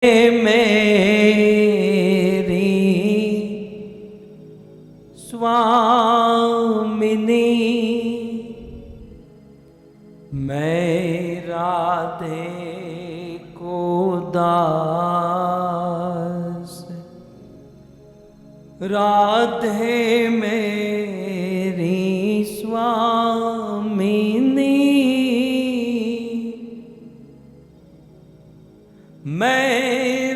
मेरी स्वामिनी मैं राधे को दास, राधे मेरी स्वामिनी मैं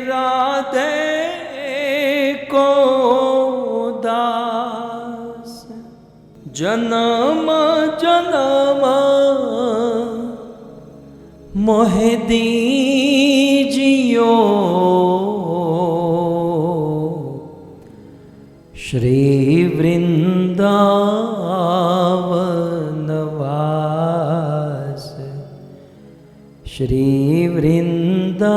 राधे को दास, जन्म जन्म मोहे दीजियो श्री वृंदावन वास, श्री वृंदावन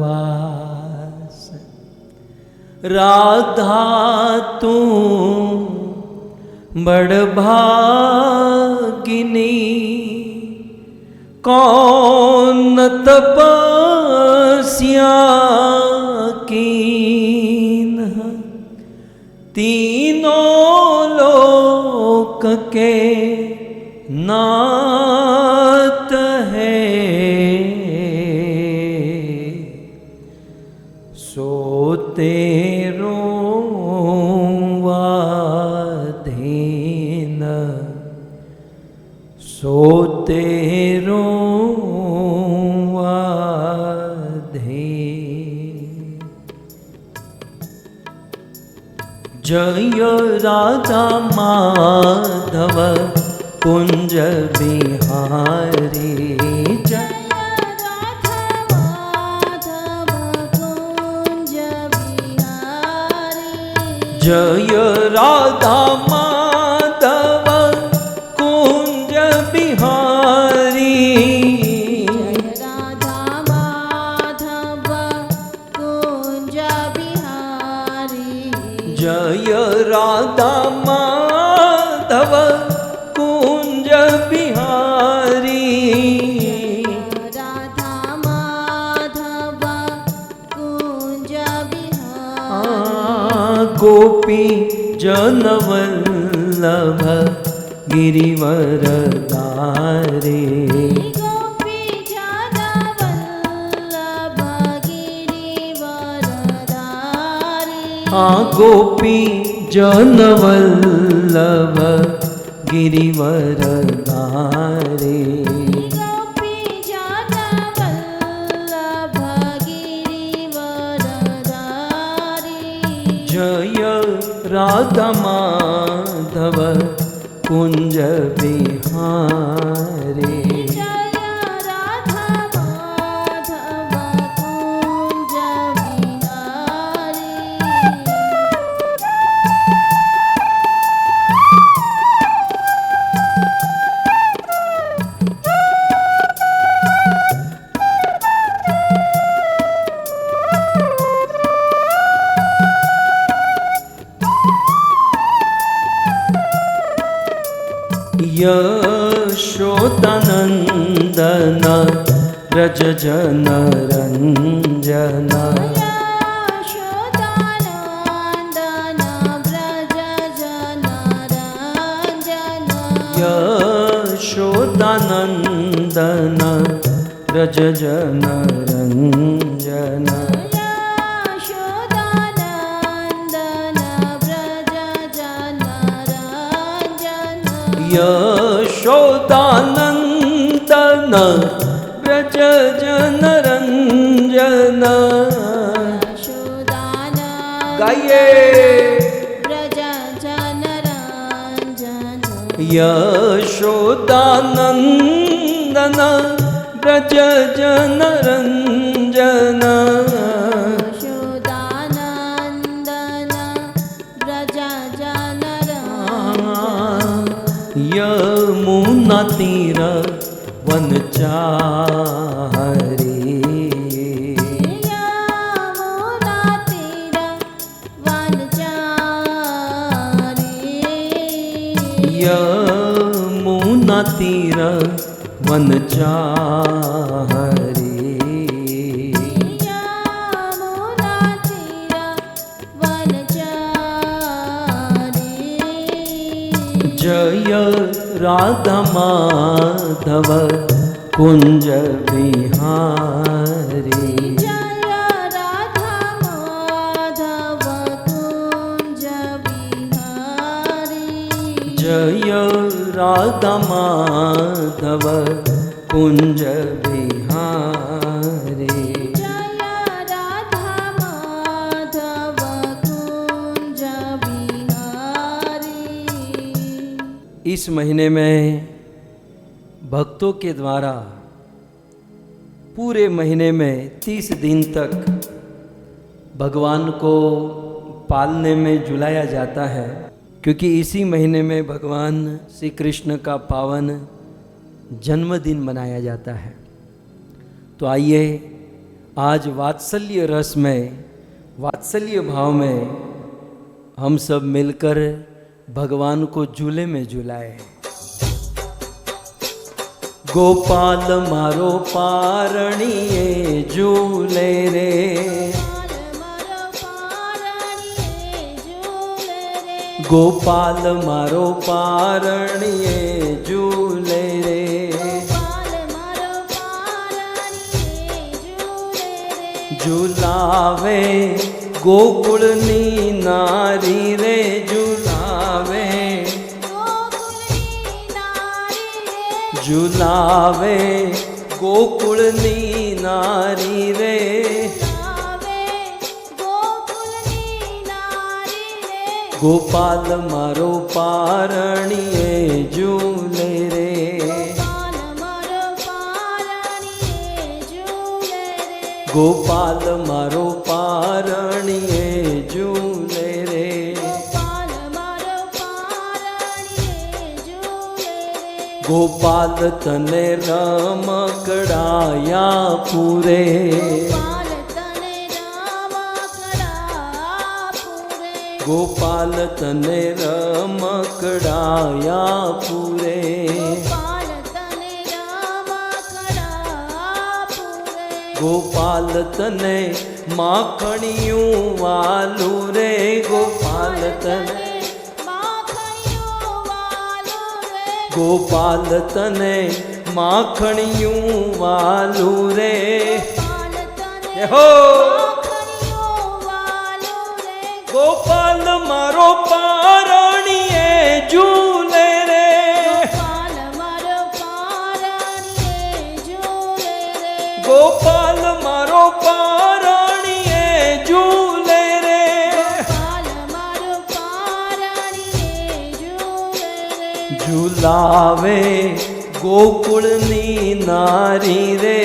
वास। राधा तू बड़ भागिनी, कौन तपस्या कीन, तीनों लोक के नाथ है, सो तेरो वाधीन, सो तेरो वाधीन। जय राधा माधव कुंज बिहारी, जय राधा माधव कुंज बिहारी, जय राधा माधव कुंज बिहारी, जय राधा माधव कुंज बिहारी, जय राधा माधव कुंज बिहारी, राधा माधव कुंज बिहारी। गोपी जनवल्लभ गिरिवरधारी, गोपी जनवल्लभ गिरिवरधारी, गोपी जनवल्लभ गिरिवरधारी, गोपी जनवल्लभ गिरिवरधारी, जय राधा माधव कुंज बिहारी, जय राधा माधव कुंज बिहारी। यशोदानंदन व्रज जनरंजन, यशोदानंदन व्रज जनरंजन, यशोदानंदन व्रज जनरंजन, यशोदानंदन व्रज जनरंजन, यशोदानंदन व्रज जनरंजन। गाइए व्रज जनरंजन, यशोदानंदन व्रज जनरंजन, यशोदानंदन व्रज जनरंजन, यमुना तीर वनचारी, यमुना तीर वनचारी, यमुना तीर वनचारी, राधा माधव कुंज बिहारी। जय राधा माधव कुंज बिहारी। जय राधा माधव कुंज बिहारी। जय राधा माधव कुंज बिहारी। इस महीने में भक्तों के द्वारा पूरे महीने में 30 दिन तक भगवान को पालने में जुलाया जाता है, क्योंकि इसी महीने में भगवान श्री कृष्ण का पावन जन्मदिन मनाया जाता है। तो आइए आज वात्सल्य रस में, वात्सल्य भाव में हम सब मिलकर भगवान को झूले में झुलाए। गोपाल मारो पारणिए झूले रे। गोपाल मारो पारणिए झूले रे। झूलावे गोकुळनी नारी रे। झूलावे झूलावे गोकुळनी नारी रे। गोपाल मारो पारणिए झूले रे। गोपाल मारो पारणिए झूले रे। गोपाल तने रमकड़ाया पूरे। गोपाल तने रमकड़ाया पूरे। गोपाल तने माखणियों वालू रे। गोपाल तने गोपाल तने माखणियों वालू रे। हो गोपाल मारो पारणिए झूले रे। गोपाल मारो पारणिए झूले रे। झूलावे गोकुळनी नारी रे।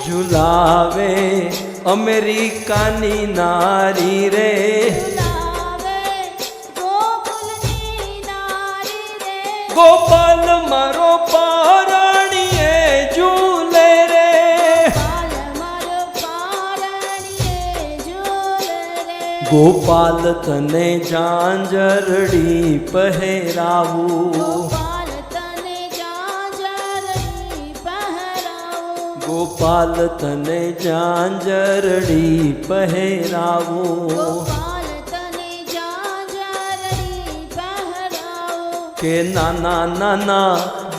झूलावे अमेरिकानी नारी रे। गोपाल मारो पारणिए झूले रे। गोपाल तने झांझरड़ी पहरावू। गोपाल तने झांझरड़ी पहरावू। के नाना नाना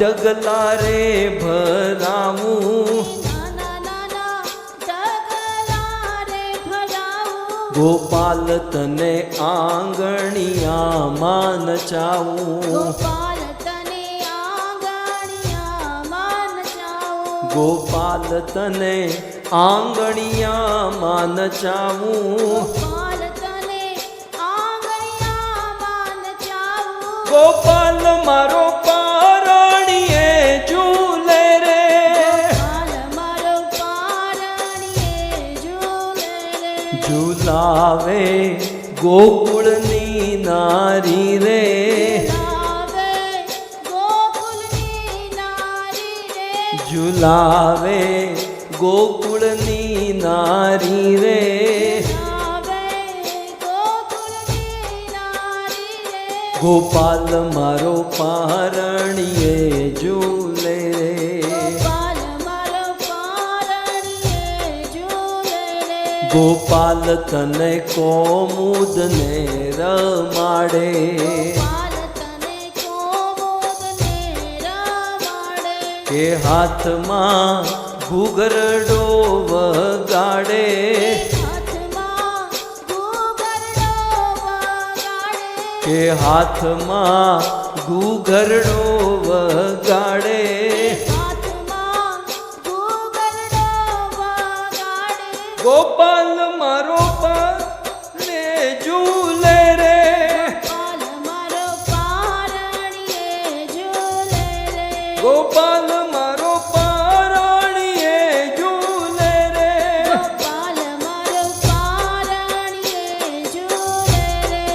डगला रे भरावू। गोपाल तने आंगणिया मान चावू। गोपाल तने आंगणिया मान चावू। गोपाल मारो पारणिए झूले रे। झूलावे गोकुळनी नारी रे। झूलावे गोकुळनी नारी रे। गोपाल मारो पारणिए झूले रे। ગોપાલ તને કોમુદને રમાડે, ગોપાલ તને કોમોદને રમાડે, કે હાથમાં ઘૂઘરડો વગાડે, હાથમાં ઘૂઘરડો વગાડે, કે હાથમાં ઘૂઘરડો વગાડે. હાથમાં ઘૂઘરડો વગાડે. ગોપાલ મારો પારણે ઝૂલે રે, ગોપાલ મારો પારણીએ ઝૂલે રે, ગોપાલ મારો પારણીએ ઝૂલે રે. ગોપાલ મારો પારણીએ ઝૂલે રે.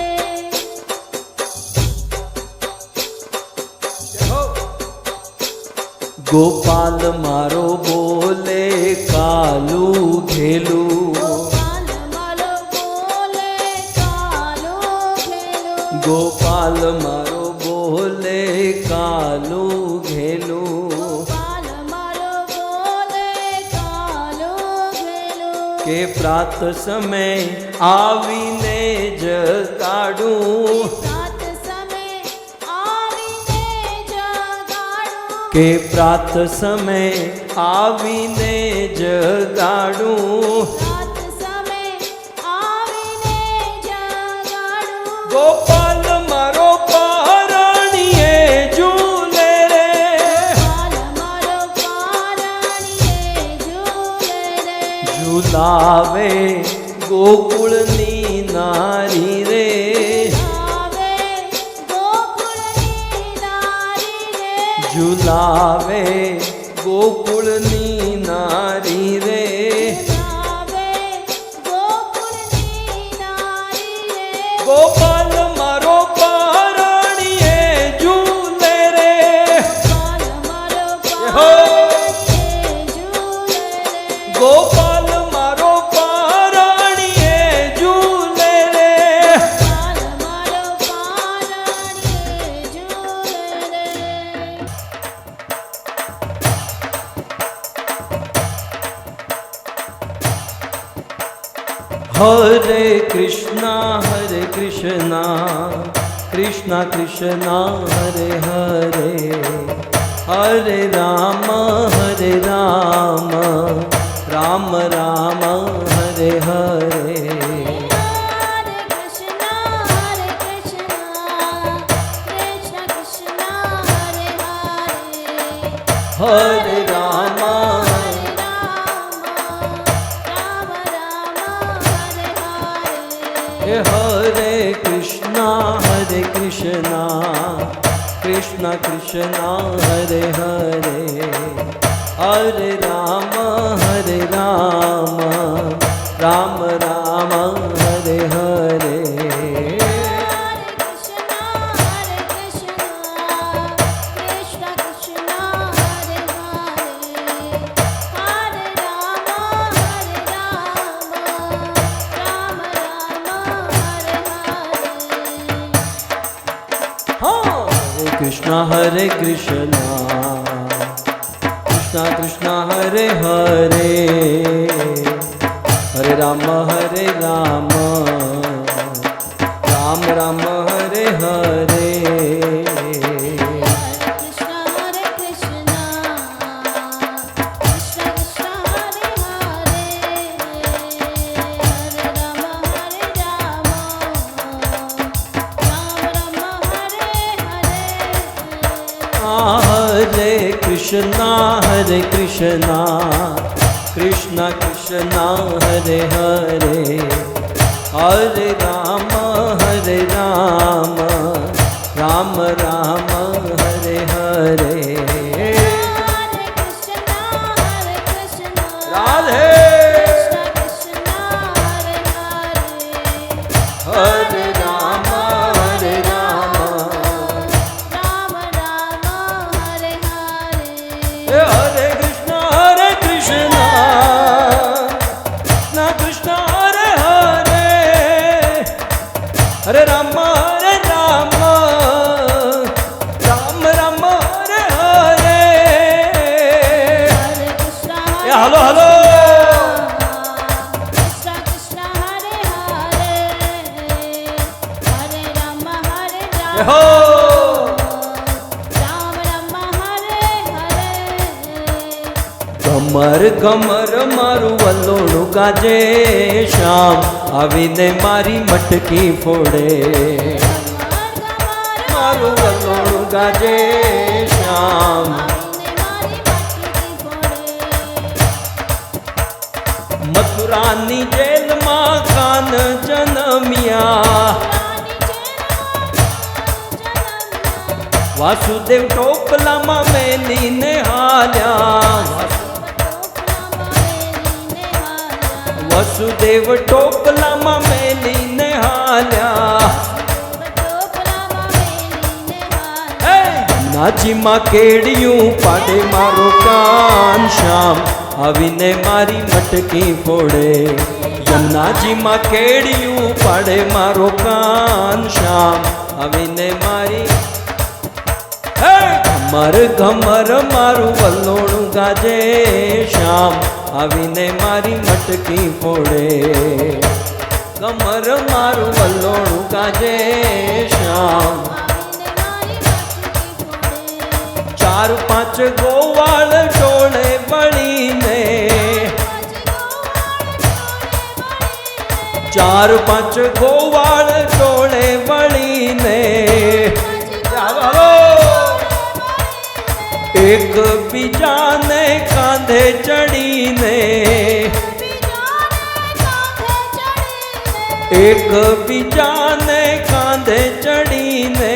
ગોપાલ મારો બોલે કાલું ઘેલું, ગોપાલ મારો બોલે કાલું ઘેલું, ગોપાલ મારો બોલે કાલું ઘેલું, ગોપાલ મારો બોલે કાલું ઘેલું, કે પ્રાત સમય આવીને જગાડું, રાત સમય આવીને જગાડું, કે પ્રાત સમય આવીને જગાડું. રાત સમય આવીને જગાડું. ગોપાલ મારો પારણીએ ઝૂલે રે, ગોપાલ મારો પારણીએ ઝૂલે રે, ઝૂલાવે ગોકુળની નારી રે, આવે ગોકુળની નારી રે, ઝૂલાવે ગોકુળની નારી રે. આવે ગોકુળની નારી રે, ગોપાલ મારો પારણીએ ઝૂલે રે, ગોપાલ મારો હો! પારણીએ ઝૂલે રે, ગોપાલ મારો પારણીએ ઝૂલે રે. ગોપાલ મારો પારણીએ ઝૂલે રે. હરે કૃષ્ણ કૃષ્ણ કૃષ્ણ હરે હરે, હરે રામ રામ રામ હરે હરે. Hare Krishna, Krishna Krishna, Hare Hare, હરે Ram Hare Rama, Rama Rama, Hare Hare. હરે કૃષ્ણ કૃષ્ણ કૃષ્ણ હરે હરે, હરે રામ રામ રામ હરે હરે. Hare Krishna, Krishna Krishna, Hare Hare, Hare Rama, Rama Rama, Hare Hare. હરે કૃષ્ણ કૃષ્ણ કૃષ્ણ હરે હરે, હરે રામ રામ રામ હરે હરે. Hare Krishna, Krishna Krishna, Hare Hare, Hare Rama, Rama Hare Hare. હરે કૃષ્ણ કૃષ્ણ કૃષ્ણ હરે હરે, હરે રામ રામ રામ હરે હરે. Hare Krishna, Krishna Radhe Krishna, Hare Hare, હરે Ram Rama Rama Hare Hare. હરે કૃષ્ણ કૃષ્ણ કૃષ્ણ હરે હરે, હરે રામ રામ રામ હરે હરે. Hare Krishna, હાલો હાલો Krishna ઘમર ઘમર મારું વલોણું ગાજે શ્યામ આવીને મારી મટકી ફોડે મારું વલોણું ગાજે શ્યામ મથુરાની જેલમાં કાન જન્મ્યા વાસુદેવ ટોપલામાં મેલીને હાલ્યા વસુદેવ ટોપલામાં મેલીને હાલ્યા નાજીમાં કેડિયું પાડે મારો કાન શ્યામ આવીને મારી મટકી ફોડે યમુનાજીમાં કેડિયું પાડે મારો કાન શ્યામ આવીને મારી ઘમર ઘમર મારું વલોણું ગાજે શ્યામ આવીને મારી મટકી ફોડે ઘમર મારું વલોણું ગાજે શ્યામ ચાર પાંચ ગોવાળ ટોળે બળીને ચાર પાંચ ગોવાળ ટોળે બળીને એક બીજાને કાંધે ચડીને એક બીજાને કાંધે ચડીને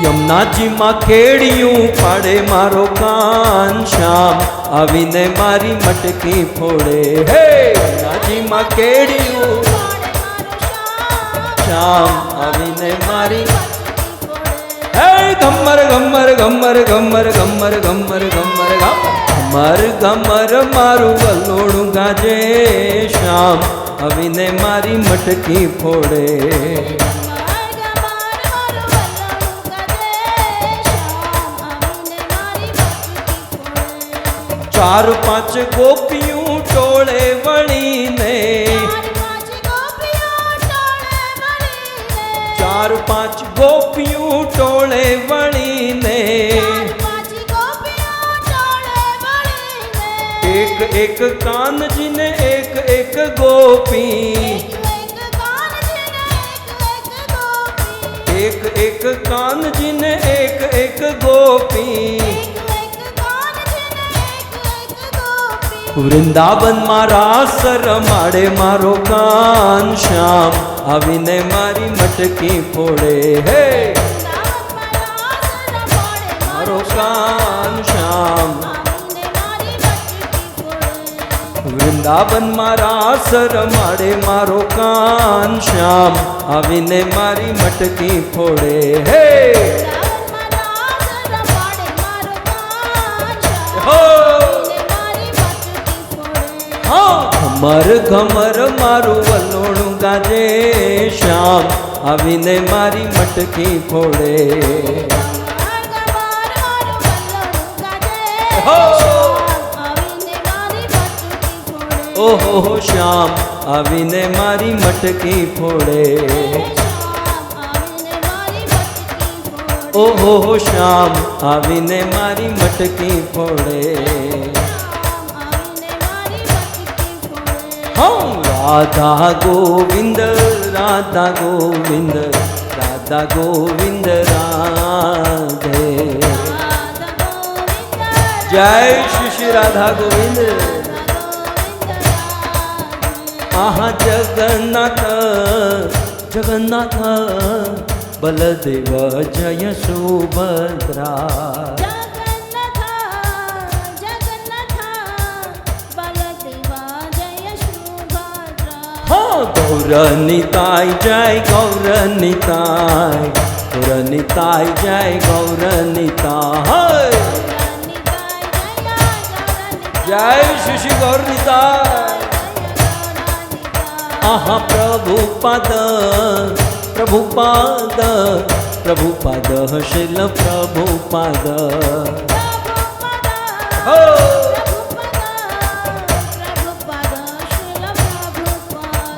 યમુનાજીમાં કેડિયું પાડે મારો કાન શ્યામ આવીને મારી મટકી ફોડે હે યમુનાજીમાં કેડિયું શ્યામ આવીને મારી હે ઘમર ઘમર ઘમર ઘમર ઘમર ઘમર ઘમર ઘમર ઘમર મારું વલોણું ગાજે શ્યામ આવીને મારી મટકી ફોડે ચાર પાંચ ગોપિયું ટોળે વળીને ચાર પાંચ ગોપિયું ટોળે વળીને એક એક કાનજીને એક એક ગોપી એક એક કાનજીને એક એક ગોપી વૃંદાવનમાં રાસ રમાડે મારો કાન શ્યામ આવીને મારી મટકી ફોડે હે મારો કાન શ્યામ વૃંદાવનમાં રાસ રમાડે મારો કાન શ્યામ આવીને મારી મટકી ફોડે હે ઘમર ઘમર મારું વલોણું ગાજે શ્યામ આવીને મારી મટકી ફોડે ઓહો શ્યામ આવીને મારી મટકી ફોડે ઓહો શ્યામ આવીને મારી મટકી ફોડે રાધા ગોવિંદ રાધા ગોવિંદ રાધા ગોવિંદ રાધે જય શ્રી રાધા ગોવિંદ આહા જગન્નાથ જગન્નાથ બલદેવ જય સુભદ્રા ગૌરનિતાય જય ગૌરનિતાય ગૌરનિતાય જય ગૌરનિતાય જય શ્રી ગૌરનિતાય આહા પ્રભુપાદ પ્રભુપાદ પ્રભુપાદ શીલ પ્રભુપાદ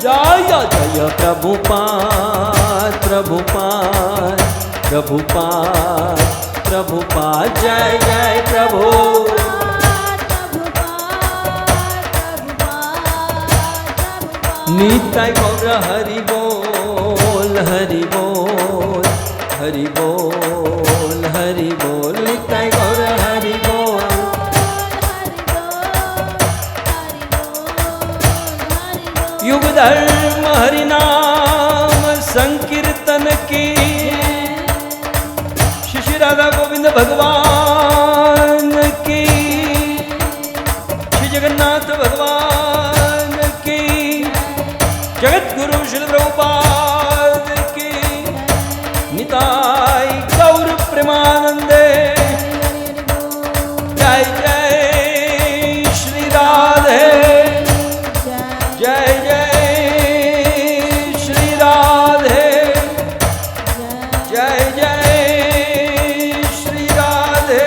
જય જય પ્રભુપાદ પ્રભુપાદ પ્રભુપાદ प्रभुपाद जय जय प्रभु निताय गौर हरि बोल हरि बोल हरि बोल हरि बोल निताय गौर हरि बोल युग धर्म हरि नाम संकीर्तन की श्री राधा गोविंद भगवान की श्री जगन्नाथ भगवान की जगत गुरु श्री प्रभुपाद की निताय गौर प्रेमानंदे जय जय श्री राधे जय जय श्री राधे जय जय श्री राधे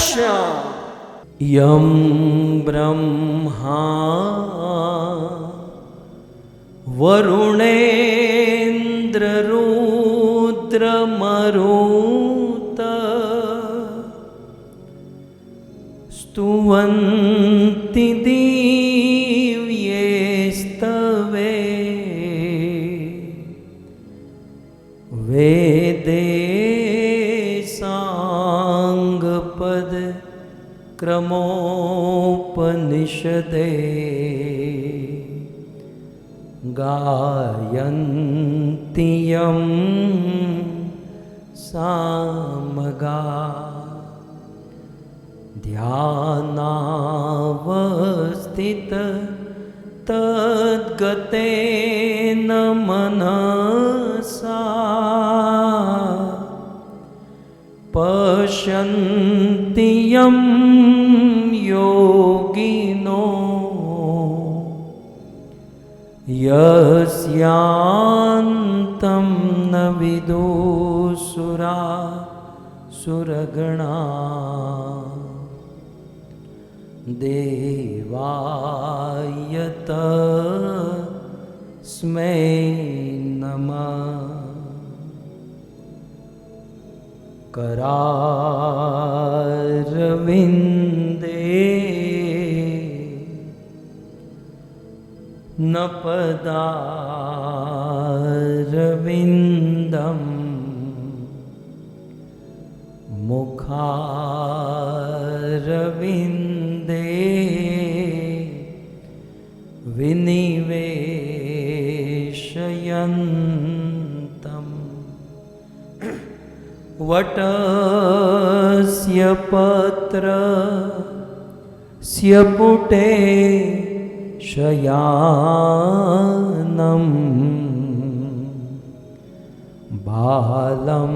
श्याम यम ब्रह्मा वरुणेन्द्र रुद्र मरुत स्तुवन्ति दिव्यैस्तवे वेदे साङ्गपद क्रमोपनिषदे गायन्ति यं सामगा ध्यानावस्थित तद्गतेन मनसा पश्यन्ति यं योगिनो यस्यान्तं न विदुसुरा सुरगणा देवाय तस्मै नमः करारविन्दे न पदारविन्दं मुखारविन्दे विनिवेशयन्तम् वटस्य पत्रस्य पुटे शयानं बालं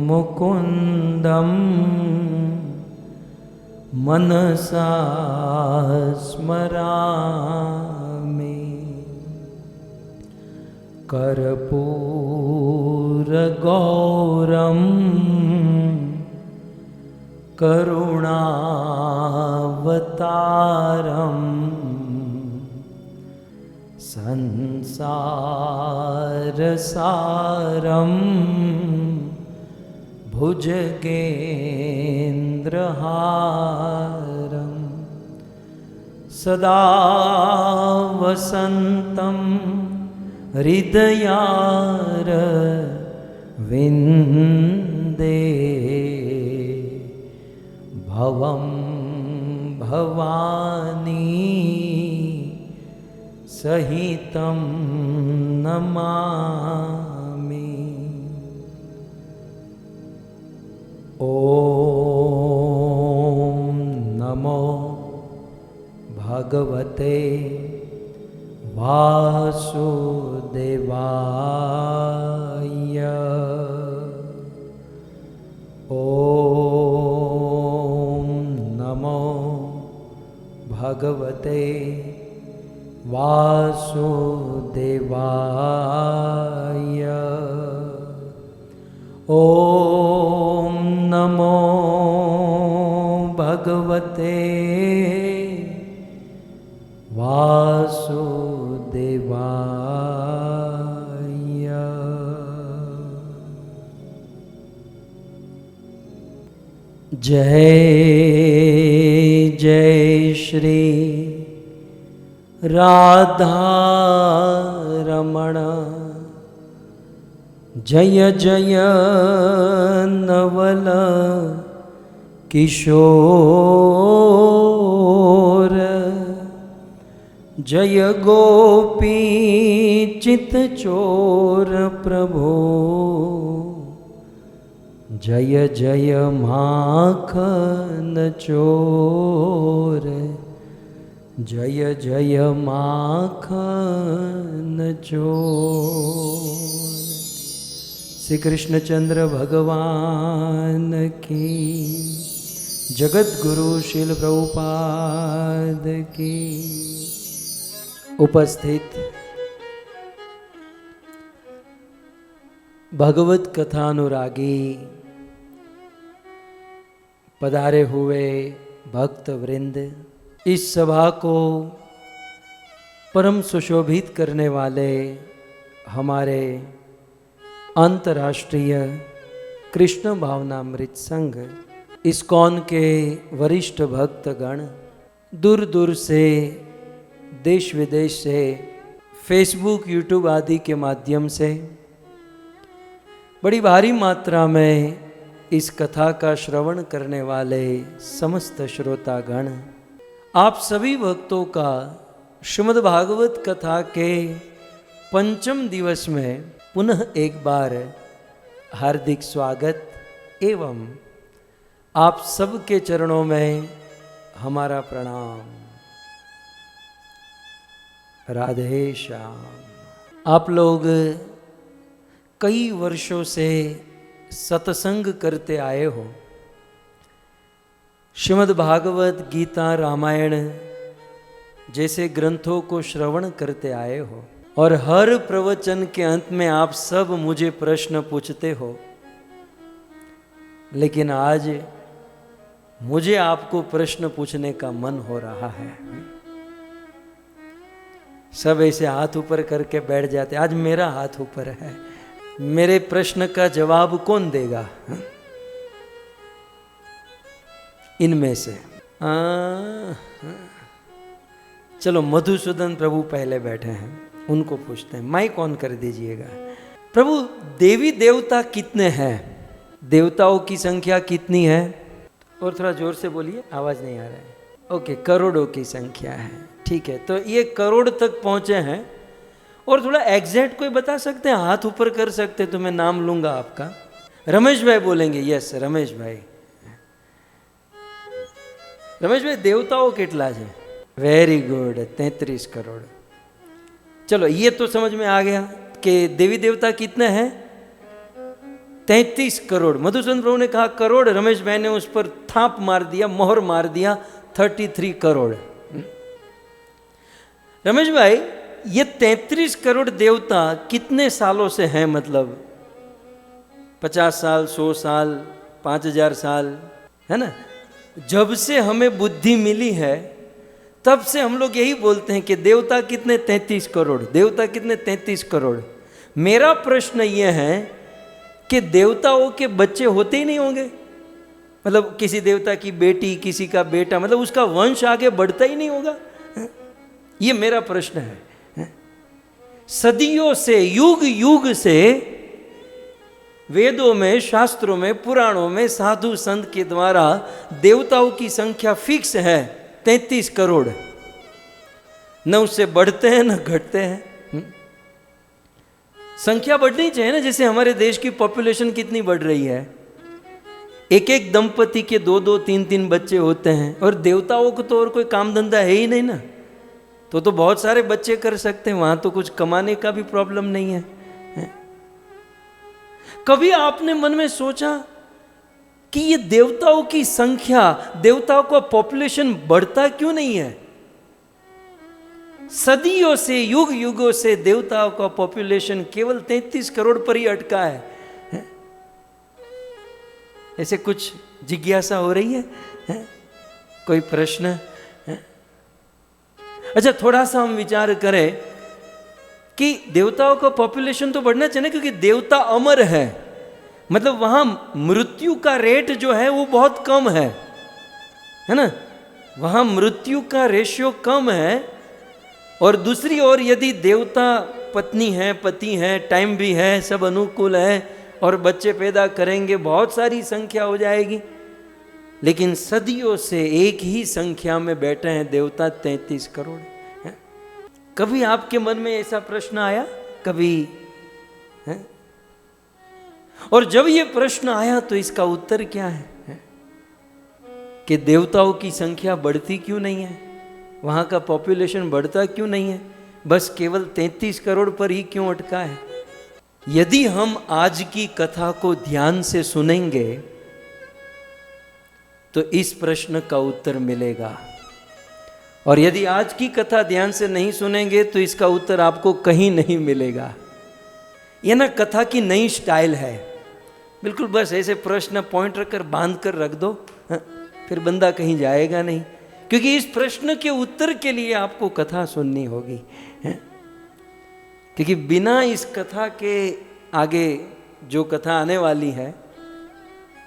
मुकुन्दं मनसा स्मरामि कर्पूरगौरं करुणावतारं संसारसारं भुजगेन्द्रहारं सदा वसन्तं हृदयारविन्दे भवं भवानी सहितं नमामि ॐ नमो भगवते वासुदेवाय ॐ नमो भगवते वासुदेवाय ॐ नमो भगवते वासुदेवाय जय जय श्री राधा रमण, जय जय नवल किशोर, जय गोपी चित चोर प्रभो, जय जय माखन चोर, जय जय माखन चोर। श्री कृष्णचंद्र भगवान की, जगत गुरु शिल प्रभुपाद की। उपस्थित भगवत कथानुरागी पधारे हुए भक्त वृंद, इस सभा को परम सुशोभित करने वाले हमारे अंतर्राष्ट्रीय कृष्ण भावनामृत संघ इस्कॉन के वरिष्ठ भक्तगण, दूर दूर से देश विदेश से फेसबुक यूट्यूब आदि के माध्यम से बड़ी भारी मात्रा में इस कथा का श्रवण करने वाले समस्त श्रोतागण, आप सभी भक्तों का श्रीमद् भागवत कथा के पंचम दिवस में पुनः एक बार हार्दिक स्वागत एवं आप सबके चरणों में हमारा प्रणाम। राधे श्याम। आप लोग कई वर्षों से सत्संग करते आए हो, श्रीमद् भागवत गीता रामायण जैसे ग्रंथों को श्रवण करते आए हो, और हर प्रवचन के अंत में आप सब मुझे प्रश्न पूछते हो, लेकिन आज मुझे आपको प्रश्न पूछने का मन हो रहा है। सब ऐसे हाथ ऊपर करके बैठ जाते, आज मेरा हाथ ऊपर है, मेरे प्रश्न का जवाब कौन देगा इनमें से? चलो मधुसूदन प्रभु पहले बैठे हैं, उनको पूछते हैं। माइक ऑन कर दीजिएगा। प्रभु, देवी देवता कितने हैं? देवताओं की संख्या कितनी है? और थोड़ा जोर से बोलिए, आवाज नहीं आ रहा है। ओके, करोड़ों की संख्या है। ठीक है, तो ये करोड़ तक पहुंचे हैं। और थोड़ा एग्जैक्ट कोई बता सकते हैं? हाथ ऊपर कर सकते तो मैं नाम लूंगा आपका। रमेश भाई बोलेंगे। यस, रमेश भाई। रमेश भाई, देवताओं कितला है? Very good, 33 crore. चलो, ये तो समझ में आ गया कि देवी देवता कितने हैं? 33 करोड़। मधुसूदन प्रभु ने कहा करोड़, रमेश भाई ने उस पर थाप मार दिया, मोहर मार दिया, 33 करोड़। रमेश भाई, ये 33 करोड़ देवता कितने सालों से हैं? मतलब 50 साल, 100 साल, 5000 साल, है ना? जब से हमें बुद्धि मिली है तब से हम लोग यही बोलते हैं कि देवता कितने? 33 करोड़। देवता कितने? 33 करोड़। मेरा प्रश्न ये है कि देवताओं के बच्चे होते ही नहीं होंगे? मतलब किसी देवता की बेटी, किसी का बेटा, मतलब उसका वंश आगे बढ़ता ही नहीं होगा? ये मेरा प्रश्न है। सदियों से, युग युग से वेदों में, शास्त्रों में, पुराणों में साधु संत के द्वारा देवताओं की संख्या फिक्स है 33 करोड़। न उससे बढ़ते हैं न घटते हैं। संख्या बढ़नी चाहिए ना, जैसे हमारे देश की पॉपुलेशन कितनी बढ़ रही है। एक एक दंपति के 2-2, 3-3 बच्चे होते हैं, और देवताओं को तो और कोई काम धंधा है ही नहीं ना, तो बहुत सारे बच्चे कर सकते हैं, वहां तो कुछ कमाने का भी प्रॉब्लम नहीं है। कभी आपने मन में सोचा कि ये देवताओं की संख्या, देवताओं का पॉपुलेशन बढ़ता क्यों नहीं है? सदियों से, युग युगों से देवताओं का पॉपुलेशन केवल 33 करोड़ पर ही अटका है। ऐसे कुछ जिज्ञासा हो रही है? कोई प्रश्न? अच्छा, थोड़ा सा हम विचार करें कि देवताओं का पॉपुलेशन तो बढ़ना चाहिए, क्योंकि देवता अमर है। मतलब वहां मृत्यु का रेट जो है वो बहुत कम है ना, वहां मृत्यु का रेशियो कम है। और दूसरी ओर यदि देवता पत्नी है, पति है, टाइम भी है, सब अनुकूल है और बच्चे पैदा करेंगे, बहुत सारी संख्या हो जाएगी। लेकिन सदियों से एक ही संख्या में बैठे हैं देवता 33 करोड़ है? कभी आपके मन में ऐसा प्रश्न आया कभी है? और जब ये प्रश्न आया तो इसका उत्तर क्या है कि देवताओं की संख्या बढ़ती क्यों नहीं है, वहां का पॉपुलेशन बढ़ता क्यों नहीं है, बस केवल 33 करोड़ पर ही क्यों अटका है। यदि हम आज की कथा को ध्यान से सुनेंगे तो इस प्रश्न का उत्तर मिलेगा, और यदि आज की कथा ध्यान से नहीं सुनेंगे तो इसका उत्तर आपको कहीं नहीं मिलेगा। यह ना कथा की नई स्टाइल है, बिल्कुल बस ऐसे प्रश्न पॉइंट रखकर बांध कर रख दो, फिर बंदा कहीं जाएगा नहीं, क्योंकि इस प्रश्न के उत्तर के लिए आपको कथा सुननी होगी। क्योंकि बिना इस कथा के आगे जो कथा आने वाली है,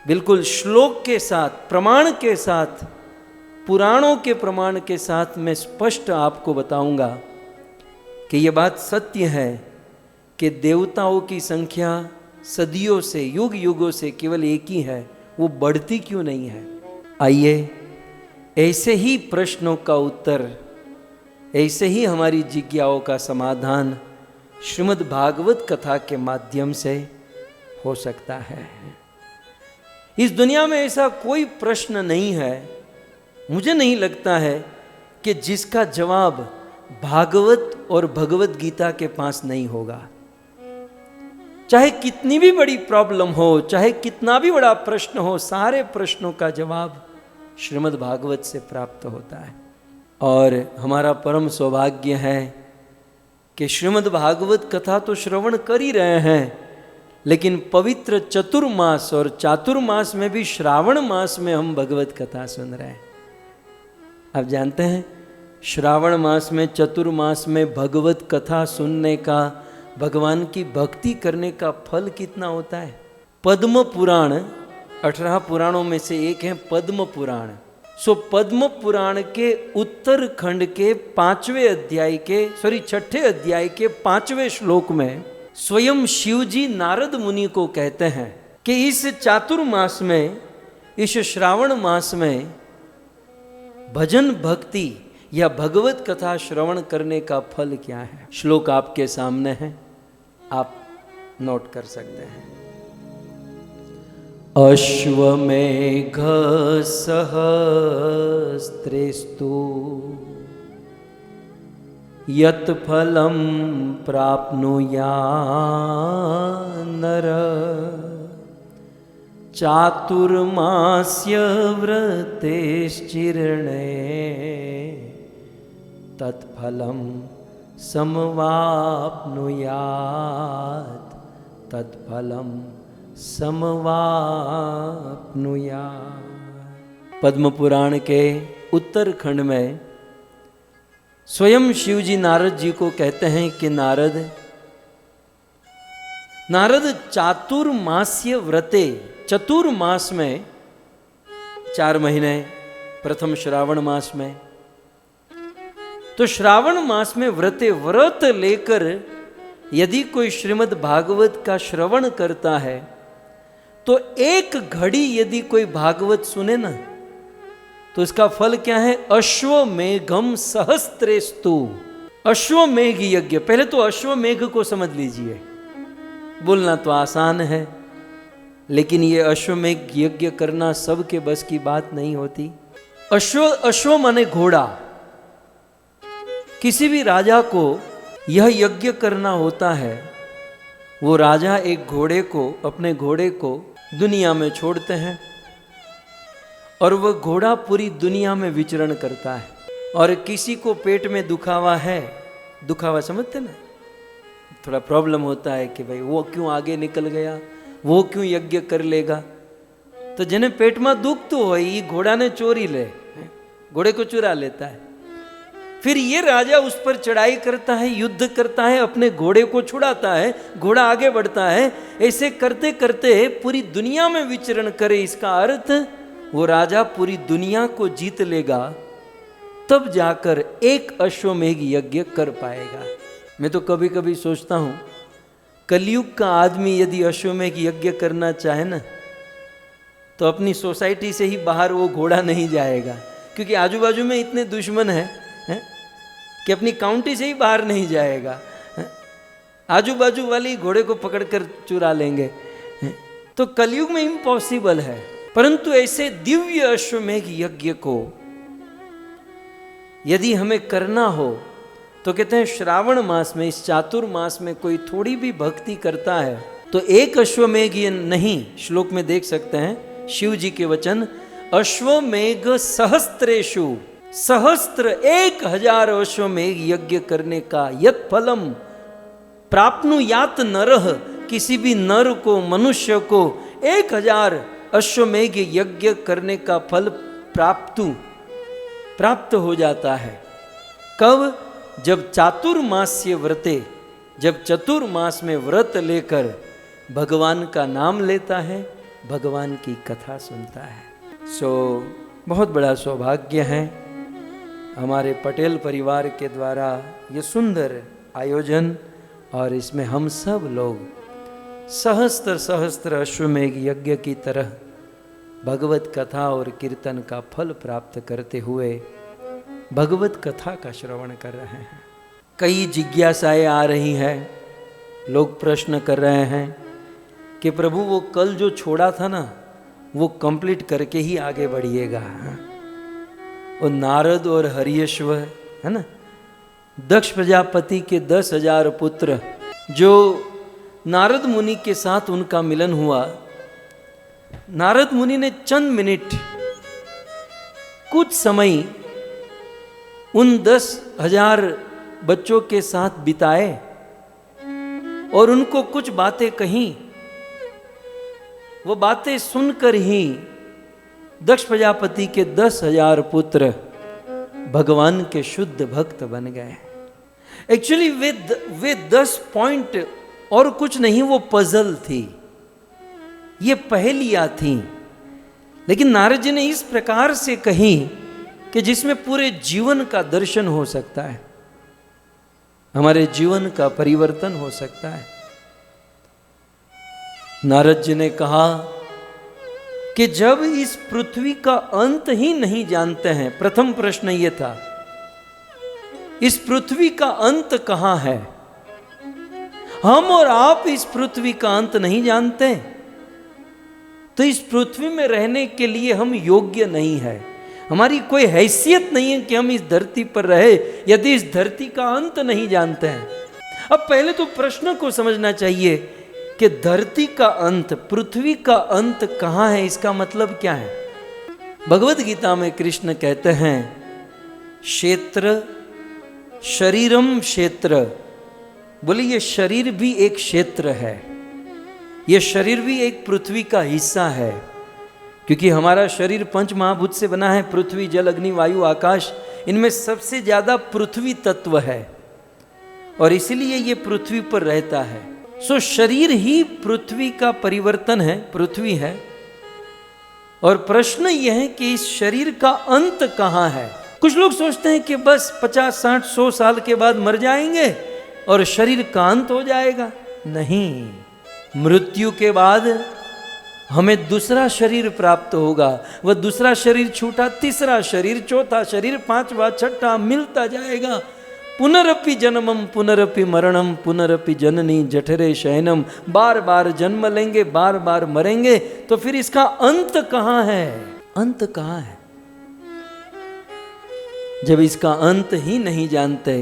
बिल्कुल श्लोक के साथ, प्रमाण के साथ, पुराणों के प्रमाण के साथ मैं स्पष्ट आपको बताऊंगा कि यह बात सत्य है कि देवताओं की संख्या सदियों से, युग युगों से केवल एक ही है, वो बढ़ती क्यों नहीं है। आइए ऐसे ही प्रश्नों का उत्तर, ऐसे ही हमारी जिज्ञाओं का समाधान श्रीमद् भागवत कथा के माध्यम से हो सकता है। इस दुनिया में ऐसा कोई प्रश्न नहीं है, मुझे नहीं लगता है कि जिसका जवाब भागवत और भगवत गीता के पास नहीं होगा। चाहे कितनी भी बड़ी प्रॉब्लम हो, चाहे कितना भी बड़ा प्रश्न हो, सारे प्रश्नों का जवाब श्रीमद् भागवत से प्राप्त होता है। और हमारा परम सौभाग्य है कि श्रीमद् भागवत कथा तो श्रवण कर ही रहे हैं, लेकिन पवित्र चतुर्मास और चातुर्मास में भी श्रावण मास में हम भगवत कथा सुन रहे हैं। आप जानते हैं श्रावण मास में, चतुर्मास में भगवत कथा सुनने का, भगवान की भक्ति करने का फल कितना होता है। पद्म पुराण 18 पुराणों में से एक है पद्म पुराण। सो पद्म पुराण के उत्तरखंड के 6ठे अध्याय के 5वें श्लोक में स्वयं शिव जी नारद मुनि को कहते हैं कि इस चातुर्मास में, इस श्रावण मास में भजन भक्ति या भगवत कथा श्रवण करने का फल क्या है। श्लोक आपके सामने है, आप नोट कर सकते हैं। अश्वमेघ सहस्रेस्तु यत् फलं प्राप्नुयात् नर चातुर्मास्य व्रतेश्चिरणे तत्फलं समवाप्नुयात्, तत्फलं समवाप्नुयात्। पद्म पुराण के उत्तरखंड में स्वयं शिव जी नारद जी को कहते हैं कि नारद चातुर्मास्य व्रते, चतुर्मास में 4 महीने, प्रथम श्रावण मास में, तो श्रावण मास में व्रत लेकर यदि कोई श्रीमद् भागवत का श्रवण करता है तो एक घड़ी यदि कोई भागवत सुने ना तो इसका फल क्या है। अश्वमेघम सहस्रेस्तु, अश्वमेघ यज्ञ। पहले तो अश्वमेघ को समझ लीजिए, बोलना तो आसान है, लेकिन ये अश्वमेघ यज्ञ करना सबके बस की बात नहीं होती। अश्व माने घोड़ा। किसी भी राजा को यह यज्ञ करना होता है, वो राजा एक घोड़े को, अपने घोड़े को दुनिया में छोड़ते हैं और वह घोड़ा पूरी दुनिया में विचरण करता है। और किसी को पेट में दुखावा है, दुखावा समझते ना, थोड़ा प्रॉब्लम होता है कि भाई वो क्यों आगे निकल गया, वो क्यों यज्ञ कर लेगा। तो जिन्हें पेट में दुख तो हो, घोड़ा ने चोरी ले, घोड़े को चुरा लेता है। फिर ये राजा उस पर चढ़ाई करता है, युद्ध करता है, अपने घोड़े को छुड़ाता है, घोड़ा आगे बढ़ता है। ऐसे करते करते पूरी दुनिया में विचरण करे, इसका अर्थ वो राजा पूरी दुनिया को जीत लेगा, तब जाकर एक अश्वमेघ यज्ञ कर पाएगा। मैं तो कभी कभी सोचता हूँ, कलयुग का आदमी यदि अश्वमेघ यज्ञ करना चाहे ना, तो अपनी सोसाइटी से ही बाहर वो घोड़ा नहीं जाएगा, क्योंकि आजू बाजू में इतने दुश्मन हैं कि अपनी काउंटी से ही बाहर नहीं जाएगा। आजू बाजू वाले घोड़े को पकड़कर चुरा लेंगे। तो कलयुग में इम्पॉसिबल है। परंतु ऐसे दिव्य अश्वमेघ यज्ञ को यदि हमें करना हो तो कहते हैं श्रावण मास में, इस चातुर्मास में कोई थोड़ी भी भक्ति करता है तो एक अश्वमेघ नहीं, श्लोक में देख सकते हैं शिव जी के वचन, अश्वमेघ सहस्त्रेषु, सहस्त्र 1000 अश्वमेघ यज्ञ करने का यत फलम प्राप्नुयात नरः, किसी भी नर को, मनुष्य को 1000 अश्वमेघ यज्ञ करने का फल प्राप्त हो जाता है। कब? जब चातुर्मास्य व्रते, जब चतुर्मास में व्रत लेकर भगवान का नाम लेता है, भगवान की कथा सुनता है। बहुत बड़ा सौभाग्य है हमारे पटेल परिवार के द्वारा ये सुंदर आयोजन, और इसमें हम सब लोग सहस्त्र सहस्त्र अश्वमेघ यज्ञ की तरह भगवत कथा और कीर्तन का फल प्राप्त करते हुए भगवत कथा का श्रवण कर रहे हैं। कई जिज्ञासाएं आ रही हैं, लोग प्रश्न कर रहे हैं कि प्रभु वो कल जो छोड़ा था ना, वो कंप्लीट करके ही आगे बढ़िएगा। वो नारद और हरियश्व है ना, दक्ष प्रजापति के 10,000 पुत्र, जो नारद मुनि के साथ उनका मिलन हुआ, नारद मुनि ने चंद मिनट, कुछ समय उन 10,000 बच्चों के साथ बिताए और उनको कुछ बातें कहीं। वो बातें सुनकर ही दक्ष प्रजापति के 10,000 पुत्र भगवान के शुद्ध भक्त बन गए। एक्चुअली वे 10 पॉइंट और कुछ नहीं, वो पजल थी, ये पहेलियां थी, लेकिन नारद जी ने इस प्रकार से कही कि जिसमें पूरे जीवन का दर्शन हो सकता है, हमारे जीवन का परिवर्तन हो सकता है। नारद जी ने कहा कि जब इस पृथ्वी का अंत ही नहीं जानते हैं, प्रथम प्रश्न ये था, इस पृथ्वी का अंत कहां है? हम और आप इस पृथ्वी का अंत नहीं जानते, तो इस पृथ्वी में रहने के लिए हम योग्य नहीं है, हमारी कोई हैसियत नहीं है कि हम इस धरती पर रहे, यदि इस धरती का अंत नहीं जानते हैं। अब पहले तो प्रश्न को समझना चाहिए कि धरती का अंत, पृथ्वी का अंत कहाँ है, इसका मतलब क्या है? भगवत गीता में कृष्ण कहते हैं, क्षेत्र शरीरम क्षेत्र, बोले ये शरीर भी एक क्षेत्र है, ये शरीर भी एक पृथ्वी का हिस्सा है, क्योंकि हमारा शरीर पंच महाभूत से बना है, पृथ्वी जल अग्नि वायु आकाश, इनमें सबसे ज्यादा पृथ्वी तत्व है और इसीलिए ये पृथ्वी पर रहता है। शरीर ही पृथ्वी का परिवर्तन है, पृथ्वी है। और प्रश्न यह है कि इस शरीर का अंत कहाँ है? कुछ लोग सोचते हैं कि बस 50, 60, 100 साल के बाद मर जाएंगे और शरीर का अंत हो जाएगा। नहीं, मृत्यु के बाद हमें दूसरा शरीर प्राप्त होगा, वह दूसरा शरीर छूटा, तीसरा शरीर, चौथा शरीर, 5वां, 6ठा मिलता जाएगा। पुनरपि जन्मम पुनरपि मरणम पुनरपि जननी जठरे शयनम, बार बार जन्म लेंगे, बार बार मरेंगे, तो फिर इसका अंत कहाँ है? अंत कहाँ है? जब इसका अंत ही नहीं जानते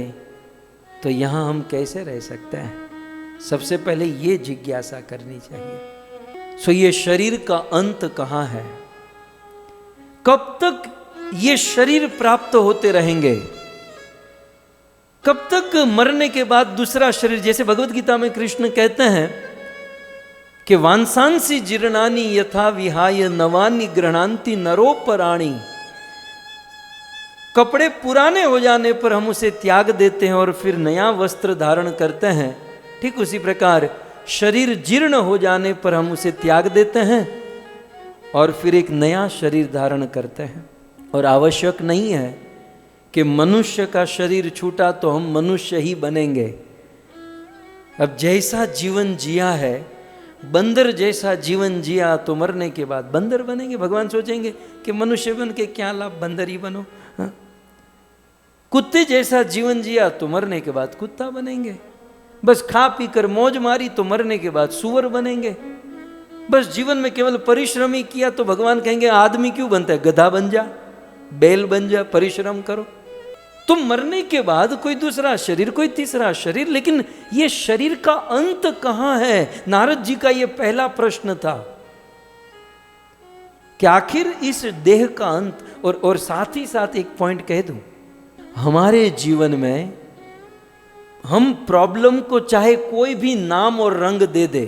तो यहां हम कैसे रह सकते हैं? सबसे पहले ये जिज्ञासा करनी चाहिए। ये शरीर का अंत कहाँ है? कब तक ये शरीर प्राप्त होते रहेंगे? कब तक मरने के बाद दूसरा शरीर? जैसे भगवत गीता में कृष्ण कहते हैं कि वांसांसी जीर्णानि यथा विहाय नवानि गृह्णान्ति नरोपराणि, कपड़े पुराने हो जाने पर हम उसे त्याग देते हैं और फिर नया वस्त्र धारण करते हैं, ठीक उसी प्रकार शरीर जीर्ण हो जाने पर हम उसे त्याग देते हैं और फिर एक नया शरीर धारण करते हैं। और आवश्यक नहीं है कि मनुष्य का शरीर छूटा तो हम मनुष्य ही बनेंगे। अब जैसा जीवन जिया है, बंदर जैसा जीवन जिया तो मरने के बाद बंदर बनेंगे। भगवान सोचेंगे कि मनुष्य बन के क्या लाभ, बंदर ही बनो। हाँ? कुत्ते जैसा जीवन जिया तो मरने के बाद कुत्ता बनेंगे। बस खा पी कर मौज मारी तो मरने के बाद सूअर बनेंगे। बस जीवन में केवल परिश्रम ही किया तो भगवान कहेंगे आदमी क्यों बनता है, गधा बन जा, बैल बन जा, परिश्रम करो। तुम मरने के बाद कोई दूसरा शरीर, कोई तीसरा शरीर, लेकिन ये शरीर का अंत कहां है? नारद जी का ये पहला प्रश्न था कि आखिर इस देह का अंत। और साथ ही साथ एक पॉइंट कह दूं, हमारे जीवन में हम प्रॉब्लम को चाहे कोई भी नाम और रंग दे दे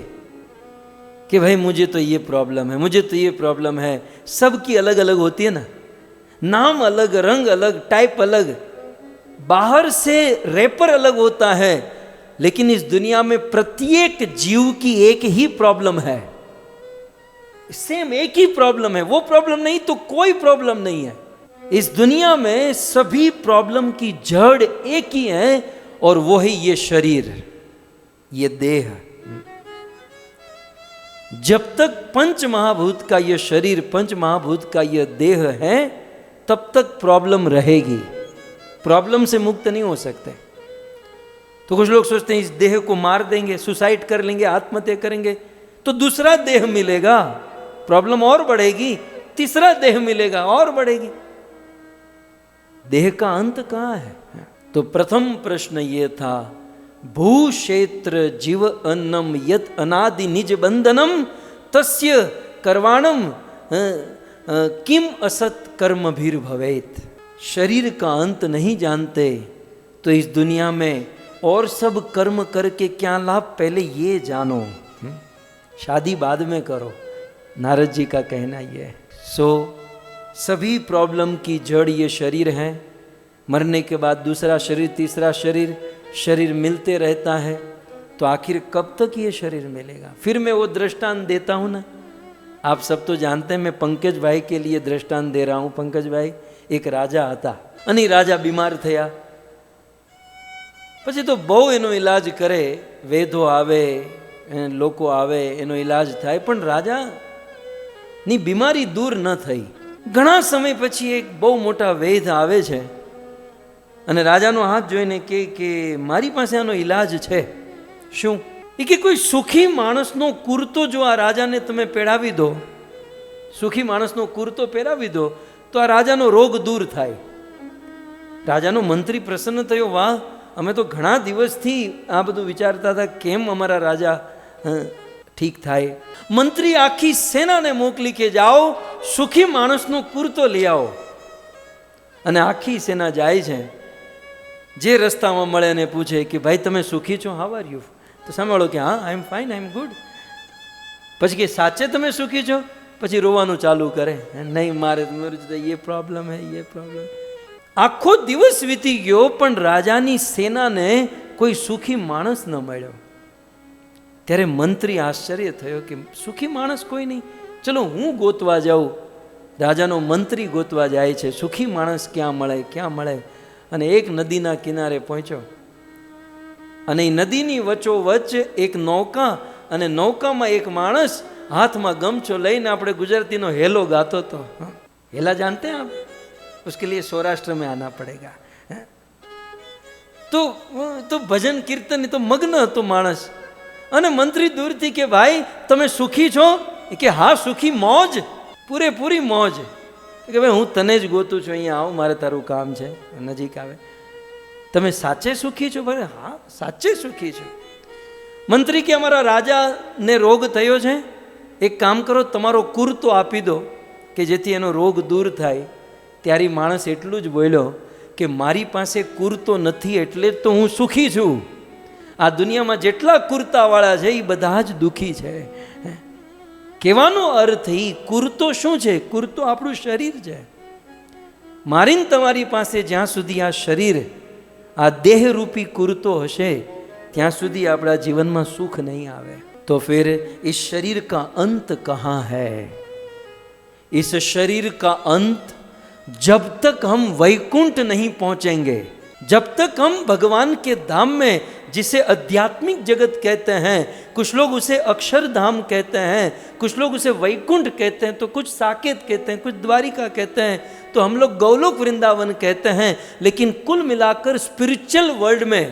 कि भाई मुझे तो ये प्रॉब्लम है, मुझे तो ये प्रॉब्लम है, सबकी अलग अलग होती है ना, नाम अलग, रंग अलग, टाइप अलग, बाहर से रैपर अलग होता है, लेकिन इस दुनिया में प्रत्येक जीव की एक ही प्रॉब्लम है, सेम एक ही प्रॉब्लम है। वो प्रॉब्लम नहीं तो कोई प्रॉब्लम नहीं है। इस दुनिया में सभी प्रॉब्लम की जड़ एक ही है और वो है ये शरीर, ये देह। जब तक पंच महाभूत का ये शरीर, पंच महाभूत का ये देह है, तब तक प्रॉब्लम रहेगी। प्रॉब्लम से मुक्त नहीं हो सकते। तो कुछ लोग सोचते हैं इस देह को मार देंगे, सुसाइड कर लेंगे, आत्महत्या करेंगे तो दूसरा देह मिलेगा, प्रॉब्लम और बढ़ेगी, तीसरा देह मिलेगा और बढ़ेगी। देह का अंत कहां है? तो प्रथम प्रश्न ये था, भू क्षेत्र जीव अन्नम यत अनादि निज बंधनम तस्य करवाणम किम असत कर्म भीर भवेत। शरीर का अंत नहीं जानते तो इस दुनिया में और सब कर्म करके क्या लाभ, पहले ये जानो, शादी बाद में करो। नारद जी का कहना ये है। सभी प्रॉब्लम की जड़ ये शरीर है। मरने के बाद दूसरा शरीर, तीसरा शरीर, शरीर मिलते रहता है। तो आखिर कब तक ये शरीर मिलेगा? फिर मैं वो दृष्टांत देता हूँ ना, आप सब तो जानते हैं, मैं पंकज भाई के लिए दृष्टांत दे रहा हूँ। पंकज भाई एक राजा હતા અને રાજા બીમાર થયા, પછી તો બહુ એનો ઇલાજ કરે, વેદો આવે, લોકો આવે, એનો ઇલાજ થાય, પણ રાજાની બીમારી દૂર ન થઈ। ઘણા સમય પછી એક બહુ મોટા વૈદ આવે છે અને રાજાનો હાથ જોઈને કે મારી પાસે આનો ઇલાજ છે। શું? એ કે કોઈ સુખી માણસનો કુર્તો જો આ રાજાને તમે પહેરાવી દો, સુખી માણસનો કુર્તો પહેરાવી દો તો આ રાજાનો રોગ દૂર થાય। રાજાનો મંત્રી પ્રસન્ન થયો, વાહ, અમે તો ઘણા દિવસથી આ બધું વિચારતા હતા કેમ અમારા રાજા ઠીક થાય। મંત્રી આખી સેનાને મોકલી કે જાઓ સુખી માણસનો કુર્તો લઈ આવો। અને આખી સેના જાય છે। જે રસ્તામાં મળે ને પૂછે કે ભાઈ તમે સુખી છો, હાઉ આર યુ? તો સાંભળો કે હા, આઈ am fine, I M good. પછી કે સાચે તમે સુખી છો? પછી રોવાનું ચાલુ કરે, નહીં મારે ये प्रॉब्लम है, ये प्रॉब्लम। આખો દિવસ વીતી ગયો પણ રાજાની સેનાને કોઈ સુખી માણસ ન મળ્યો। ત્યારે મંત્રી આશ્ચર્ય થયો કે સુખી માણસ કોઈ નહીં, ચલો હું ગોતવા જાઉં। રાજાનો મંત્રી ગોતવા જાય છે, સુખી માણસ ક્યાં મળે, ક્યાં મળે। અને એક નદીના કિનારે પહોંચ્યો અને એ નદીની વચ્ચોવચ્ચ એક નૌકા અને નૌકામાં એક માણસ हाथ में गमछो लईने, આપણે गुजराती नो हेलो गातो तो। हेला जानते हैं आप? उसके लिए सौराष्ट्र में आना पड़ेगा। तो भजन कीर्तन तो मग्न तो मानस। अने मंत्री दूर थी के भाई तमे सुखी छो? के हाँ सुखी, मौज, पूरे पूरी मौज। के भाई हूँ तने ज गोतू छो, अहींया आव, मारे तारू काम छे, नजीक आवे। तमे साचे सुखी छो? भाई हाँ साचे सुखी छो। मंत्री के अमारा राजा ने रोग थयो छे, एक काम करो, तमारो कुर्तो आपी दो कि जेथी एनो रोग दूर थाय। त्यारे माणस एटलुं ज बोल्यो कि मारी पासे कुर्तो नथी एटले तो हूँ सुखी छूं। आ दुनियामां जेटला कुर्तावाळा छे ए बधा ज दुखी छे। कहेवानो अर्थ ई कुर्तो शुं छे? कुर्तो आपणुं शरीर छे। મારીને તમારી પાસે જ્યાં સુધી આ શરીર, આ દેહરૂપી કુર્તો હશે, ત્યાં સુધી આપણા જીવનમાં સુખ નહીં આવે. तो फिर इस शरीर का अंत कहाँ है? इस शरीर का अंत जब तक हम वैकुंठ नहीं पहुंचेंगे, जब तक हम भगवान के धाम में, जिसे आध्यात्मिक जगत कहते हैं, कुछ लोग उसे अक्षरधाम कहते हैं, कुछ लोग उसे वैकुंठ कहते हैं, तो कुछ साकेत कहते हैं, कुछ द्वारिका कहते हैं, तो हम लोग गौलोक वृंदावन कहते हैं. लेकिन कुल मिलाकर स्पिरिचुअल वर्ल्ड में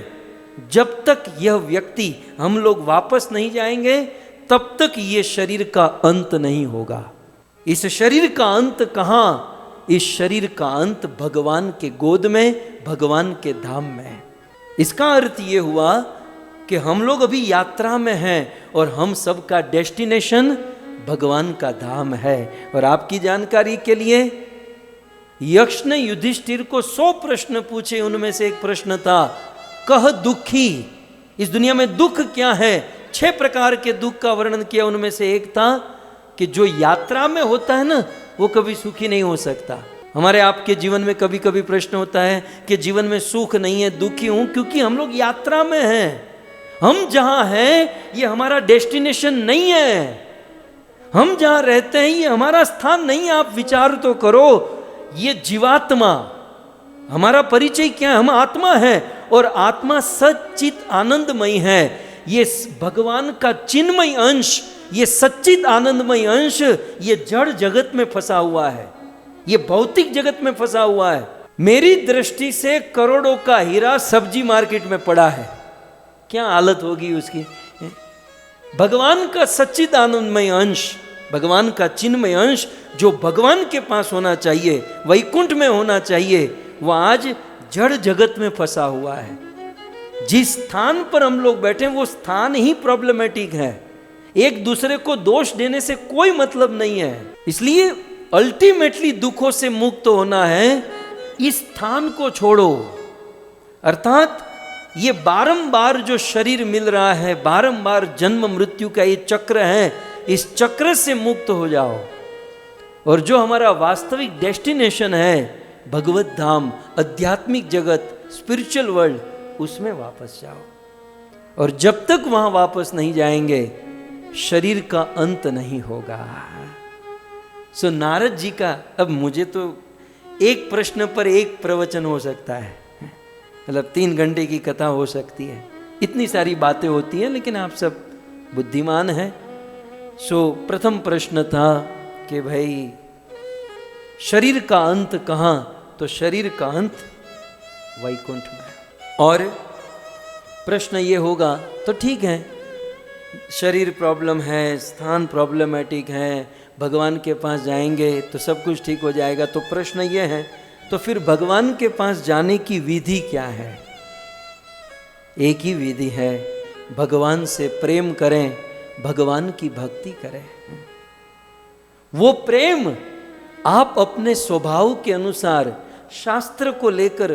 जब तक यह व्यक्ति, हम लोग वापस नहीं जाएंगे, तब तक ये शरीर का अंत नहीं होगा. इस शरीर का अंत कहाँ? इस शरीर का अंत भगवान के गोद में, भगवान के धाम में. इसका अर्थ ये हुआ कि हम लोग अभी यात्रा में हैं और हम सबका डेस्टिनेशन भगवान का धाम है. और आपकी जानकारी के लिए, यक्ष ने युधिष्ठिर को 100 प्रश्न पूछे, उनमें से एक प्रश्न था, कह दुखी, इस दुनिया में दुख क्या है? 6 प्रकार के दुख का वर्णन किया. उनमें से एक था कि जो यात्रा में होता है ना, वो कभी सुखी नहीं हो सकता. हमारे आपके जीवन में कभी कभी प्रश्न होता है कि जीवन में सुख नहीं है, दुखी हूं, क्योंकि हम लोग यात्रा में हैं. हम जहां हैं ये हमारा डेस्टिनेशन नहीं है. हम जहां रहते हैं ये हमारा स्थान नहीं है. आप विचार तो करो, ये जीवात्मा, हमारा परिचय क्या है? हम आत्मा है और आत्मा सच्चित आनंदमय है. ये भगवान का चिन्मय अंश, ये सच्चित आनंदमय अंश, ये जड़ जगत में फंसा हुआ है, ये भौतिक जगत में फंसा हुआ है. मेरी दृष्टि से करोड़ों का हीरा सब्जी मार्केट में पड़ा है, क्या हालत होगी उसकी? भगवान का सच्चित आनंदमय अंश, भगवान का चिन्मय अंश, जो भगवान के पास होना चाहिए, वैकुंठ में होना चाहिए, वह आज जड़ जगत में फंसा हुआ है. जिस स्थान पर हम लोग बैठे हैं वो स्थान ही प्रॉब्लमेटिक है. एक दूसरे को दोष देने से कोई मतलब नहीं है. इसलिए अल्टीमेटली दुखों से मुक्त होना है, इस स्थान को छोड़ो. अर्थात ये बारंबार जो शरीर मिल रहा है, बारंबार जन्म मृत्यु का ये चक्र है, इस चक्र से मुक्त हो जाओ. और जो हमारा वास्तविक डेस्टिनेशन है, भगवत धाम, आध्यात्मिक जगत, स्पिरिचुअल वर्ल्ड, उसमें वापस जाओ. और जब तक वहां वापस नहीं जाएंगे, शरीर का अंत नहीं होगा. सो नारद जी का, अब मुझे तो एक प्रश्न पर एक प्रवचन हो सकता है, मतलब 3 घंटे की कथा हो सकती है, इतनी सारी बातें होती हैं, लेकिन आप सब बुद्धिमान हैं. सो प्रथम प्रश्न था कि भाई शरीर का अंत कहाँ? तो शरीर का अंत वैकुंठ में. और प्रश्न ये होगा, तो ठीक है, शरीर प्रॉब्लम है, स्थान प्रॉब्लमेटिक है, भगवान के पास जाएंगे तो सब कुछ ठीक हो जाएगा. तो प्रश्न ये है, तो फिर भगवान के पास जाने की विधि क्या है? एक ही विधि है, भगवान से प्रेम करें, भगवान की भक्ति करें. वो प्रेम आप अपने स्वभाव के अनुसार शास्त्र को लेकर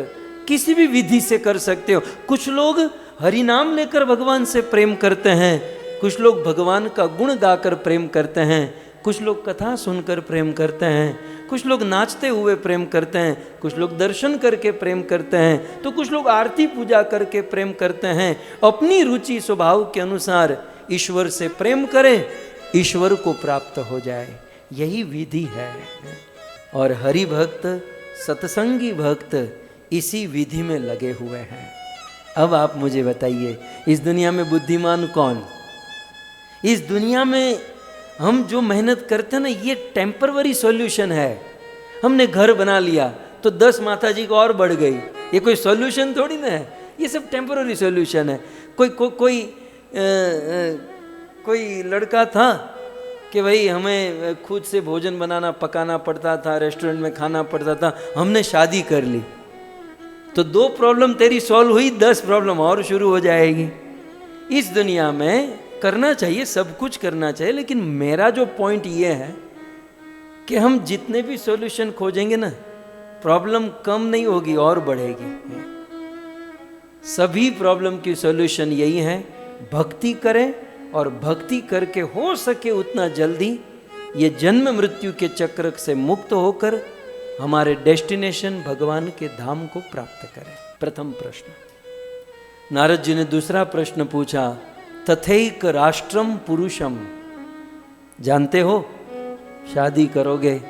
किसी भी विधि से कर सकते हो. कुछ लोग हरि नाम लेकर भगवान से प्रेम करते हैं, कुछ लोग भगवान का गुण गाकर प्रेम करते हैं, कुछ लोग कथा सुनकर प्रेम करते हैं, कुछ लोग नाचते हुए प्रेम करते हैं, कुछ लोग दर्शन करके प्रेम करते हैं, तो कुछ लोग आरती पूजा करके प्रेम करते हैं. अपनी रुचि स्वभाव के अनुसार ईश्वर से प्रेम करें, ईश्वर को प्राप्त हो जाए, यही विधि है. और हरि भक्त, सत्संगी भक्त इसी विधि में लगे हुए हैं. अब आप मुझे बताइए, इस दुनिया में बुद्धिमान कौन? इस दुनिया में हम जो मेहनत करते हैं ना, ये टेम्परवरी सॉल्यूशन है. हमने घर बना लिया तो 10 माता जी को और बढ़ गई, ये कोई सॉल्यूशन थोड़ी ना है, ये सब टेम्पररी सॉल्यूशन है. कोई लड़का था कि भाई हमें खुद से भोजन बनाना पकाना पड़ता था, रेस्टोरेंट में खाना पड़ता था, हमने शादी कर ली तो 2 प्रॉब्लम तेरी सॉल्व हुई, 10 प्रॉब्लम और शुरू हो जाएगी. इस दुनिया में करना चाहिए, सब कुछ करना चाहिए, लेकिन मेरा जो पॉइंट ये है कि हम जितने भी सॉल्यूशन खोजेंगे ना, प्रॉब्लम कम नहीं होगी और बढ़ेगी. सभी प्रॉब्लम की सॉल्यूशन यही है, भक्ति करें, और भक्ति करके हो सके उतना जल्दी ये जन्म मृत्यु के चक्र से मुक्त होकर हमारे डेस्टिनेशन भगवान के धाम को प्राप्त करें। प्रथम प्रश्न। नारद जी ने दूसरा प्रश्न पूछा, तथैक राष्ट्रम पुरुषम। जानते हो, शादी करोगे,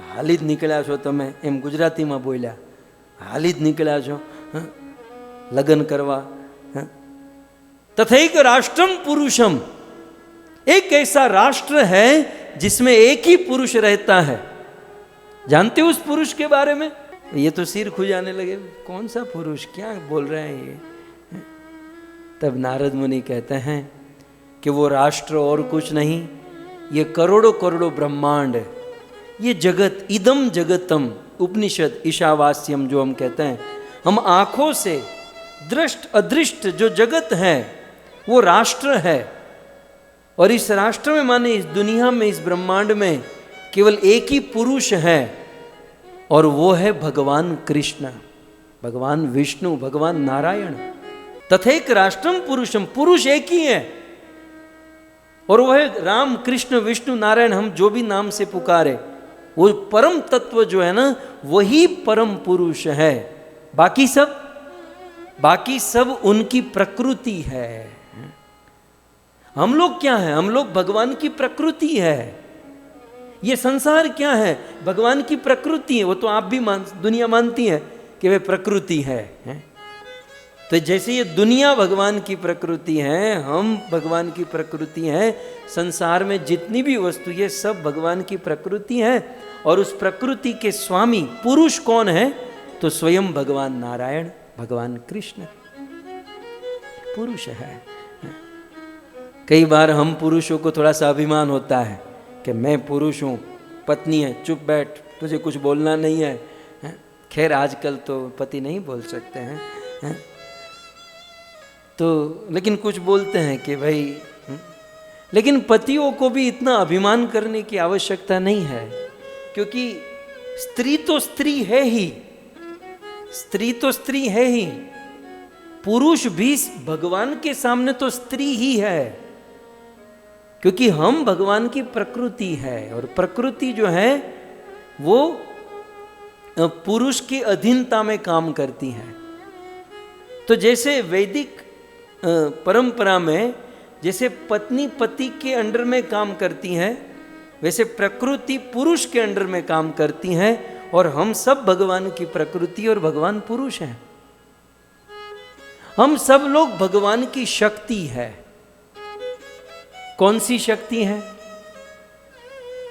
हाली ज निकळ्या છો તમે, એમ ગુજરાતીમાં બોલ્યા, હાલી જ નિકળ્યા છો લગ્ન કરવા। तथैक राष्ट्रम पुरुषम, एक ऐसा राष्ट्र है जिसमें एक ही पुरुष रहता है। जानते हो उस पुरुष के बारे में? ये तो सिर खुजाने लगे, कौन सा पुरुष, क्या बोल रहे हैं ये? तब नारद मुनि कहते हैं कि वो राष्ट्र और कुछ नहीं, ये करोड़ों करोड़ों ब्रह्मांड, ये जगत, इदम जगतम, उपनिषद ईशावास्यम जो हम कहते हैं, हम आंखों से दृष्ट अदृष्ट जो जगत है वो राष्ट्र है। और इस राष्ट्र में, माने इस दुनिया में, इस ब्रह्मांड में केवल एक ही पुरुष है, और वो है भगवान कृष्ण, भगवान विष्णु, भगवान नारायण। तथैक राष्ट्रम पुरुषम, पुरुष एक ही है, और वह है राम, कृष्ण, विष्णु, नारायण, हम जो भी नाम से पुकारे, वो परम तत्व जो है ना, वही परम पुरुष है। बाकी सब उनकी प्रकृति है। हम लोग क्या है? हम लोग भगवान की प्रकृति है। ये संसार क्या है? भगवान की प्रकृति है। वो तो आप भी दुनिया मानती है कि वे प्रकृति है। तो जैसे ये दुनिया भगवान की प्रकृति है, हम भगवान की प्रकृति है, संसार में जितनी भी वस्तु ये सब भगवान की प्रकृति है। और उस प्रकृति के स्वामी पुरुष कौन है? तो स्वयं भगवान नारायण, भगवान कृष्ण पुरुष है। कई बार हम पुरुषों को थोड़ा सा अभिमान होता है कि मैं पुरुष हूँ, पत्नी है, चुप बैठ, तुझे कुछ बोलना नहीं है। खैर आजकल तो पति नहीं बोल सकते हैं, तो लेकिन कुछ बोलते हैं कि भाई, लेकिन पतियों को भी इतना अभिमान करने की आवश्यकता नहीं है, क्योंकि स्त्री तो स्त्री है ही, स्त्री तो स्त्री है ही, पुरुष भी भगवान के सामने तो स्त्री ही है, क्योंकि हम भगवान की प्रकृति है। और प्रकृति जो है वो पुरुष की अधीनता में काम करती है। तो जैसे वैदिक परंपरा में जैसे पत्नी पति के अंडर में काम करती है, वैसे प्रकृति पुरुष के अंडर में काम करती है। और हम सब भगवान की प्रकृति और भगवान पुरुष हैं। हम सब लोग भगवान की शक्ति है। कौन सी शक्ति है?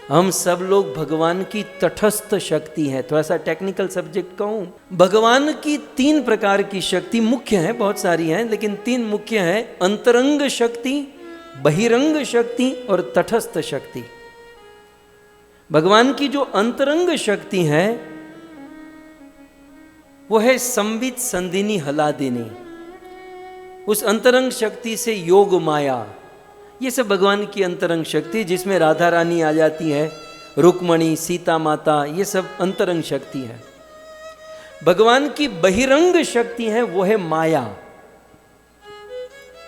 हम सब लोग भगवान की तटस्थ शक्ति है। थोड़ा सा टेक्निकल सब्जेक्ट कहूं, भगवान की 3 प्रकार की शक्ति मुख्य है, बहुत सारी हैं लेकिन 3 मुख्य है, अंतरंग शक्ति, बहिरंग शक्ति और तटस्थ शक्ति। भगवान की जो अंतरंग शक्ति है वो है संबित संधिनी हलादिनी। उस अंतरंग शक्ति से योग माया, ये सब भगवान की अंतरंग शक्ति, जिसमें राधा रानी आ जाती है, रुक्मणी, सीता माता, ये सब अंतरंग शक्ति है। भगवान की बहिरंग शक्ति है वो है माया,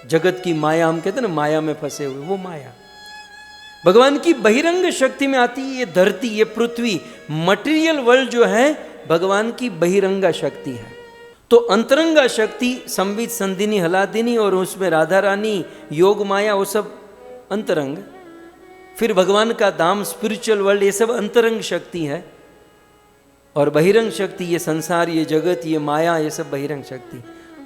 जगत की माया, हम कहते हैं ना माया में फंसे हुए, वो माया भगवान की बहिरंग शक्ति में आती है। ये धरती, ये पृथ्वी, मटेरियल वर्ल्ड जो है भगवान की बहिरंगा शक्ति है। तो अंतरंगा शक्ति संबित संधिनी हलादिनी, और उसमें राधा रानी, योग माया, वो सब अंतरंग। फिर भगवान का धाम, स्पिरिचुअल वर्ल्ड, ये सब अंतरंग शक्ति है। और बहिरंग शक्ति, ये संसार, ये जगत, ये माया, ये सब बहिरंग शक्ति।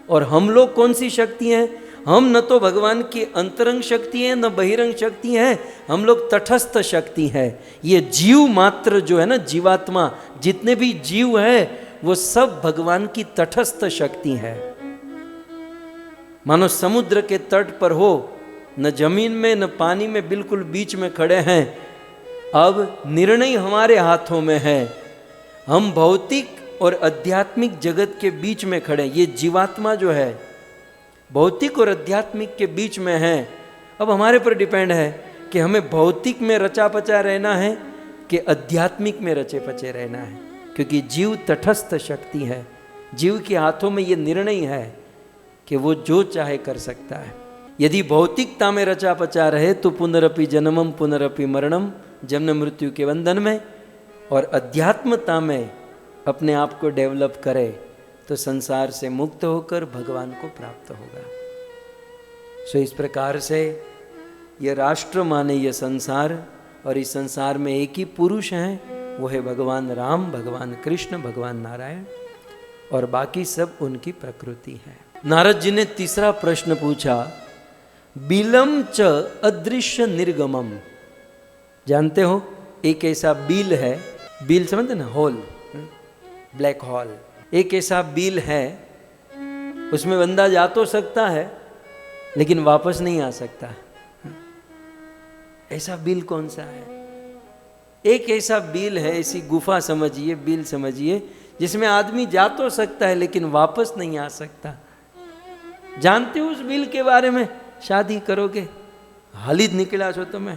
और हम लोग कौन सी शक्ति हैं? हम न तो भगवान की अंतरंग शक्ति है, न बहिरंग शक्ति है, हम लोग तटस्थ शक्ति है। ये जीव मात्र जो है ना, जीवात्मा, जितने भी जीव है वो सब भगवान की तटस्थ शक्ति है। मानो समुद्र के तट पर हो, न जमीन में न पानी में, बिल्कुल बीच में खड़े हैं। अब निर्णय हमारे हाथों में है। हम भौतिक और आध्यात्मिक जगत के बीच में खड़े। ये जीवात्मा जो है भौतिक और आध्यात्मिक के बीच में है। अब हमारे पर डिपेंड है कि हमें भौतिक में रचा पचा रहना है कि आध्यात्मिक में रचे पचे रहना है, क्योंकि जीव तटस्थ शक्ति है। जीव के हाथों में ये निर्णय है कि वो जो चाहे कर सकता है। यदि भौतिकता में रचा पचा रहे तो पुनरपि जन्मम पुनरपि मरणम, जन्म मृत्यु के बंधन में, और अध्यात्मता में अपने आप को डेवलप करे तो संसार से मुक्त होकर भगवान को प्राप्त होगा। सो इस प्रकार से यह राष्ट्र माने यह संसार, और इस संसार में एक ही पुरुष हैं, वो है भगवान राम, भगवान कृष्ण, भगवान नारायण, और बाकी सब उनकी प्रकृति है। नारद जी ने तीसरा प्रश्न पूछा, बिलम च अदृश्य निर्गमम। जानते हो एक ऐसा बिल है, बिल समझते ना, होल, ब्लैक होल, एक ऐसा बिल है, उसमें बंदा जा तो सकता है लेकिन वापस नहीं आ सकता। ऐसा बिल कौन सा है? एक ऐसा बिल है, ऐसी गुफा समझिए, बिल समझिए, जिसमें आदमी जा तो सकता है लेकिन वापस नहीं आ सकता। जानते हो उस बिल के बारे में? शादी करोगे, हाल જ નીકળ્યા છો તમે,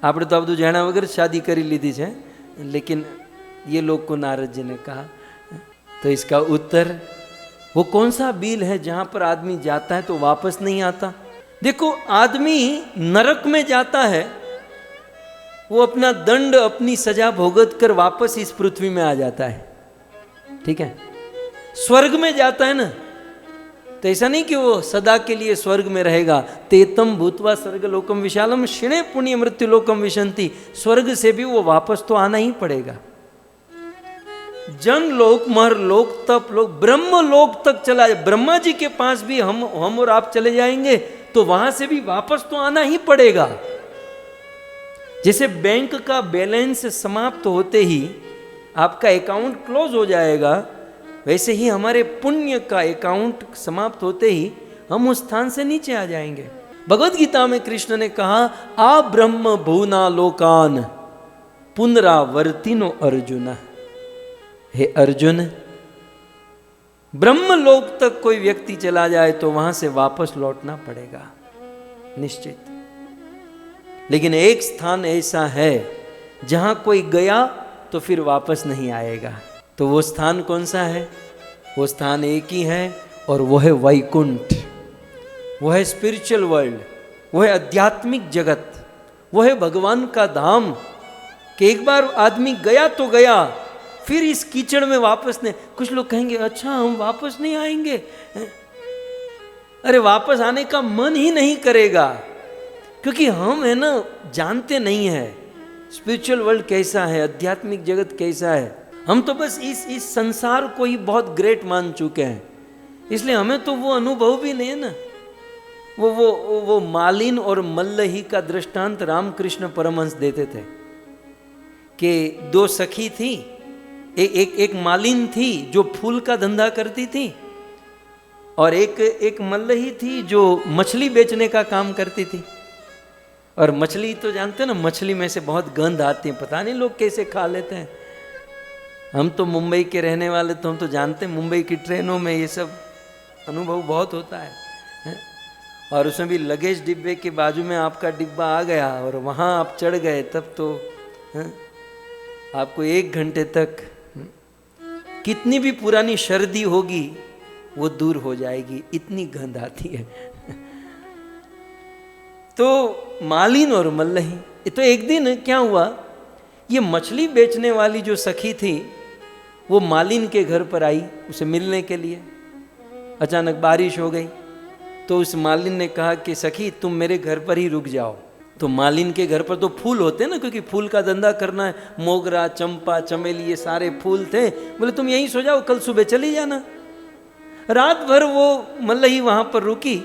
આપણે તો આ બધું જાણ્યા વગર शादी કરી લીધી છે, लेकिन ये लोग को नारद जी ने कहा। तो इसका उत्तर, वो कौन सा बिल है जहां पर आदमी जाता है तो वापस नहीं आता? देखो, आदमी नरक में जाता है, वो अपना दंड, अपनी सजा भोगत कर वापस इस पृथ्वी में आ जाता है, ठीक है। स्वर्ग में जाता है ना, तो ऐसा नहीं कि वो सदा के लिए स्वर्ग में रहेगा। तेतम भूतवा स्वर्ग लोकम विशालम क्षिणे पुण्य मृत्यु लोकम विशंति। स्वर्ग से भी वो वापस तो आना ही पड़ेगा। जन लोक, मर लोक, तप लोक, ब्रह्म लोक तक चला जाए, ब्रह्मा जी के पास भी हम और आप चले जाएंगे तो वहां से भी वापस तो आना ही पड़ेगा। जैसे बैंक का बैलेंस समाप्त होते ही आपका अकाउंट क्लोज हो जाएगा, वैसे ही हमारे पुण्य का अकाउंट समाप्त होते ही हम उस स्थान से नीचे आ जाएंगे। भगवद गीता में कृष्ण ने कहा, आ ब्रह्म भुवना लोकान पुनरावर्तिनो अर्जुन। हे अर्जुन, ब्रह्म लोक तक कोई व्यक्ति चला जाए तो वहां से वापस लौटना पड़ेगा, निश्चित। लेकिन एक स्थान ऐसा है जहां कोई गया तो फिर वापस नहीं आएगा। तो वो स्थान कौन सा है? वो स्थान एक ही है, और वो है वैकुंठ, वो है स्पिरिचुअल वर्ल्ड, वो है आध्यात्मिक जगत, वो है भगवान का धाम। कि एक बार आदमी गया तो गया, फिर इस कीचड़ में वापस नहीं। कुछ लोग कहेंगे, अच्छा हम वापस नहीं आएंगे? अरे वापस आने का मन ही नहीं करेगा, क्योंकि हम है ना, जानते नहीं है स्पिरिचुअल वर्ल्ड कैसा है, आध्यात्मिक जगत कैसा है। हम तो बस इस संसार को ही बहुत ग्रेट मान चुके हैं, इसलिए हमें तो वो अनुभव भी नहीं है ना। वो मालिन और मल्लही का दृष्टांत रामकृष्ण परमहंस देते थे कि दो सखी थी, एक मालिन थी जो फूल का धंधा करती थी, और एक मल्लही थी जो मछली बेचने का काम करती थी। और मछली तो जानते ना, मछली में से बहुत गंध आती है, पता नहीं लोग कैसे खा लेते हैं। हम तो मुंबई के रहने वाले, तो हम तो जानते हैं, मुंबई की ट्रेनों में ये सब अनुभव बहुत होता है। और उसमें भी लगेज डिब्बे के बाजू में आपका डिब्बा आ गया और वहाँ आप चढ़ गए, तब तो आपको 1 घंटे तक कितनी भी पुरानी सर्दी होगी वो दूर हो जाएगी, इतनी गंध आती है। तो मालिन और मल्लही, तो एक दिन क्या हुआ, ये मछली बेचने वाली जो सखी थी वो मालिन के घर पर आई उसे मिलने के लिए। अचानक बारिश हो गई, तो उस मालिन ने कहा कि सखी तुम मेरे घर पर ही रुक जाओ। तो मालिन के घर पर तो फूल होते हैं ना, क्योंकि फूल का धंधा करना है, मोगरा, चंपा, चमेली, ये सारे फूल थे। बोले तुम यहीं सो जाओ, कल सुबह चली जाना। रात भर वो मल्लही वहाँ पर रुकी।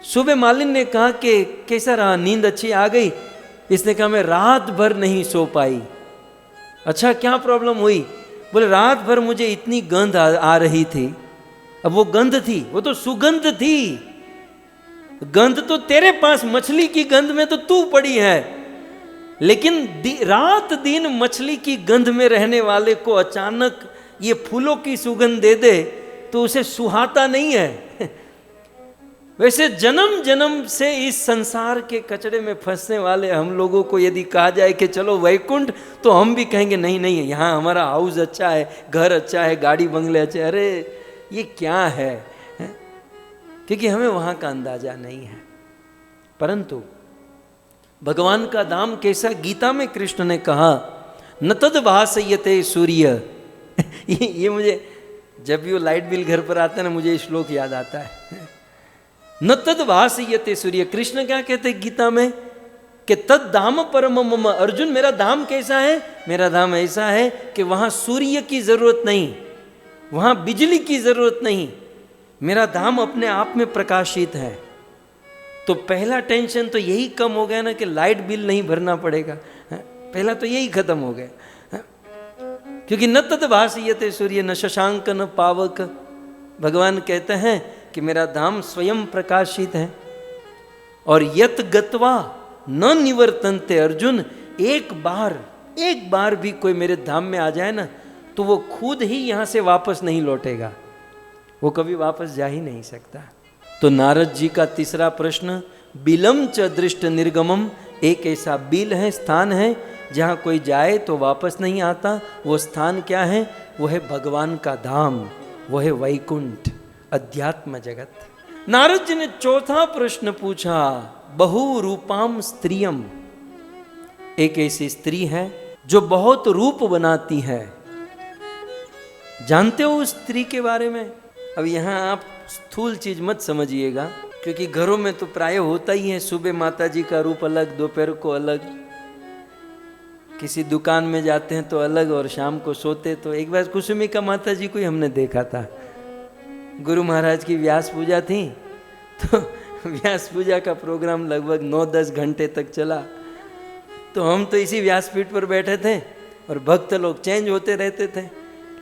सुबह मालिन ने कहा कि कैसा रहा, नींद अच्छी आ गई? इसने कहा मैं रात भर नहीं सो पाई। अच्छा क्या प्रॉब्लम हुई? बोले रात भर मुझे इतनी गंध आ रही थी। अब वो गंध थी, वो तो सुगंध थी। गंध तो तेरे पास, मछली की गंध में तो तू पड़ी है, लेकिन रात दिन मछली की गंध में रहने वाले को अचानक ये फूलों की सुगंध दे दे तो उसे सुहाता नहीं है। वैसे जन्म जन्म से इस संसार के कचरे में फंसने वाले हम लोगों को यदि कहा जाए कि चलो वैकुंठ, तो हम भी कहेंगे नहीं नहीं, यहाँ हमारा हाउस अच्छा है, घर अच्छा है, गाड़ी बंगले अच्छे। अरे ये क्या है? क्योंकि हमें वहाँ का अंदाजा नहीं है। परंतु भगवान का धाम कैसा, गीता में कृष्ण ने कहा न तद भासयते सूर्य। ये मुझे जब भी वो लाइट बिल घर पर आता है ना, मुझे श्लोक याद आता है। न तद भासयते सूर्य। कृष्ण क्या कहते गीता में कि तद धाम परम मम। अर्जुन मेरा धाम कैसा है? मेरा धाम ऐसा है कि वहां सूर्य की जरूरत नहीं, वहां बिजली की जरूरत नहीं, मेरा धाम अपने आप में प्रकाशित है। तो पहला टेंशन तो यही कम हो गया ना कि लाइट बिल नहीं भरना पड़ेगा। पहला तो यही खत्म हो गया, क्योंकि न तद भासयते सूर्य न शशांक न पावक। भगवान कहते हैं कि मेरा धाम स्वयं प्रकाशित है। और यत गत्वा न निवर्तन्ते। अर्जुन एक बार भी कोई मेरे धाम में आ जाए ना, तो वो खुद ही यहां से वापस नहीं लौटेगा, वो कभी वापस जा ही नहीं सकता। तो नारद जी का तीसरा प्रश्न, बिलम च दृष्ट निर्गमम। एक ऐसा बिल है, स्थान है जहाँ कोई जाए तो वापस नहीं आता। वो स्थान क्या है? वो है भगवान का धाम, वो है वैकुंठ, अध्यात्म जगत। नारद जी ने चौथा प्रश्न पूछा, बहु रूपाम स्त्रियम। एक ऐसी स्त्री है जो बहुत रूप बनाती है। जानते हो उस स्त्री के बारे में? अब यहाँ आप स्थूल चीज मत समझिएगा, क्योंकि घरों में तो प्राय होता ही है, सुबह माता जी का रूप अलग, दोपहर को अलग, किसी दुकान में जाते हैं तो अलग, और शाम को सोते तो। एक बार कुसुमिका माता जी को ही हमने देखा था, गुरु महाराज की व्यास पूजा थी, तो व्यास पूजा का प्रोग्राम लगभग 9-10 घंटे तक चला। तो हम तो इसी व्यासपीठ पर बैठे थे और भक्त लोग चेंज होते रहते थे,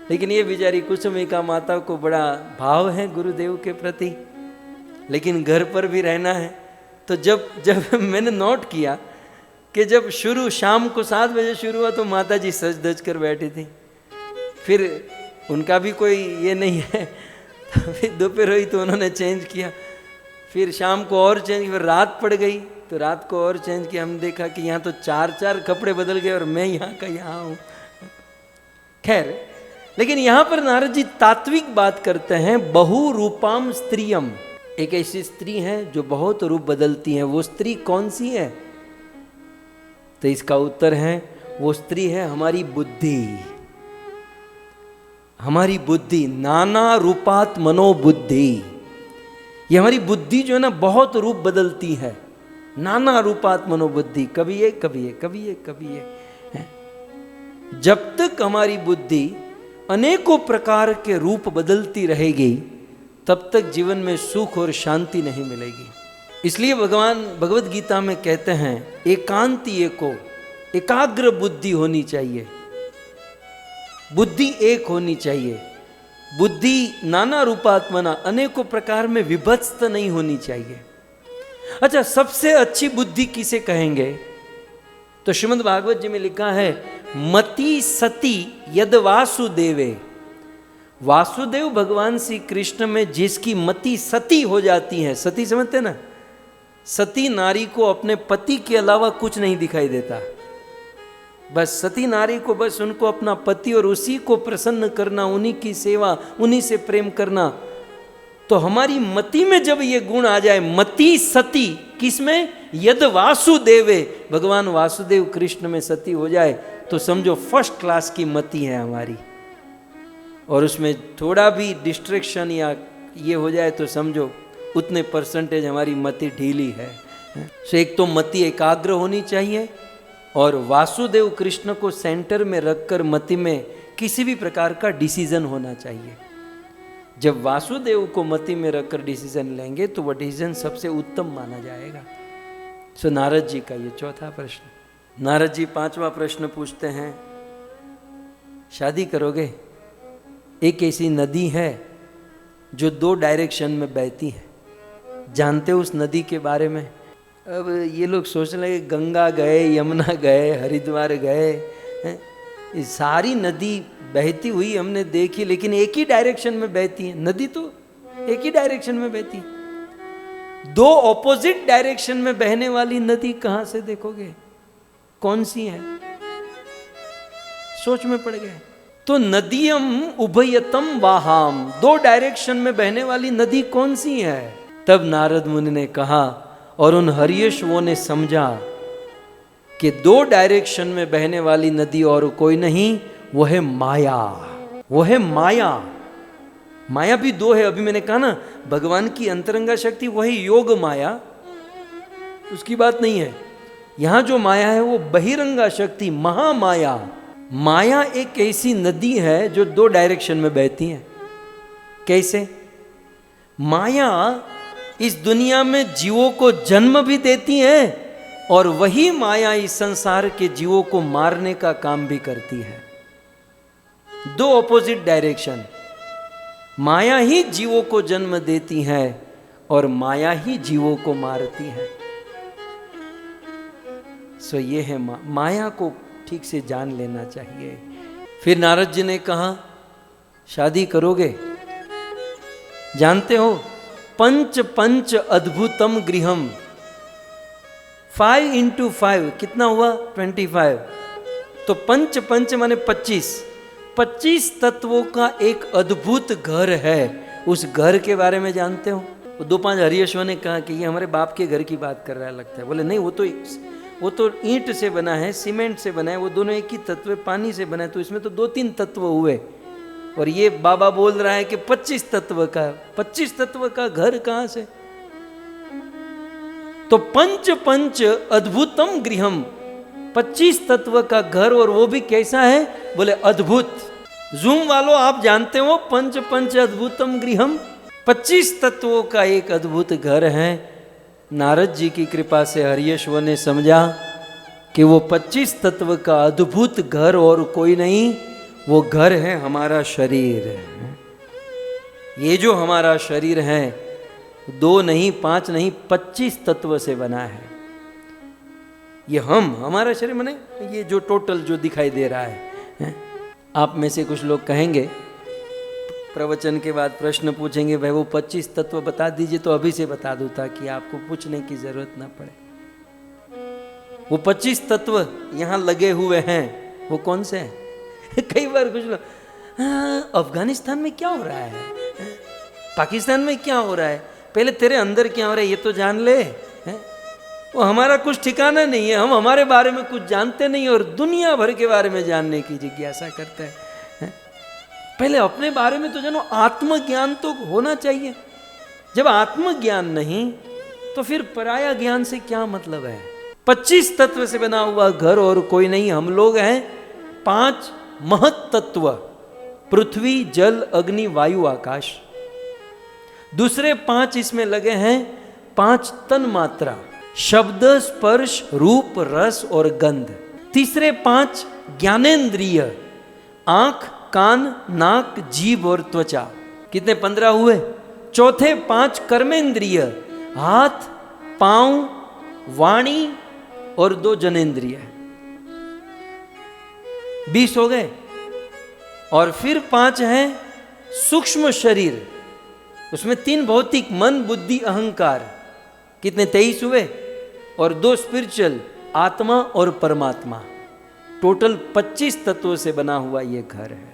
लेकिन ये बेचारी कुसुमिका माता को बड़ा भाव है गुरुदेव के प्रति, लेकिन घर पर भी रहना है। तो जब मैंने नोट किया कि जब शुरू शाम को 7 बजे शुरू हुआ तो माता जी सज धज कर बैठी थी, फिर उनका भी कोई ये नहीं है, तो फिर दोपहर हुई तो उन्होंने चेंज किया, फिर शाम को और चेंज, फिर रात पड़ गई तो रात को और चेंज किया। हम देखा कि यहाँ तो 4-4 कपड़े बदल गए और मैं यहाँ का यहाँ हूँ। खैर, लेकिन यहाँ पर नारद जी तात्विक बात करते हैं, बहु रूपाम स्त्रियम। एक ऐसी स्त्री है जो बहुत रूप बदलती है। वो स्त्री कौन सी है? तो इसका उत्तर है, वो स्त्री है हमारी बुद्धि। हमारी बुद्धि, नाना रूपात मनोबुद्धि। ये हमारी बुद्धि जो है ना, बहुत रूप बदलती है। नाना रूपात मनोबुद्धि, कभी ये कभी ये कभी ये कभी ये। जब तक हमारी बुद्धि अनेकों प्रकार के रूप बदलती रहेगी, तब तक जीवन में सुख और शांति नहीं मिलेगी। इसलिए भगवान भगवत गीता में कहते हैं, एकांतीय को एकाग्र बुद्धि होनी चाहिए, बुद्धि एक होनी चाहिए, बुद्धि नाना रूपात्मना, अनेकों प्रकार में विभत्स्त नहीं होनी चाहिए। अच्छा, सबसे अच्छी बुद्धि किसे कहेंगे? तो श्रीमद् भागवत जी में लिखा है, मति सती यद वासुदेवे। वासुदेव भगवान श्री कृष्ण में जिसकी मति सती हो जाती है, सती समझते ना, सती नारी को अपने पति के अलावा कुछ नहीं दिखाई देता। बस सती नारी को बस उनको अपना पति और उसी को प्रसन्न करना, उन्हीं की सेवा, उन्हीं से प्रेम करना। तो हमारी मति में जब ये गुण आ जाए, मति सती, किसमें? यद वासुदेवे, भगवान वासुदेव कृष्ण में सती हो जाए, तो समझो फर्स्ट क्लास की मति है हमारी। और उसमें थोड़ा भी डिस्ट्रैक्शन या ये हो जाए तो समझो उतने परसेंटेज हमारी मति ढीली है। सो एक तो मति एकाग्र होनी चाहिए, और वासुदेव कृष्ण को सेंटर में रखकर मति में किसी भी प्रकार का डिसीजन होना चाहिए। जब वासुदेव को मति में रखकर डिसीजन लेंगे तो वह डिसीजन सबसे उत्तम माना जाएगा। सो नारद जी का ये चौथा प्रश्न। नारद जी 5वां प्रश्न पूछते हैं, शादी करोगे? एक ऐसी नदी है जो 2 डायरेक्शन में बहती है। जानते हो उस नदी के बारे में? अब ये लोग सोचने लगे गंगा गए, यमुना गए, हरिद्वार गए, ये सारी नदी बहती हुई हमने देखी, लेकिन एक ही डायरेक्शन में बहती है। नदी तो एक ही डायरेक्शन में बहती है। 2 ऑपोजिट डायरेक्शन में बहने वाली नदी कहां से देखोगे? कौन सी है? सोच में पड़ गए। तो नदियम उभयतम वाहाम, 2 डायरेक्शन में बहने वाली नदी कौन सी है? तब नारद मुनि ने कहा, और उन हर्यश्वों ने समझा कि दो डायरेक्शन में बहने वाली नदी और कोई नहीं, वो है माया। वो है माया। माया भी दो है। अभी मैंने कहा ना, भगवान की अंतरंगा शक्ति वही योग माया, उसकी बात नहीं है। यहां जो माया है वो बहिरंगा शक्ति, महामाया। माया एक ऐसी नदी है जो दो डायरेक्शन में बहती है। कैसे? माया इस दुनिया में जीवों को जन्म भी देती है और वही माया इस संसार के जीवों को मारने का काम भी करती है। दो ऑपोजिट डायरेक्शन। माया ही जीवों को जन्म देती है और माया ही जीवों को मारती है। सो ये है माया को ठीक से जान लेना चाहिए। फिर नारद जी ने कहा, शादी करोगे? जानते हो, पंच पंच अद्भुतम गृहम, 5 into 5 कितना हुआ? 25। तो पंच पंच माने 25 तत्वों का एक अद्भुत घर है। उस घर के बारे में जानते हो? वो 2-5 हरियश्वर ने कहा कि ये हमारे बाप के घर की बात कर रहा है लगता है। बोले नहीं, वो तो ईंट से बना है, सीमेंट से बना है, वो दोनों एक ही तत्व है, पानी से बना है, तो इसमें तो 2-3 तत्व हुए। और ये बाबा बोल रहा है कि 25 तत्व का घर कहां से? तो पंच पंच अद्भुतम गृहम, 25 तत्व का घर, और वो भी कैसा है? बोले अद्भुत। जूम वालों, आप जानते हो पंच पंच अद्भुतम गृहम, 25 तत्वों का एक अद्भुत घर है। नारद जी की कृपा से हरियश्वर ने समझा कि वो 25 तत्व का अद्भुत घर और कोई नहीं, वो घर है हमारा शरीर। ये जो हमारा शरीर है 2 नहीं, 5 नहीं, 25 तत्व से बना है। ये हमारा शरीर माने ये जो टोटल जो दिखाई दे रहा है। आप में से कुछ लोग कहेंगे, प्रवचन के बाद प्रश्न पूछेंगे, भाई वो 25 तत्व बता दीजिए, तो अभी से बता दूं ताकि आपको पूछने की जरूरत ना पड़े। वो 25 तत्व यहां लगे हुए हैं, वो कौन से हैं? कई बार कुछ लोग, अफगानिस्तान में क्या हो रहा है, पाकिस्तान में क्या हो रहा है, पहले तेरे अंदर क्या हो रहा है ये तो जान ले। वो हमारा कुछ ठिकाना नहीं है, हम हमारे बारे में कुछ जानते नहीं और दुनिया भर के बारे में जानने की जिज्ञासा करते हैं। पहले अपने बारे में तो जानो, आत्मज्ञान तो होना चाहिए। जब आत्मज्ञान नहीं तो फिर पराया ज्ञान से क्या मतलब है? 25 तत्व से बना हुआ घर और कोई नहीं, हम लोग हैं 5 महत तत्व, पृथ्वी, जल, अग्नि, वायु, आकाश। दूसरे 5 इसमें लगे हैं 5 तन मात्रा, शब्द, स्पर्श, रूप, रस और गंध। तीसरे 5 ज्ञानेंद्रिय, आंख, कान, नाक, जीभ और त्वचा। कितने? 15 हुए। चौथे 5 कर्मेंद्रिय, हाथ, पांव, वाणी और 2 जनेंद्रिय, 20 हो गए। और फिर 5 है सूक्ष्म शरीर, उसमें 3 भौतिक, मन, बुद्धि, अहंकार। कितने? 23 हुए। और 2 स्पिरिचुअल, आत्मा और परमात्मा। टोटल 25 तत्वों से बना हुआ ये घर है।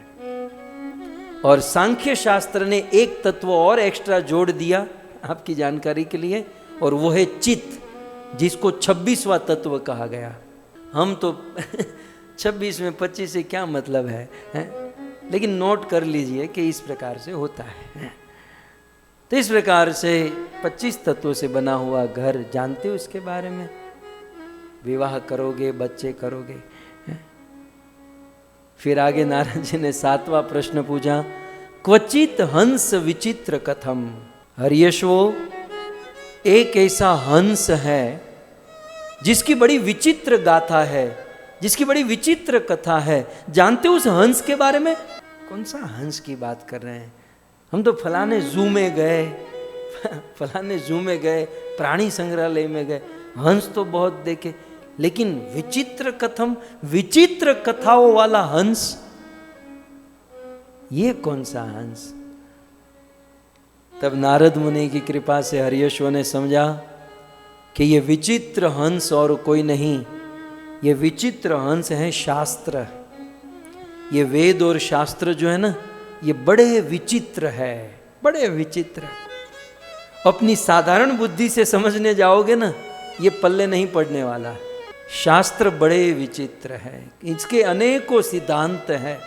और सांख्य शास्त्र ने एक तत्व और एक्स्ट्रा जोड़ दिया आपकी जानकारी के लिए, और वो है चित्त, जिसको 26वां तत्व कहा गया। हम तो 26 में 25 से क्या मतलब है? लेकिन नोट कर लीजिए कि इस प्रकार से होता है। तो इस प्रकार से 25 तत्वों से बना हुआ घर, जानते हो इसके बारे में? विवाह करोगे, बच्चे करोगे। फिर आगे नारद जी ने 7वां प्रश्न पूछा, क्वचित हंस विचित्र कथम। हरियशो, एक ऐसा हंस है जिसकी बड़ी विचित्र गाथा है, जिसकी बड़ी विचित्र कथा है। जानते हो उस हंस के बारे में? कौन सा हंस की बात कर रहे हैं? हम तो फलाने जू में गए, फलाने जू में गए, प्राणी संग्रहालय में गए, हंस तो बहुत देखे, लेकिन विचित्र कथम, विचित्र कथाओं वाला हंस, ये कौन सा हंस? तब नारद मुनि की कृपा से हरियश्वर ने समझा कि ये विचित्र हंस और कोई नहीं, ये विचित्र हंस है शास्त्र। ये वेद और शास्त्र जो है ना, ये बड़े विचित्र है, बड़े विचित्र। अपनी साधारण बुद्धि से समझने जाओगे ना, ये पल्ले नहीं पड़ने वाला। शास्त्र बड़े विचित्र है, इसके अनेकों सिद्धांत हैं।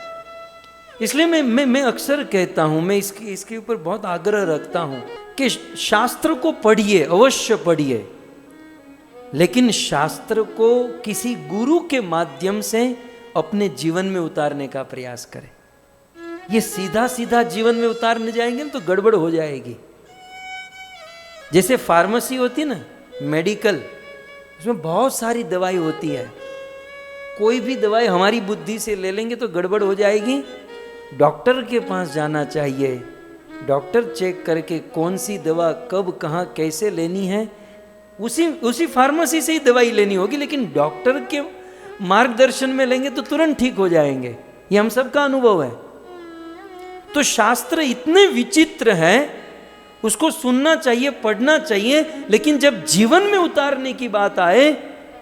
इसलिए मैं अक्सर कहता हूं, मैं इसके ऊपर बहुत आग्रह रखता हूं कि शास्त्र को पढ़िए, अवश्य पढ़िए, लेकिन शास्त्र को किसी गुरु के माध्यम से अपने जीवन में उतारने का प्रयास करें। ये सीधा सीधा जीवन में उतारने जाएंगे तो गड़बड़ हो जाएगी। जैसे फार्मेसी होती ना, मेडिकल, उसमें बहुत सारी दवाई होती है। कोई भी दवाई हमारी बुद्धि से ले लेंगे तो गड़बड़ हो जाएगी। डॉक्टर के पास जाना चाहिए, डॉक्टर चेक करके कौन सी दवा कब कहाँ कैसे लेनी है, उसी फार्मेसी से ही दवाई लेनी होगी, लेकिन डॉक्टर के मार्गदर्शन में लेंगे तो तुरंत ठीक हो जाएंगे। ये हम सबका अनुभव है। तो शास्त्र इतने विचित्र है, उसको सुनना चाहिए, पढ़ना चाहिए, लेकिन जब जीवन में उतारने की बात आए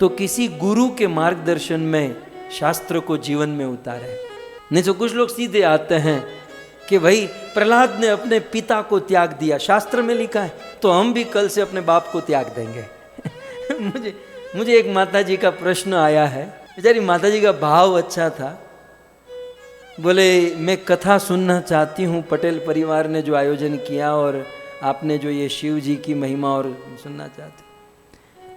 तो किसी गुरु के मार्गदर्शन में शास्त्र को जीवन में उतारे। नहीं तो कुछ लोग सीधे आते हैं कि भाई प्रहलाद ने अपने पिता को त्याग दिया, शास्त्र में लिखा है, तो हम भी कल से अपने बाप को त्याग देंगे। मुझे एक माता जी का प्रश्न आया है, बेचारी माता जी का भाव अच्छा था। बोले मैं कथा सुनना चाहती हूँ, पटेल परिवार ने जो आयोजन किया और आपने जो ये शिव जी की महिमा और सुनना चाहती,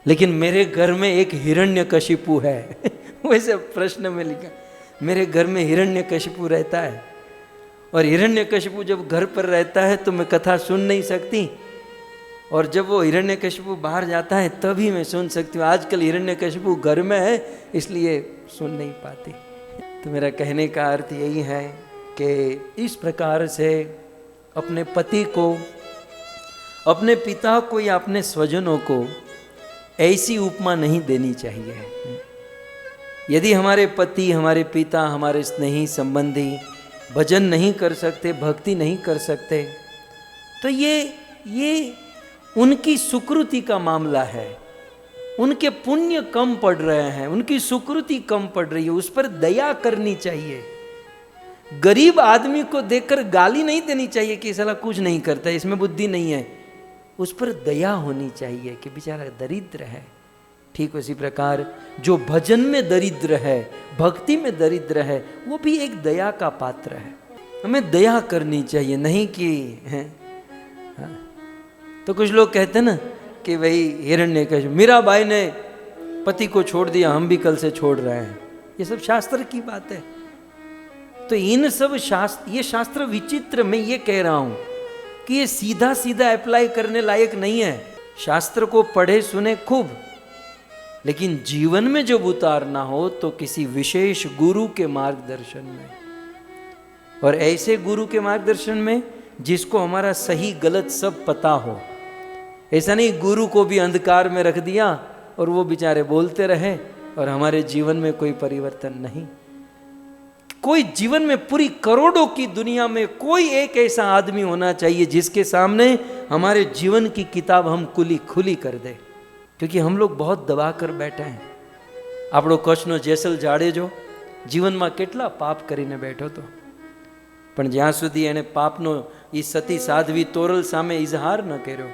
लेकिन मेरे घर में एक हिरण्यकशिपु है। वैसे प्रश्न में लिखा, मेरे घर में हिरण्यकशिपु रहता है, और हिरण्यकशिपु जब घर पर रहता है तो मैं कथा सुन नहीं सकती, और जब वो हिरण्यकशिपु बाहर जाता है तभी मैं सुन सकती हूँ। आजकल हिरण्यकशिपु घर में है इसलिए सुन नहीं पाती। तो मेरा कहने का अर्थ यही है कि इस प्रकार से अपने पति को, अपने पिता को या अपने स्वजनों को ऐसी उपमा नहीं देनी चाहिए। यदि हमारे पति, हमारे पिता, हमारे स्नेही संबंधी भजन नहीं कर सकते, भक्ति नहीं कर सकते, तो ये उनकी सुकृति का मामला है। उनके पुण्य कम पड़ रहे हैं, उनकी सुकृति कम पड़ रही है, उस पर दया करनी चाहिए। गरीब आदमी को देखकर गाली नहीं देनी चाहिए कि साला कुछ नहीं करता, इसमें बुद्धि नहीं है। उस पर दया होनी चाहिए कि बेचारा दरिद्र है। ठीक उसी प्रकार जो भजन में दरिद्र है, भक्ति में दरिद्र है, वो भी एक दया का पात्र है। हमें दया करनी चाहिए, नहीं कि है। तो कुछ लोग कहते हैं ना कि भाई हिरण्यकशिपु, मीराबाई ने पति को छोड़ दिया, हम भी कल से छोड़ रहे हैं। ये सब शास्त्र की बात है। तो इन सब ये शास्त्र विचित्र, मैं ये कह रहा हूं कि ये सीधा सीधा अप्लाई करने लायक नहीं है। शास्त्र को पढ़े सुने खूब, लेकिन जीवन में जब उतारना हो तो किसी विशेष गुरु के मार्गदर्शन में, और ऐसे गुरु के मार्गदर्शन में जिसको हमारा सही गलत सब पता हो। ऐसा नहीं गुरु को भी अंधकार में रख दिया और वो बेचारे बोलते रहे और हमारे जीवन में कोई परिवर्तन नहीं। कोई जीवन में, पूरी करोड़ों की दुनिया में कोई एक ऐसा आदमी होना चाहिए जिसके सामने हमारे जीवन की किताब हम खुली कर दे। क्योंकि हम लोग बहुत दबा कर बैठे हैं। આપણો કચ્છનો જેસલ જાડેજો જીવનમાં કેટલા પાપ કરીને બેઠો હતો, પણ જ્યાં સુધી એણે પાપનો એ સતી સાધ્વી તોરલ સામે ઇઝહાર ન કર્યો,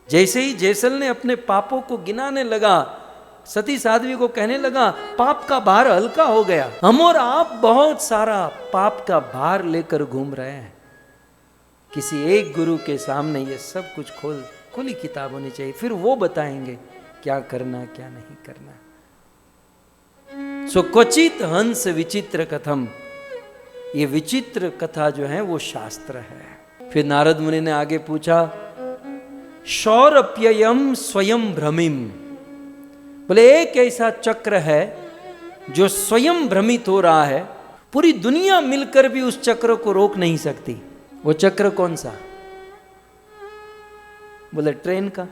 जैसे ही जैसल ने अपने पापों को गिनाने लगा, सती साध्वी को कहने लगा पाप का भार हल्का हो गया। हम और आप बहुत सारा पाप का भार लेकर घूम रहे हैं। किसी एक गुरु के सामने ये सब कुछ खुली किताब होनी चाहिए, फिर वो बताएंगे क्या करना क्या नहीं करना। सो क्वचित हंस विचित्र कथम, ये विचित्र कथा जो है वो शास्त्र है। फिर नारद मुनि ने आगे पूछा, शौरप्ययम स्वयं भ्रमिम, बोले एक ऐसा चक्र है जो स्वयं भ्रमित हो रहा है, पूरी दुनिया मिलकर भी उस चक्र को रोक नहीं सकती। वो चक्र कौन सा? बोले ट्रेन का,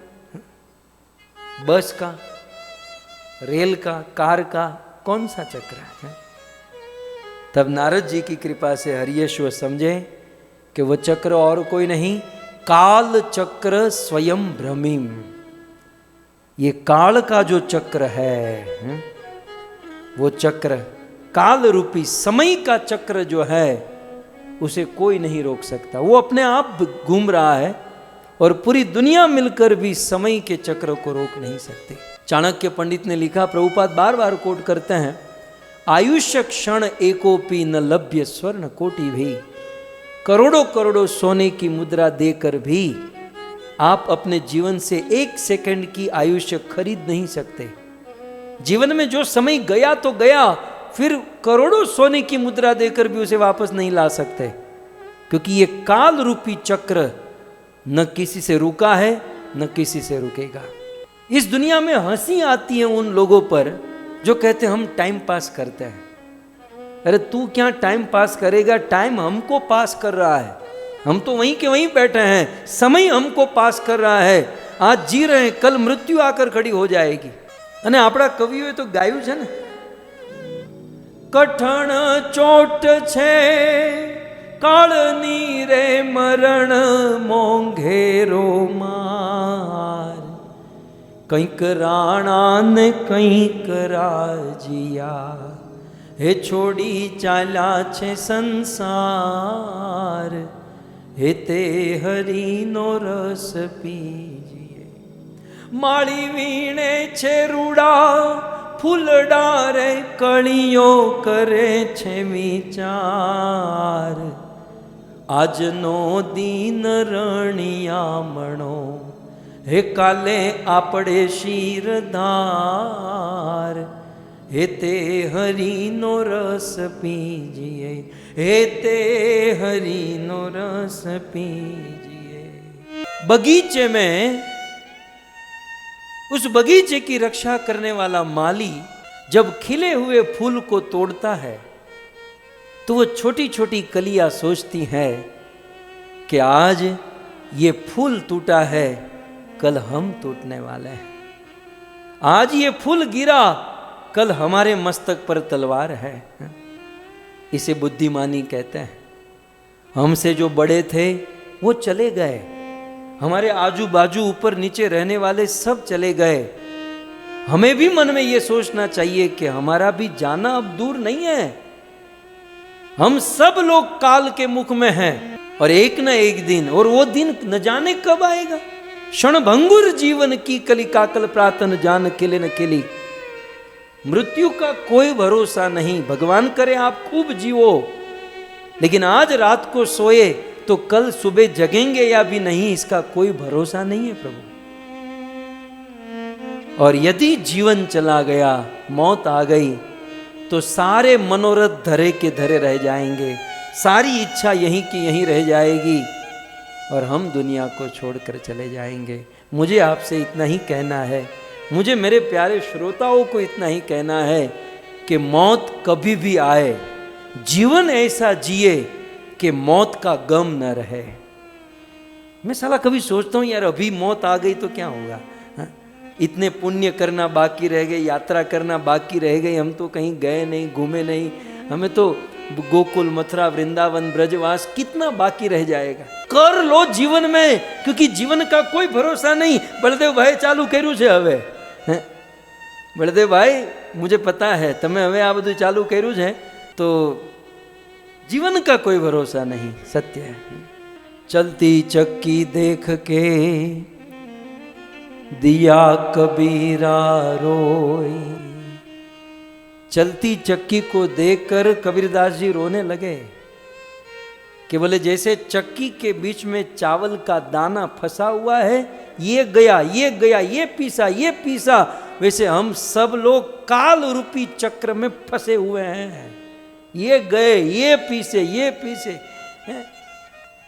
बस का, रेल का, कार का, कौन सा चक्र है? तब नारद जी की कृपा से हरियेश्वर समझे कि वो चक्र और कोई नहीं, काल चक्र स्वयं भ्रमिम। ये काल का जो चक्र है, वो चक्र काल रूपी समय का चक्र जो है उसे कोई नहीं रोक सकता। वो अपने आप घूम रहा है और पूरी दुनिया मिलकर भी समय के चक्र को रोक नहीं सकती। चाणक्य पंडित ने लिखा, प्रभुपाद बार बार कोट करते हैं, आयुष्य क्षण एकोपी न लभ्य स्वर्ण कोटि भी। करोड़ों करोड़ों सोने की मुद्रा देकर भी आप अपने जीवन से 1 सेकंड की आयुष्य खरीद नहीं सकते। जीवन में जो समय गया तो गया, फिर करोड़ों सोने की मुद्रा देकर भी उसे वापस नहीं ला सकते, क्योंकि ये काल रूपी चक्र न किसी से रुका है न किसी से रुकेगा। इस दुनिया में हंसी आती है उन लोगों पर जो कहते हैं हम टाइम पास करते हैं। अरे तू क्या टाइम पास करेगा, टाइम हमको पास कर रहा है। हम तो वहीं के वहीं बैठे हैं, समय हमको पास कर रहा है। आज जी रहे हैं, कल मृत्यु आकर खड़ी हो जाएगी। અને આપણા કવિઓએ તો ગાયું છે ને, કઠણ ચોટ છે કાળની રે મરણ મોંઘેરો માર, કંઈક રાણા ને કંઈક રાજીયા, હે છોડી ચાલ્યા છે સંસાર, હે તે હરિનો રસ પીજીએ। માળી વીણે છે રૂડા ફૂલડા રે કળીઓ કરે છે વિચાર, આજનો દીન રણિયામણો, હે કાલે આપણે શિરધાર, હે તે હરિનો રસ પીજીએ, હે તે હરિનો રસ પીજીए। बगीचे में उस बगीचे की रक्षा करने वाला माली जब खिले हुए फूल को तोड़ता है तो वो छोटी छोटी कलियां सोचती हैं कि आज ये फूल टूटा है, कल हम टूटने वाले हैं। आज ये फूल गिरा, कल हमारे मस्तक पर तलवार है। इसे बुद्धिमानी कहते हैं। हमसे जो बड़े थे वो चले गए, हमारे आजू बाजू ऊपर नीचे रहने वाले सब चले गए। हमें भी मन में ये सोचना चाहिए कि हमारा भी जाना अब दूर नहीं है। हम सब लोग काल के मुख में हैं और एक न एक दिन, और वो दिन न जाने कब आएगा। क्षणभंगुर जीवन की कलिकाकल प्रातन जान केले न केली। मृत्यु का कोई भरोसा नहीं। भगवान करे आप खूब जियो, लेकिन आज रात को सोए तो कल सुबह जगेंगे या भी नहीं, इसका कोई भरोसा नहीं है प्रभु। और यदि जीवन चला गया, मौत आ गई, तो सारे मनोरथ धरे के धरे रह जाएंगे, सारी इच्छा यहीं की यहीं रह जाएगी और हम दुनिया को छोड़कर चले जाएंगे। मुझे आपसे इतना ही कहना है, मुझे मेरे प्यारे श्रोताओं को इतना ही कहना है कि मौत कभी भी आए, जीवन ऐसा जिए कि मौत का गम न रहे। मैं साला कभी सोचता हूँ यार अभी मौत आ गई तो क्या होगा। हाँ? इतने पुण्य करना बाकी रह गए, यात्रा करना बाकी रह गई, हम तो कहीं गए नहीं, घूमे नहीं, हमें तो गोकुल मथुरा वृंदावन ब्रजवास कितना बाकी रह जाएगा। कर लो जीवन में, क्योंकि जीवन का कोई भरोसा नहीं। बलदेव भाई चालू કર્યું છે હવે। બળદેવ ભાઈ मुझे पता है તમે હવે આ બધું ચાલુ કર્યું છે, तो जीवन का कोई भरोसा नहीं, सत्य है। चलती चक्की देख के दिया कबीरा रोई। चलती चक्की को देखकर कबीरदास जी रोने लगे कि बोले जैसे चक्की के बीच में चावल का दाना फंसा हुआ है, ये गया ये गया, ये पीसा, वैसे हम सब लोग काल रूपी चक्र में फंसे हुए हैं। ये गए ये पीसे हैं?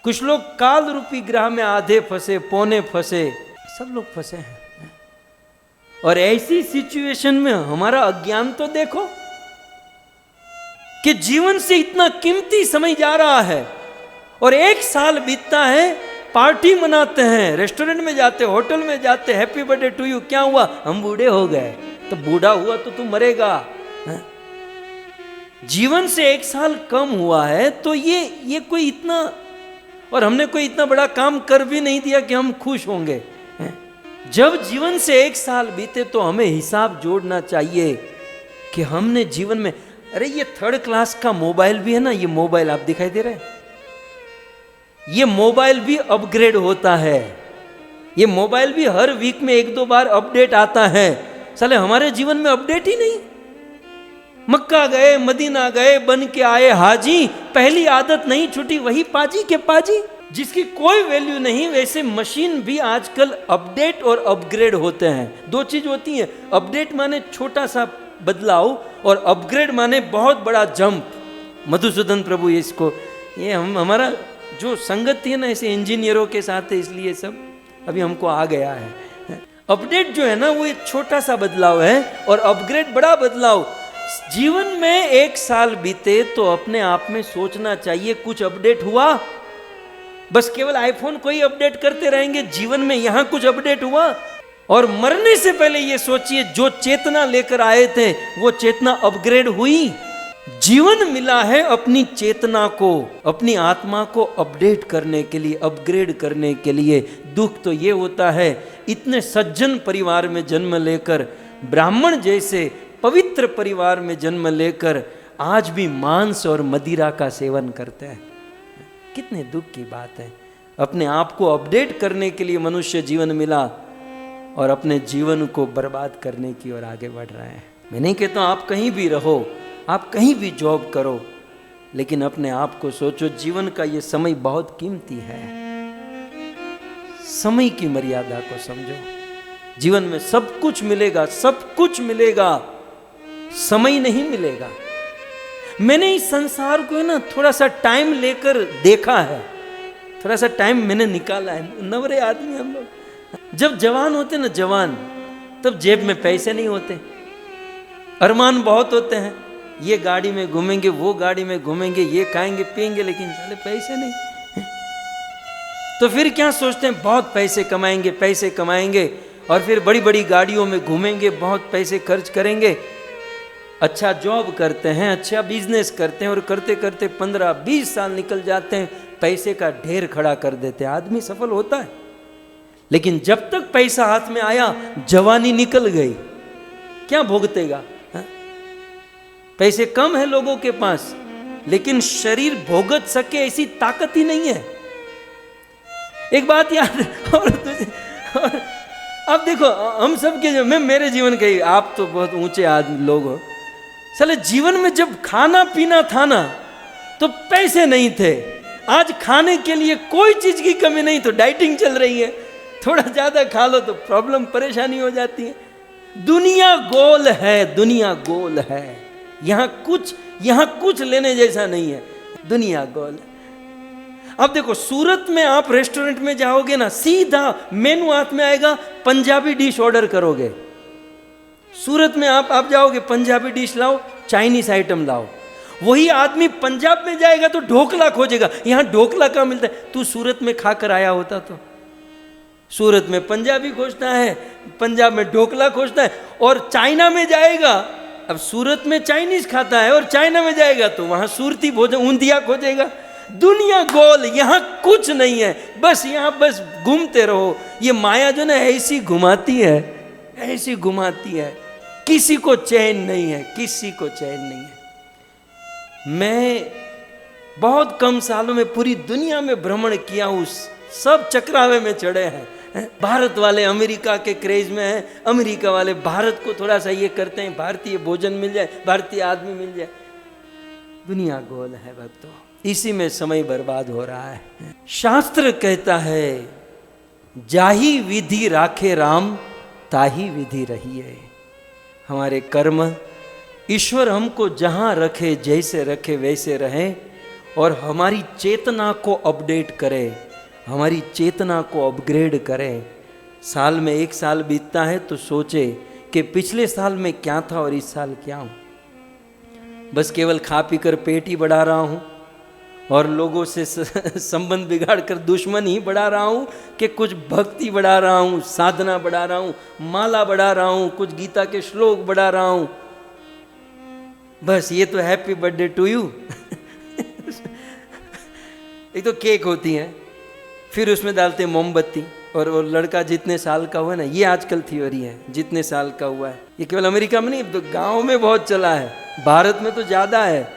कुछ लोग काल रूपी ग्रह में आधे फंसे, पौने फंसे, सब लोग फंसे हैं। और ऐसी सिचुएशन में हमारा अज्ञान तो देखो कि जीवन से इतना कीमती समय जा रहा है और 1 साल बीतता है, पार्टी मनाते हैं, रेस्टोरेंट में जाते, होटल में जाते, हैप्पी बर्थडे टू यू। क्या हुआ? हम बूढ़े हो गए। तो बूढ़ा हुआ तो तू मरेगा। जीवन से 1 साल कम हुआ है तो ये कोई इतना, और हमने कोई इतना बड़ा काम कर भी नहीं दिया कि हम खुश होंगे। जब जीवन से 1 साल बीते तो हमें हिसाब जोड़ना चाहिए कि हमने जीवन में, अरे ये 3rd क्लास का मोबाइल भी है ना, ये मोबाइल आप दिखाई दे रहे हैं, ये मोबाइल भी अपग्रेड होता है। ये मोबाइल भी हर वीक में 1-2 बार अपडेट आता है। साले हमारे जीवन में अपडेट ही नहीं। मक्का गए, मदीना गए, बन के आए हाजी, पहली आदत नहीं छूटी वही पाजी के पाजी, जिसकी कोई वैल्यू नहीं। वैसे मशीन भी आजकल अपडेट और अपग्रेड होते हैं। दो चीज होती है, अपडेट माने छोटा सा बदलाव और अपग्रेड माने बहुत बड़ा जंप। मधुसूदन प्रभु इसको, ये हमारा जो संगति है ना ऐसे इंजीनियरों के साथ है, इसलिए सब अभी हमको आ गया है। अपडेट जो है ना वो एक छोटा सा बदलाव है और अपग्रेड बड़ा बदलाव। जीवन में एक साल बीते तो अपने आप में सोचना चाहिए कुछ अपडेट हुआ। बस केवल आईफोन को ही अपडेट करते रहेंगे, जीवन में यहां कुछ अपडेट हुआ? और मरने से पहले ये सोचिए जो चेतना लेकर आए थे वो चेतना अपग्रेड हुई? जीवन मिला है अपनी चेतना को, अपनी आत्मा को अपडेट करने के लिए, अपग्रेड करने के लिए। दुख तो ये होता है इतने सज्जन परिवार में जन्म लेकर, ब्राह्मण जैसे पवित्र परिवार में जन्म लेकर आज भी मांस और मदिरा का सेवन करते हैं। कितने दुख की बात है। अपने आप को अपडेट करने के लिए मनुष्य जीवन मिला और अपने जीवन को बर्बाद करने की ओर आगे बढ़ रहे हैं। मैं नहीं कहता हूं आप कहीं भी रहो, आप कहीं भी जॉब करो, लेकिन अपने आप को सोचो जीवन का ये समय बहुत कीमती है। समय की मर्यादा को समझो। जीवन में सब कुछ मिलेगा, सब कुछ मिलेगा, समय नहीं मिलेगा। मैंने इस संसार को ना थोड़ा सा टाइम लेकर देखा है, थोड़ा सा टाइम मैंने निकाला है। नवरे आदमी हम लोग जब जवान होते ना, जवान, तब जेब में पैसे नहीं होते, अरमान बहुत होते हैं, ये गाड़ी में घूमेंगे, वो गाड़ी में घूमेंगे, ये खाएंगे पिएंगे, लेकिन साले पैसे नहीं। तो फिर क्या सोचते हैं, बहुत पैसे कमाएंगे, पैसे कमाएंगे और फिर बड़ी बड़ी गाड़ियों में घूमेंगे, बहुत पैसे खर्च करेंगे, अच्छा जॉब करते हैं, अच्छा बिजनेस करते हैं और करते करते 15-20 साल निकल जाते हैं, पैसे का ढेर खड़ा कर देते हैं। आदमी सफल होता है, लेकिन जब तक पैसा हाथ में आया जवानी निकल गई, क्या भोगतेगा? पैसे कम है लोगों के पास, लेकिन शरीर भोगत सके ऐसी ताकत ही नहीं है। एक बात याद, और अब देखो हम सब के, मैं मेरे जीवन के, आप तो बहुत ऊंचे आदमी लोग हो, साले जीवन में जब खाना पीना था ना तो पैसे नहीं थे। आज खाने के लिए कोई चीज की कमी नहीं, तो डाइटिंग चल रही है, थोड़ा ज्यादा खा लो तो प्रॉब्लम, परेशानी हो जाती है। दुनिया गोल है, दुनिया गोल है, यहाँ कुछ लेने जैसा नहीं है, दुनिया गोल है। अब देखो सूरत में आप रेस्टोरेंट में जाओगे ना, सीधा मेनू हाथ में आएगा, पंजाबी डिश ऑर्डर करोगे। सूरत में आप जाओगे, पंजाबी डिश लाओ, चाइनीज आइटम लाओ। वही आदमी पंजाब में जाएगा तो ढोकला खोजेगा, यहाँ ढोकला कहाँ मिलता है? तू सूरत में खाकर आया होता तो। सूरत में पंजाबी खोजता है, पंजाब में ढोकला खोजता है, और चाइना में जाएगा, अब सूरत में चाइनीज खाता है और चाइना में जाएगा तो वहां सूरती भोजन, ऊंधिया खोजेगा। दुनिया गोल, यहाँ कुछ नहीं है, बस यहाँ बस घूमते रहो। ये माया जो ना ऐसी घुमाती है, ऐसी घुमाती है, किसी को चैन नहीं है, किसी को चैन नहीं है। मैं बहुत कम सालों में पूरी दुनिया में भ्रमण किया हूँ, सब चक्रावे में चढ़े हैं। भारत वाले अमेरिका के क्रेज में हैं, अमेरिका वाले भारत को थोड़ा सा ये करते हैं, भारतीय भोजन मिल जाए, भारतीय आदमी मिल जाए। दुनिया गोल है भक्तों, इसी में समय बर्बाद हो रहा है। शास्त्र कहता है, जाही विधि राखे राम, ताही विधि रही है। हमारे कर्म, ईश्वर हमको जहाँ रखे, जैसे रखे वैसे रहे, और हमारी चेतना को अपडेट करे, हमारी चेतना को अपग्रेड करे। साल में एक साल बीतता है तो सोचे कि पिछले साल में क्या था और इस साल क्या हूँ। बस केवल खा पी कर पेट ही बढ़ा रहा हूँ और लोगों से संबंध बिगाड़ कर दुश्मन ही बढ़ा रहा हूँ, कि कुछ भक्ति बढ़ा रहा हूँ, साधना बढ़ा रहा हूँ, माला बढ़ा रहा हूँ, कुछ गीता के श्लोक बढ़ा रहा हूँ। बस ये तो हैप्पी बर्थडे टू यू एक तो केक होती है, फिर उसमें डालते हैं मोमबत्ती, और वो लड़का जितने साल का हुआ ना, ये आजकल थ्योरी है, जितने साल का हुआ है। ये केवल अमेरिका में नहीं, तो गाँव में बहुत चला है, भारत में तो ज़्यादा है।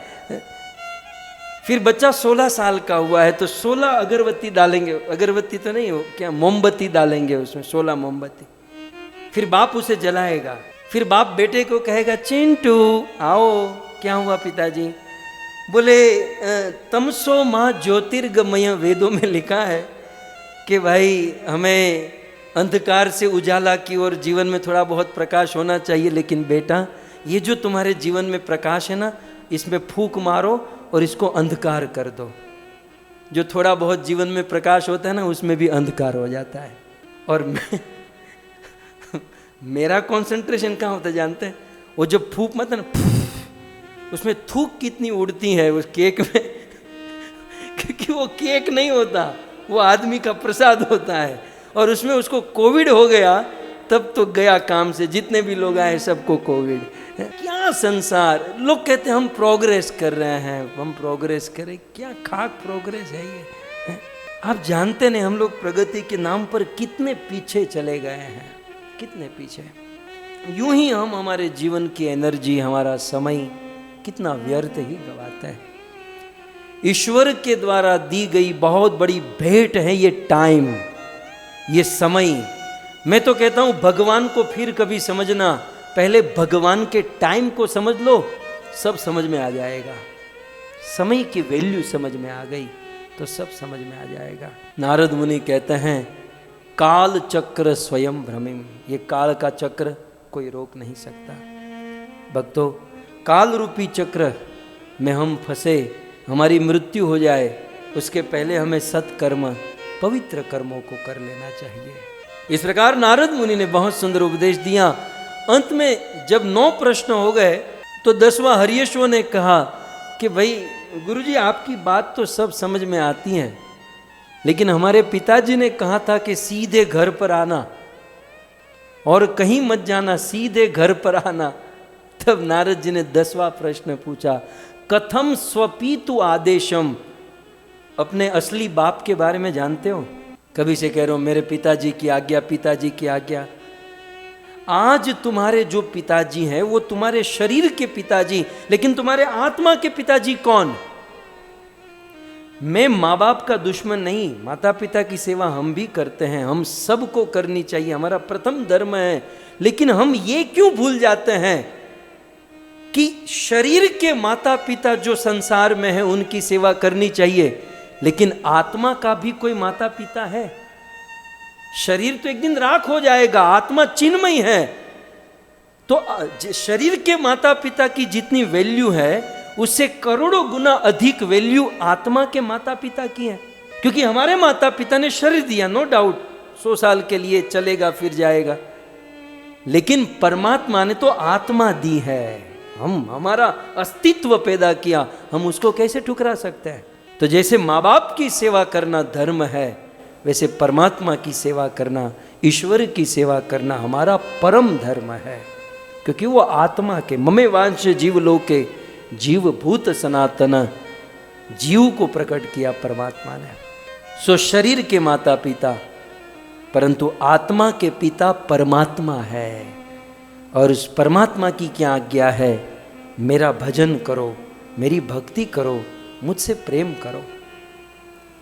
फिर बच्चा 16 साल का हुआ है तो 16 अगरबत्ती डालेंगे, अगरबत्ती तो नहीं हो क्या, मोमबत्ती डालेंगे उसमें, 16 मोमबत्ती। फिर बाप उसे जलाएगा, फिर बाप बेटे को कहेगा चिंटू आओ, क्या हुआ पिताजी? बोले तमसो माँ ज्योतिर्गमय, वेदों में लिखा है कि भाई हमें अंधकार से उजाला की ओर जीवन में थोड़ा बहुत प्रकाश होना चाहिए, लेकिन बेटा ये जो तुम्हारे जीवन में प्रकाश है ना, इसमें फूंक मारो और इसको अंधकार कर दो। जो थोड़ा बहुत जीवन में प्रकाश होता है ना, उसमें भी अंधकार हो जाता है। और मेरा कंसंट्रेशन कहाँ होता है जानते हैं? वो जब फूंक मत ना, उसमें थूक कितनी उड़ती है उस केक में क्योंकि वो केक नहीं होता, वो आदमी का प्रसाद होता है। और उसमें उसको कोविड हो गया तब तो गया काम से, जितने भी लोग आए सबको कोविड। क्या संसार! लोग कहते हैं हम प्रोग्रेस कर रहे हैं, हम प्रोग्रेस करें, क्या खाक प्रोग्रेस है ये? आप जानते नहीं हम लोग प्रगति के नाम पर कितने पीछे चले गए हैं, कितने पीछे। यूं ही हम हमारे जीवन की एनर्जी, हमारा समय कितना व्यर्थ ही गवाते हैं। ईश्वर के द्वारा दी गई बहुत बड़ी भेंट है ये टाइम, ये समय। मैं तो कहता हूं भगवान को फिर कभी समझना, पहले भगवान के टाइम को समझ लो, सब समझ में आ जाएगा। समय की वैल्यू समझ में आ गई तो सब समझ में आ जाएगा। नारद मुनि कहते हैं काल चक्र स्वयं भ्रमिम, ये काल का चक्र कोई रोक नहीं सकता। भक्तों, काल रूपी चक्र में हम फंसे, हमारी मृत्यु हो जाए उसके पहले हमें सत्कर्म, पवित्र कर्मों को कर लेना चाहिए। इस प्रकार नारद मुनि ने बहुत सुंदर उपदेश दिया। अंत में जब 9 प्रश्न हो गए तो 10वां हरियश्व ने कहा कि भाई गुरुजी आपकी बात तो सब समझ में आती है, लेकिन हमारे पिताजी ने कहा था कि सीधे घर पर आना और कहीं मत जाना, सीधे घर पर आना। तब नारद जी ने 10वां प्रश्न पूछा, कथम स्वपीतु आदेशम। अपने असली बाप के बारे में जानते हो? कभी से कह रहे हो मेरे पिताजी की आज्ञा, पिताजी की आज्ञा। आज तुम्हारे जो पिताजी हैं वो तुम्हारे शरीर के पिताजी, लेकिन तुम्हारे आत्मा के पिताजी कौन? मैं माँ बाप का दुश्मन नहीं, माता पिता की सेवा हम भी करते हैं, हम सबको करनी चाहिए, हमारा प्रथम धर्म है। लेकिन हम ये क्यों भूल जाते हैं कि शरीर के माता पिता जो संसार में है उनकी सेवा करनी चाहिए, लेकिन आत्मा का भी कोई माता पिता है। शरीर तो एक दिन राख हो जाएगा, आत्मा चिन्मय है। तो शरीर के माता पिता की जितनी वैल्यू है उससे करोड़ों गुना अधिक वैल्यू आत्मा के माता पिता की है। क्योंकि हमारे माता पिता ने शरीर दिया, नो डाउट 100 साल के लिए चलेगा फिर जाएगा, लेकिन परमात्मा ने तो आत्मा दी है, हमारा अस्तित्व पैदा किया, हम उसको कैसे ठुकरा सकते हैं? तो जैसे माँ बाप की सेवा करना धर्म है, वैसे परमात्मा की सेवा करना, ईश्वर की सेवा करना हमारा परम धर्म है। क्योंकि वो आत्मा के ममे वांश जीव लोके जीव भूत सनातन, जीव को प्रकट किया परमात्मा ने। सो शरीर के माता पिता, परंतु आत्मा के पिता परमात्मा है। और उस परमात्मा की क्या आज्ञा है? मेरा भजन करो, मेरी भक्ति करो, मुझसे प्रेम करो।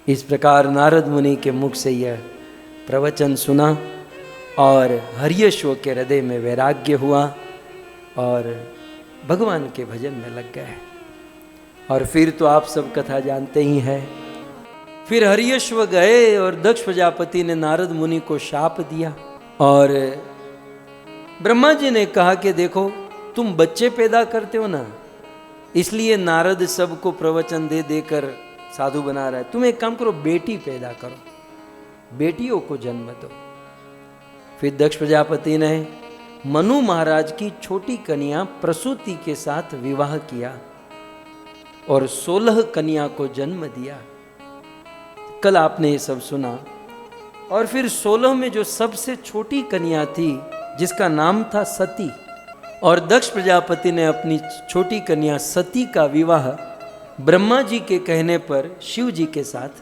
इस प्रकार नारद मुनि के मुख से यह प्रवचन सुना और हरियश्व के हृदय में वैराग्य हुआ और भगवान के भजन में लग गए। और फिर तो आप सब कथा जानते ही हैं। फिर हरियश्व गए और दक्ष प्रजापति ने नारद मुनि को शाप दिया और ब्रह्मा जी ने कहा कि देखो तुम बच्चे पैदा करते हो ना, इसलिए नारद सबको प्रवचन दे देकर साधु बना रहा है। तुम एक काम करो, बेटी पैदा करो, बेटियों को जन्म दो। फिर दक्ष प्रजापति ने मनु महाराज की छोटी कन्या प्रसूति के साथ विवाह किया और 16 कन्या को जन्म दिया। कल आपने ये सब सुना। और फिर 16 में जो सबसे छोटी कन्या थी जिसका नाम था सती, और दक्ष प्रजापति ने अपनी छोटी कन्या सती का विवाह ब्रह्मा जी के कहने पर शिव जी के साथ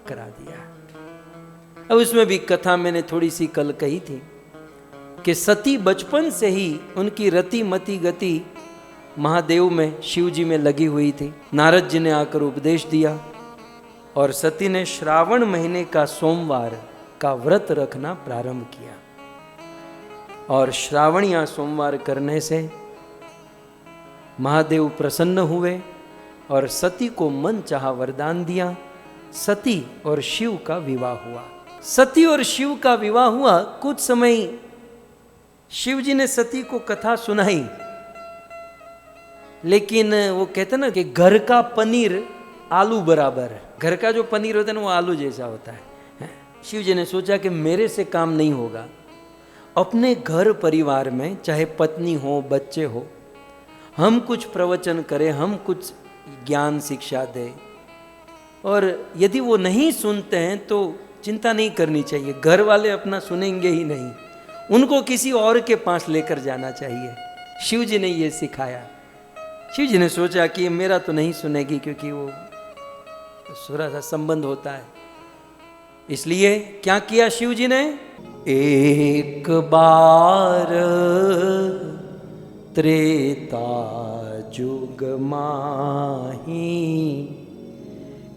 करा दिया। अब उसमें भी कथा मैंने थोड़ी सी कल कही थी कि सती बचपन से ही उनकी रति मति गति महादेव में, शिव जी में लगी हुई थी। नारद जी ने आकर उपदेश दिया और सती ने श्रावण महीने का सोमवार का व्रत रखना प्रारंभ किया। और श्रावणिया सोमवार करने से महादेव प्रसन्न हुए और सती को मन चाहा वरदान दिया। सती और शिव का विवाह हुआ। सती और शिव का विवाह हुआ। कुछ समय शिव जी ने सती को कथा सुनाई, लेकिन वो कहते ना कि घर का पनीर आलू बराबर। घर का जो पनीर होता है ना वो आलू जैसा होता है। शिव जी ने सोचा कि मेरे से काम नहीं होगा। अपने घर परिवार में चाहे पत्नी हो बच्चे हो, हम कुछ प्रवचन करें, हम कुछ ज्ञान शिक्षा दें, और यदि वो नहीं सुनते हैं तो चिंता नहीं करनी चाहिए। घर वाले अपना सुनेंगे ही नहीं, उनको किसी और के पास लेकर जाना चाहिए। शिव जी ने ये सिखाया। शिव जी ने सोचा कि मेरा तो नहीं सुनेगी, क्योंकि वो थोड़ा सा संबंध होता है। इसलिए क्या किया शिव जी ने? एक बार त्रेता जुग माही,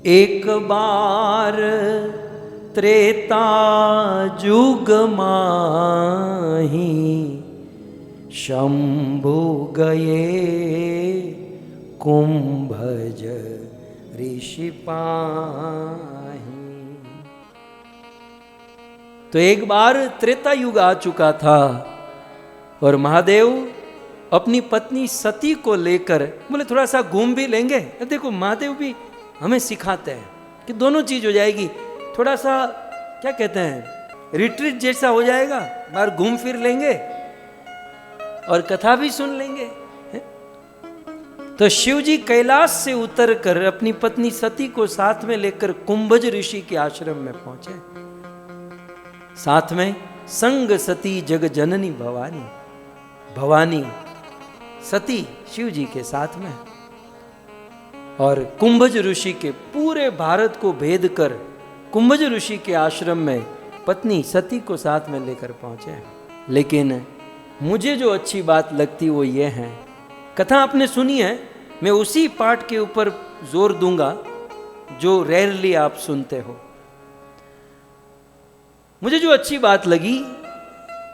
एक बार त्रेता जुग माही, शंभु गए कुंभज ऋषि पाही। तो एक बार त्रेता युग आ चुका था और महादेव अपनी पत्नी सती को लेकर बोले थोड़ा सा घूम भी लेंगे। देखो महादेव भी हमें सिखाते हैं कि दोनों चीज हो जाएगी। थोड़ा सा क्या कहते हैं, रिट्रीट जैसा हो जाएगा, बाहर घूम फिर लेंगे और कथा भी सुन लेंगे। तो शिव जी कैलाश से उतर कर अपनी पत्नी सती को साथ में लेकर कुंभज ऋषि के आश्रम में पहुंचे। साथ में संग सती जग जननी भवानी, भवानी सती शिव जी के साथ में, और कुंभज ऋषि के पूरे भारत को भेद कर कुंभज ऋषि के आश्रम में पत्नी सती को साथ में लेकर पहुंचे। लेकिन मुझे जो अच्छी बात लगती वो ये है, कथा आपने सुनी है, मैं उसी पाठ के ऊपर जोर दूंगा जो रेयरली आप सुनते हो। मुझे जो अच्छी बात लगी,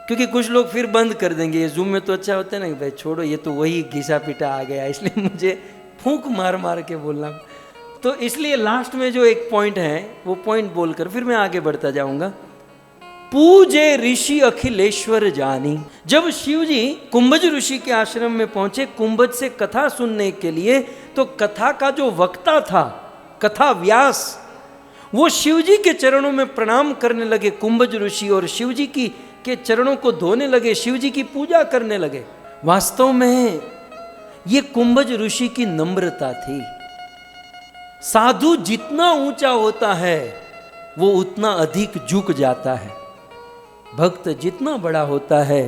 क्योंकि कुछ लोग फिर बंद कर देंगे, ये जूम में तो अच्छा होता है ना कि भाई छोड़ो ये तो वही घिसा पिटा आ गया, इसलिए मुझे फूंक मार मार के बोलना। तो इसलिए लास्ट में जो एक पॉइंट है वो पॉइंट बोलकर फिर मैं आगे बढ़ता जाऊंगा। पूजे ऋषि अखिलेश्वर जानी। जब शिव जी कुंभज ऋषि के आश्रम में पहुंचे कुंभज से कथा सुनने के लिए, तो कथा का जो वक्ता था, कथा व्यास, वो शिव जी के चरणों में प्रणाम करने लगे कुंभज ऋषि, और शिव जी के चरणों को धोने लगे, शिव जी की पूजा करने लगे। वास्तव में ये कुंभज ऋषि की नम्रता थी। साधु जितना ऊंचा होता है वो उतना अधिक झुक जाता है, भक्त जितना बड़ा होता है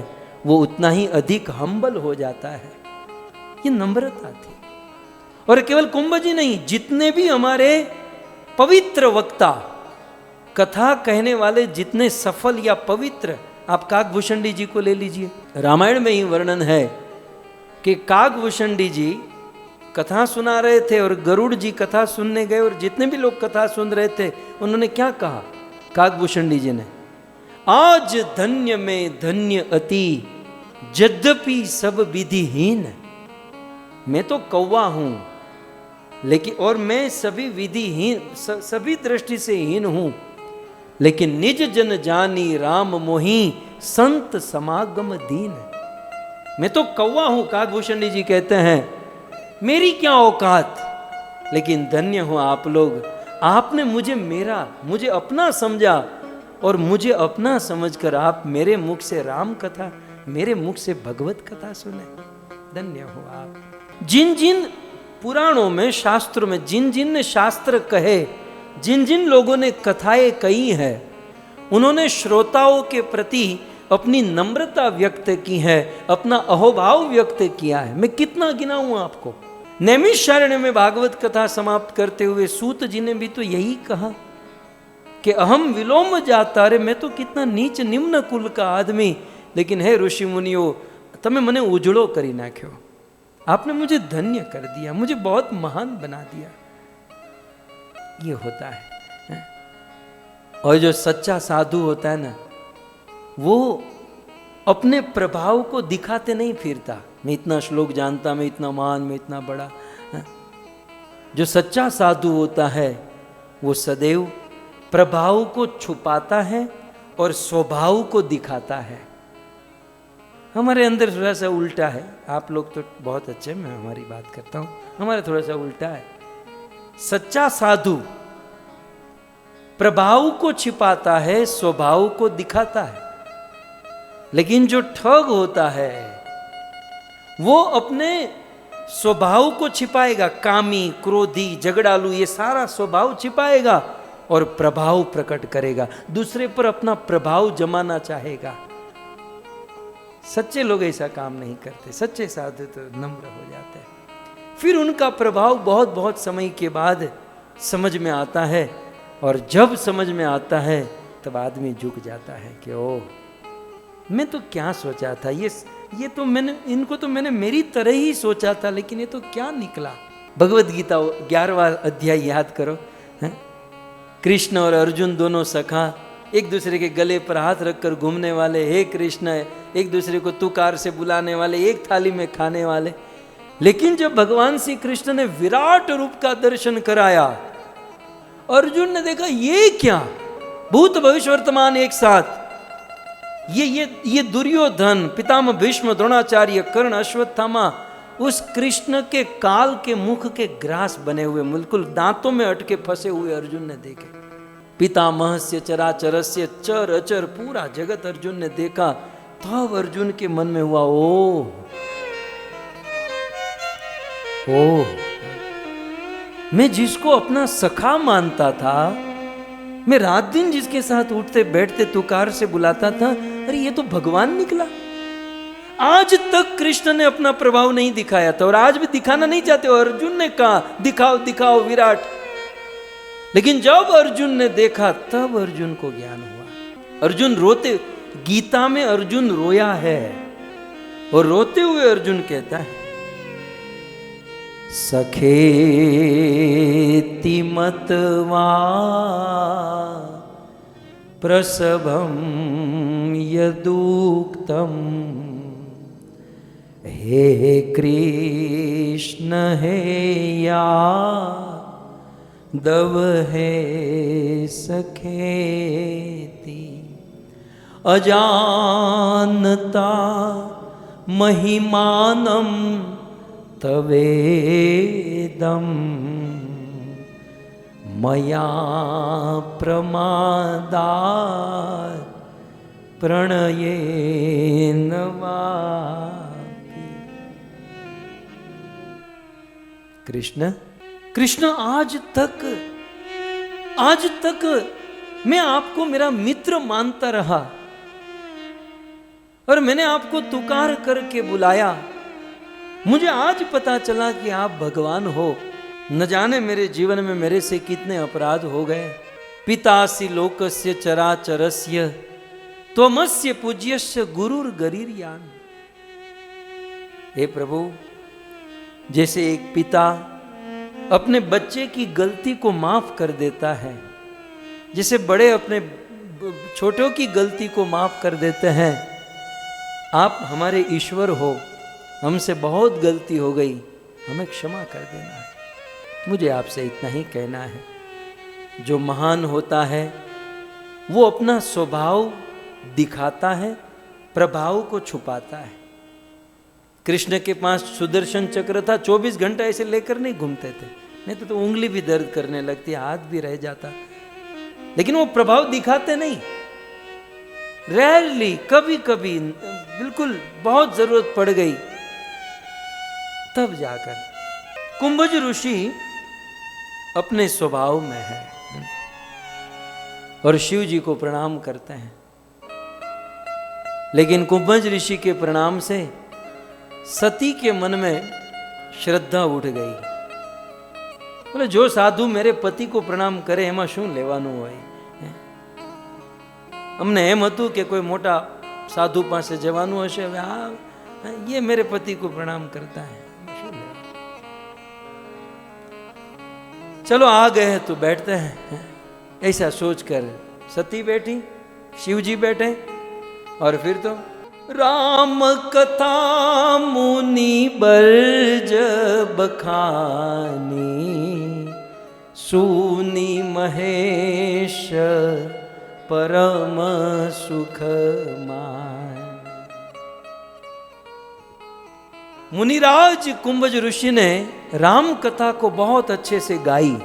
वो उतना ही अधिक हम्बल हो जाता है। ये नम्रता थी। और केवल कुंभज ही नहीं, जितने भी हमारे पवित्र वक्ता, कथा कहने वाले जितने सफल या पवित्र, आप काकभूषणी जी को ले लीजिए। रामायण में ही वर्णन है कि काकभूषणी जी कथा सुना रहे थे और गरुड़ जी कथा सुनने गए, और जितने भी लोग कथा सुन रहे थे उन्होंने क्या कहा काकभूषणी जी ने? आज धन्य में धन्य अति, यद्यपि सब विधिहीन। मैं तो कौवा हूं, लेकिन और मैं सभी विधिहीन, सभी दृष्टि से हीन हूं, लेकिन निज जन जानी राम मोही, संत समागम दीन। मैं तो कौवा हूं, काकभूषणी जी कहते हैं, मेरी क्या औकात, लेकिन धन्य हो आप लोग, आपने मुझे अपना समझा, और मुझे अपना समझकर आप मेरे मुख से राम कथा, मेरे मुख से भगवत कथा सुने। धन्य हो आप। जिन जिन पुराणों में, शास्त्रों में, जिन जिन ने शास्त्र कहे, जिन जिन लोगों ने कथाएं कही है, उन्होंने श्रोताओं के प्रति अपनी नम्रता व्यक्त की है, अपना अहोभाव व्यक्त किया है। मैं कितना गिनाऊं आपको। नैमिषारण्य में भागवत कथा समाप्त करते हुए सूत जी ने भी तो यही कहा कि अहम विलोम जाता रे, मैं तो कितना नीच निम्न कुल का आदमी, लेकिन हे ऋषि मुनियो, तमे मने उजड़ो करी नाख्यो, आपने मुझे धन्य कर दिया, मुझे बहुत महान बना दिया। ये होता है। और जो सच्चा साधु होता है ना, वो अपने प्रभाव को दिखाते नहीं फिरता, मैं इतना श्लोक जानता, मैं इतना महान, मैं इतना बड़ा। जो सच्चा साधु होता है वो सदैव प्रभाव को छुपाता है और स्वभाव को दिखाता है। हमारे अंदर थोड़ा सा उल्टा है, आप लोग तो बहुत अच्छे, मैं हमारी बात करता हूं, हमारा थोड़ा सा उल्टा है। सच्चा साधु प्रभाव को छिपाता है, स्वभाव को दिखाता है। लेकिन जो ठग होता है वो अपने स्वभाव को छिपाएगा, कामी, क्रोधी, झगड़ालू, ये सारा स्वभाव छिपाएगा और प्रभाव प्रकट करेगा, दूसरे पर अपना प्रभाव जमाना चाहेगा। सच्चे लोग ऐसा काम नहीं करते, सच्चे साधु तो नम्र हो जाते हैं। फिर उनका प्रभाव बहुत बहुत समय के बाद समझ में आता है, और जब समझ में आता है तब आदमी झुक जाता है कि ओह, मैं तो क्या सोचा था, ये तो इनको तो मैंने मेरी तरह ही सोचा था, लेकिन ये तो क्या निकला। भगवत गीता 11वां अध्याय याद करो, है? कृष्ण और अर्जुन दोनों सखा, एक दूसरे के गले पर हाथ रखकर घूमने वाले, हे कृष्ण, एक दूसरे को तुकार से बुलाने वाले, एक थाली में खाने वाले। लेकिन जब भगवान श्री कृष्ण ने विराट रूप का दर्शन कराया, अर्जुन ने देखा ये क्या, भूत भविष्य वर्तमान एक साथ, ये दुर्योधन, पितामह भीष्म, द्रोणाचार्य, कर्ण, अश्वत्थामा, उस कृष्ण के काल के मुख के ग्रास बने हुए, बिल्कुल दांतों में अटके फंसे हुए अर्जुन ने देखे। पितामहस्य चराचरस्य चर अचर, पूरा जगत अर्जुन ने देखा। तब अर्जुन के मन में हुआ ओ, मैं जिसको अपना सखा मानता था, मैं रात दिन जिसके साथ उठते बैठते तुकार से बुलाता था, अरे ये तो भगवान निकला। आज तक कृष्ण ने अपना प्रभाव नहीं दिखाया था और आज भी दिखाना नहीं चाहते। अर्जुन ने कहा दिखाओ दिखाओ विराट, लेकिन जब अर्जुन ने देखा तब अर्जुन को ज्ञान हुआ। अर्जुन रोते, गीता में अर्जुन रोया है और रोते हुए अर्जुन कहता है, सखेति मत्वा प्रसभं यदुक्तम्, हे कृष्ण हे यादव हे सखेति, अजानता महिमानं तवेदं, मया प्रमादात् प्रणयेन वापि। कृष्ण आज तक मैं आपको मेरा मित्र मानता रहा और मैंने आपको तुकार करके बुलाया। मुझे आज पता चला कि आप भगवान हो। न जाने मेरे जीवन में मेरे से कितने अपराध हो गए। पितासि लोकस्य चराचरस्य त्वमस्य पूज्यस्य गुरुर गरीर्यान। हे प्रभु, जैसे एक पिता अपने बच्चे की गलती को माफ कर देता है, जैसे बड़े अपने छोटों की गलती को माफ कर देते हैं, आप हमारे ईश्वर हो। हमसे बहुत गलती हो गई, हमें क्षमा कर देना है। मुझे आपसे इतना ही कहना है। जो महान होता है वो अपना स्वभाव दिखाता है, प्रभाव को छुपाता है। कृष्ण के पास सुदर्शन चक्र था, 24 घंटा ऐसे लेकर नहीं घूमते थे, नहीं तो उंगली भी दर्द करने लगती, हाथ भी रह जाता, लेकिन वो प्रभाव दिखाते नहीं। रेयरली, कभी कभी, बिल्कुल बहुत जरूरत पड़ गई तब जाकर। कुंभज ऋषि अपने स्वभाव में है और शिव जी को प्रणाम करते हैं, लेकिन कुंभज ऋषि के प्रणाम से सती के मन में श्रद्धा उठ गई। बोले जो साधु मेरे पति को प्रणाम करे एમાં શું લેવાનું હોય? અમને એમ હતું કે કોઈ મોટા સાધુ પાસે જવાનું હશે, હવે ये मेरे पति को प्रणाम करता है, चलो आ गए हैं तो बैठते हैं। ऐसा सोचकर सती बैठी, शिव जी बैठे और फिर तो राम कथा मुनि बरज बखानी, सुनी महेश परम सुख मान। मुनिराज कुंभज ऋषि ने राम कथा को बहुत अच्छे से गाई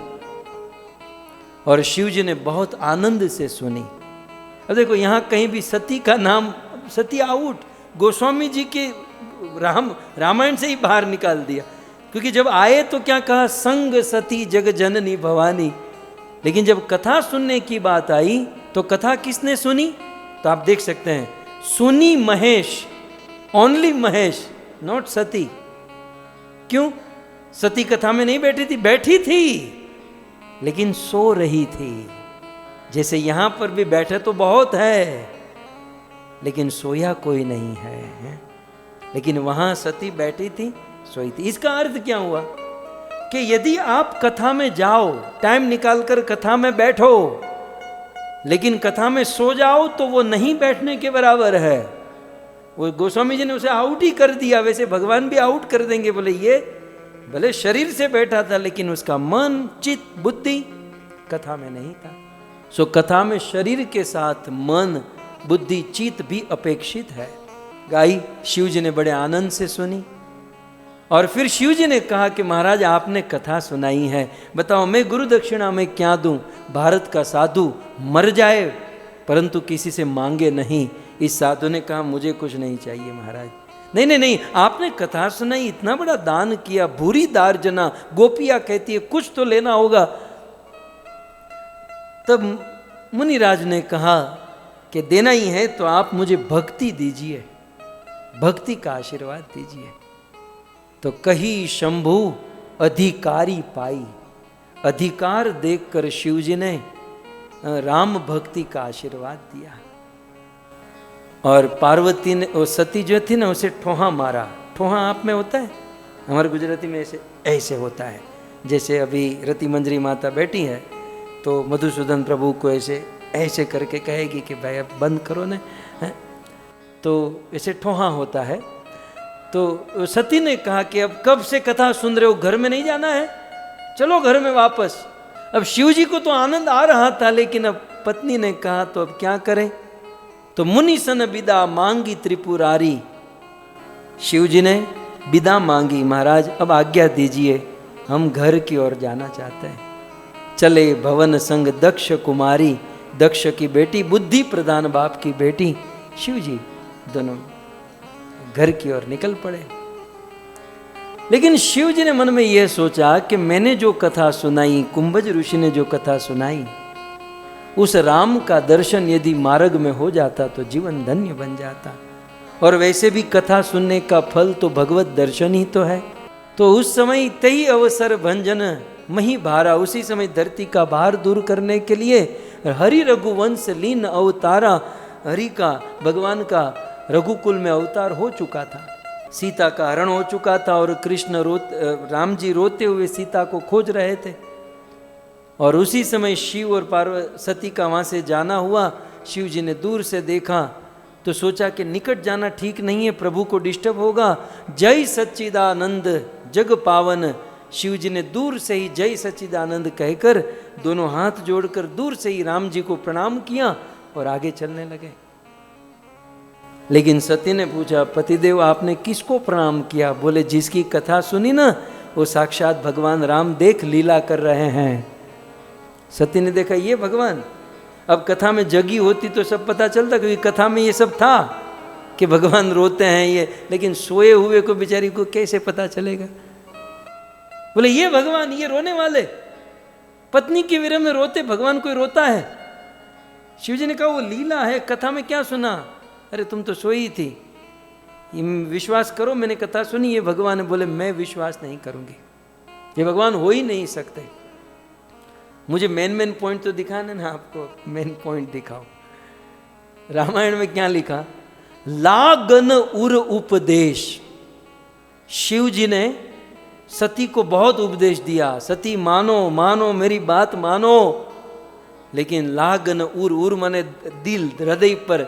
और शिव जी ने बहुत आनंद से सुनी। अब देखो यहां कहीं भी सती का नाम, सती आउट, गोस्वामी जी के रामायण से ही बाहर निकाल दिया, क्योंकि जब आए तो क्या कहा, संग सती जग जननी भवानी। लेकिन जब कथा सुनने की बात आई तो कथा किसने सुनी, तो आप देख सकते हैं सुनी महेश, ओनली महेश, नॉट सती। क्यों? सती कथा में नहीं बैठी थी, बैठी थी लेकिन सो रही थी। जैसे यहां पर भी बैठे तो बहुत है लेकिन सोया कोई नहीं है, लेकिन वहां सती बैठी थी, सोई थी। इसका अर्थ क्या हुआ कि यदि आप कथा में जाओ, टाइम निकालकर कथा में बैठो, लेकिन कथा में सो जाओ तो वो नहीं बैठने के बराबर है। वो गोस्वामी जी ने उसे आउट ही कर दिया, वैसे भगवान भी आउट कर देंगे। बोले ये भले शरीर से बैठा था लेकिन उसका मन चित्त बुद्धि कथा में नहीं था। सो कथा में शरीर के साथ मन बुद्धि चित्त भी अपेक्षित है। गाई, शिव जी ने बड़े आनंद से सुनी और फिर शिव जी ने कहा कि महाराज आपने कथा सुनाई है, बताओ मैं गुरु दक्षिणा में क्या दूं। भारत का साधु मर जाए परंतु किसी से मांगे नहीं। इस साधु ने कहा मुझे कुछ नहीं चाहिए महाराज। नहीं नहीं नहीं, आपने कथा सुनाई, इतना बड़ा दान किया, भूरी दार्जना, गोपिया कहती है कुछ तो लेना होगा। तब मुनिराज ने कहा कि देना ही है तो आप मुझे भक्ति दीजिए, भक्ति का आशीर्वाद दीजिए। तो कही शंभु अधिकारी पाई, अधिकार देखकर शिव जी ने राम भक्ति का आशीर्वाद दिया। और पार्वती ने, वो सती जो थी ना, उसे ठोहा मारा। ठोहा आप में होता है, हमारे गुजराती में ऐसे ऐसे होता है। जैसे अभी रति मंजरी माता बैठी है तो मधुसूदन प्रभु को ऐसे ऐसे करके कहेगी कि भाई अब बंद करो ना, तो ऐसे ठोहा होता है। तो सती ने कहा कि अब कब से कथा सुन रहे हो, घर में नहीं जाना है, चलो घर में वापस। अब शिव जी को तो आनंद आ रहा था लेकिन अब पत्नी ने कहा तो अब क्या करें। तो मुनि सन विदा मांगी त्रिपुरारी, शिव जी ने विदा मांगी, महाराज अब आज्ञा दीजिए, हम घर की ओर जाना चाहते हैं। चले भवन संग दक्ष कुमारी, दक्ष की बेटी, बुद्धि प्रधान बाप की बेटी, शिव जी दोनों घर की ओर निकल पड़े। लेकिन शिव जी ने मन में यह सोचा कि मैंने जो कथा सुनाई, कुंभज ऋषि ने जो कथा सुनाई, उस राम का दर्शन यदि मार्ग में हो जाता तो जीवन धन्य बन जाता। और वैसे भी कथा सुनने का फल तो भगवत दर्शन ही तो है। तो उस समय तही अवसर भंजन मही भारा, उसी समय धरती का भार दूर करने के लिए हरि रघुवंश लीन अवतारा, हरि का, भगवान का रघुकुल में अवतार हो चुका था। सीता का हरण हो चुका था और कृष्ण राम जी रोते हुए सीता को खोज रहे थे। और उसी समय शिव और पार्वती का वहाँ से जाना हुआ। शिव जी ने दूर से देखा तो सोचा कि निकट जाना ठीक नहीं है, प्रभु को डिस्टर्ब होगा। जय सच्चिदानंद जग पावन, शिव जी ने दूर से ही जय सच्चिदानंद कहकर दोनों हाथ जोड़कर दूर से ही राम जी को प्रणाम किया और आगे चलने लगे। लेकिन सती ने पूछा, पतिदेव आपने किसको प्रणाम किया? बोले जिसकी कथा सुनी ना, वो साक्षात भगवान राम देख लीला कर रहे हैं। सती ने देखा ये भगवान, अब कथा में जगी होती तो सब पता चलता, क्योंकि कथा में ये सब था कि भगवान रोते हैं ये, लेकिन सोए हुए को बेचारी को कैसे पता चलेगा। बोले ये भगवान, ये रोने वाले, पत्नी के विरह में रोते, भगवान कोई रोता है? शिव जी ने कहा वो लीला है, कथा में क्या सुना? अरे तुम तो सोई थी, विश्वास करो मैंने कथा सुनी, ये भगवान है। बोले मैं विश्वास नहीं करूंगी, ये भगवान हो ही नहीं सकते। मुझे मेन पॉइंट तो दिखाना ना, आपको मेन पॉइंट दिखाओ। रामायण में क्या लिखा? लागन उर उपदेश। शिव जी ने सती को बहुत उपदेश दिया, सती मानो मानो मेरी बात मानो। लेकिन लागन उर, उर माने दिल, हृदय पर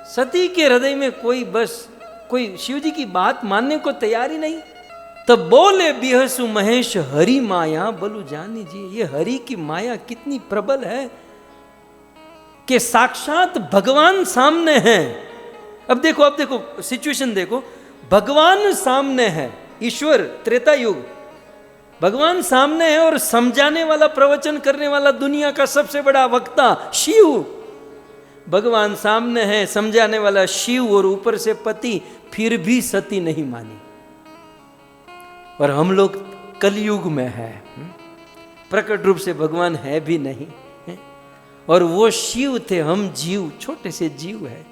सती के हृदय में कोई शिव जी की बात मानने को तैयार ही नहीं। तब बोले बिहसु महेश हरि माया बलु जानी जी। ये हरि की माया कितनी प्रबल है कि साक्षात भगवान सामने हैं। अब देखो सिचुएशन देखो, भगवान सामने है, ईश्वर त्रेता युग, भगवान सामने है और समझाने वाला, प्रवचन करने वाला दुनिया का सबसे बड़ा वक्ता शिव। भगवान सामने है, समझाने वाला शिव, और ऊपर से पति, फिर भी सती नहीं मानी। और हम लोग कलयुग में है, प्रकट रूप से भगवान है भी नहीं, और वो शिव थे, हम जीव, छोटे से जीव है।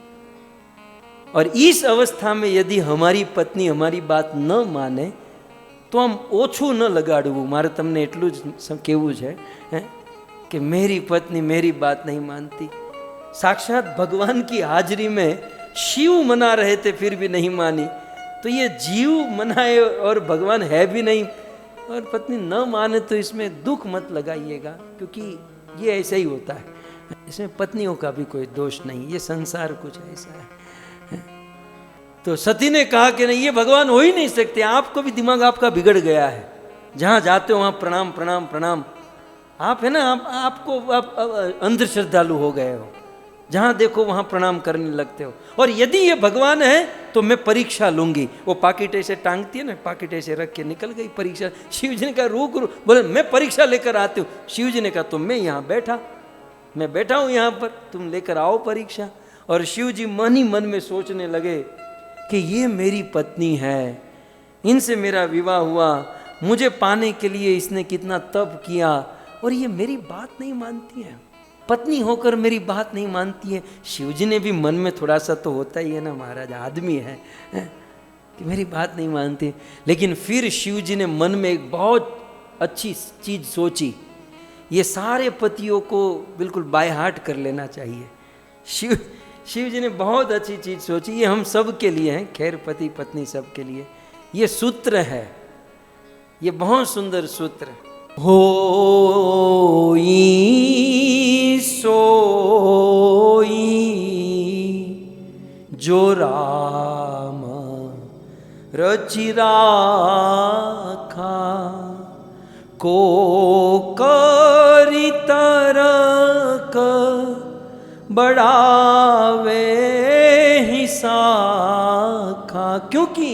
और इस अवस्था में यदि हमारी पत्नी हमारी बात न माने तो हम ओछू न लगाड़વું। મારે તમને એટલું જ કહેવું છે कि मेरी पत्नी मेरी बात नहीं मानती। साक्षात भगवान की हाजिरी में शिव मना रहे थे फिर भी नहीं मानी, तो ये जीव मनाए और भगवान है भी नहीं और पत्नी न माने, तो इसमें दुख मत लगाइएगा, क्योंकि ये ऐसा ही होता है। इसमें पत्नियों का भी कोई दोष नहीं, ये संसार कुछ ऐसा है। तो सती ने कहा कि नहीं, ये भगवान हो ही नहीं सकते, आपको भी दिमाग आपका बिगड़ गया है, जहां जाते हो वहां प्रणाम प्रणाम प्रणाम। आप है ना, आप अंध श्रद्धालु हो गए हो, जहां देखो वहां प्रणाम करने लगते हो। और यदि ये भगवान है तो मैं परीक्षा लूंगी। वो पाकिट ऐसे टांगती है ना, पाकिट ऐसे रख के निकल गई परीक्षा। शिव जी ने कहा रुक, बोले मैं परीक्षा लेकर आती हूँ। शिव जी ने कहा तो मैं यहाँ बैठा हूँ यहाँ पर, तुम लेकर आओ परीक्षा। और शिव जी मन ही मन में सोचने लगे कि ये मेरी पत्नी है, इनसे मेरा विवाह हुआ, मुझे पाने के लिए इसने कितना तप किया, और ये मेरी बात नहीं मानती है, पत्नी होकर मेरी बात नहीं मानती है। शिव जी ने भी मन में थोड़ा सा तो होता ही है ना, महाराज आदमी है कि मेरी बात नहीं मानती। लेकिन फिर शिव जी ने मन में एक बहुत अच्छी चीज सोची, ये सारे पतियों को बिल्कुल बाय हार्ट कर लेना चाहिए। शिव जी ने बहुत अच्छी चीज सोची, ये हम सब के लिए है, खैर पति पत्नी सब के लिए। ये सूत्र है, ये बहुत सुंदर सूत्र। होई सोई जो राम रचि राखा, को करी तरक बढ़ावे ही साखा। क्योंकि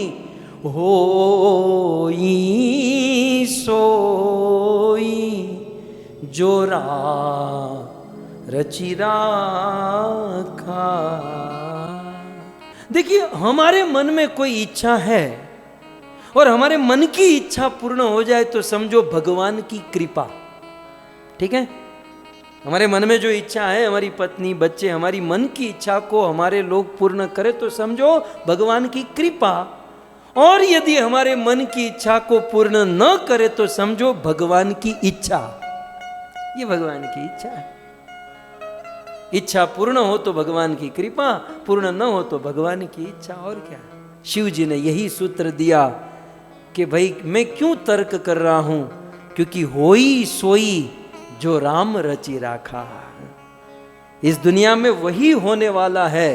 होई सोई जो रचि राखा। देखिए, हमारे मन में कोई इच्छा है और हमारे मन की इच्छा पूर्ण हो जाए तो समझो भगवान की कृपा। ठीक है, हमारे मन में जो इच्छा है, हमारी पत्नी बच्चे, हमारी मन की इच्छा को हमारे लोग पूर्ण करें तो समझो भगवान की कृपा। और यदि हमारे मन की इच्छा को पूर्ण न करे तो समझो भगवान की इच्छा। ये भगवान की इच्छा है। इच्छा पूर्ण हो तो भगवान की कृपा, पूर्ण न हो तो भगवान की इच्छा। और क्या, शिव जी ने यही सूत्र दिया कि भाई मैं क्यों तर्क कर रहा हूं, क्योंकि होई सोई जो राम रचि राखा। इस दुनिया में वही होने वाला है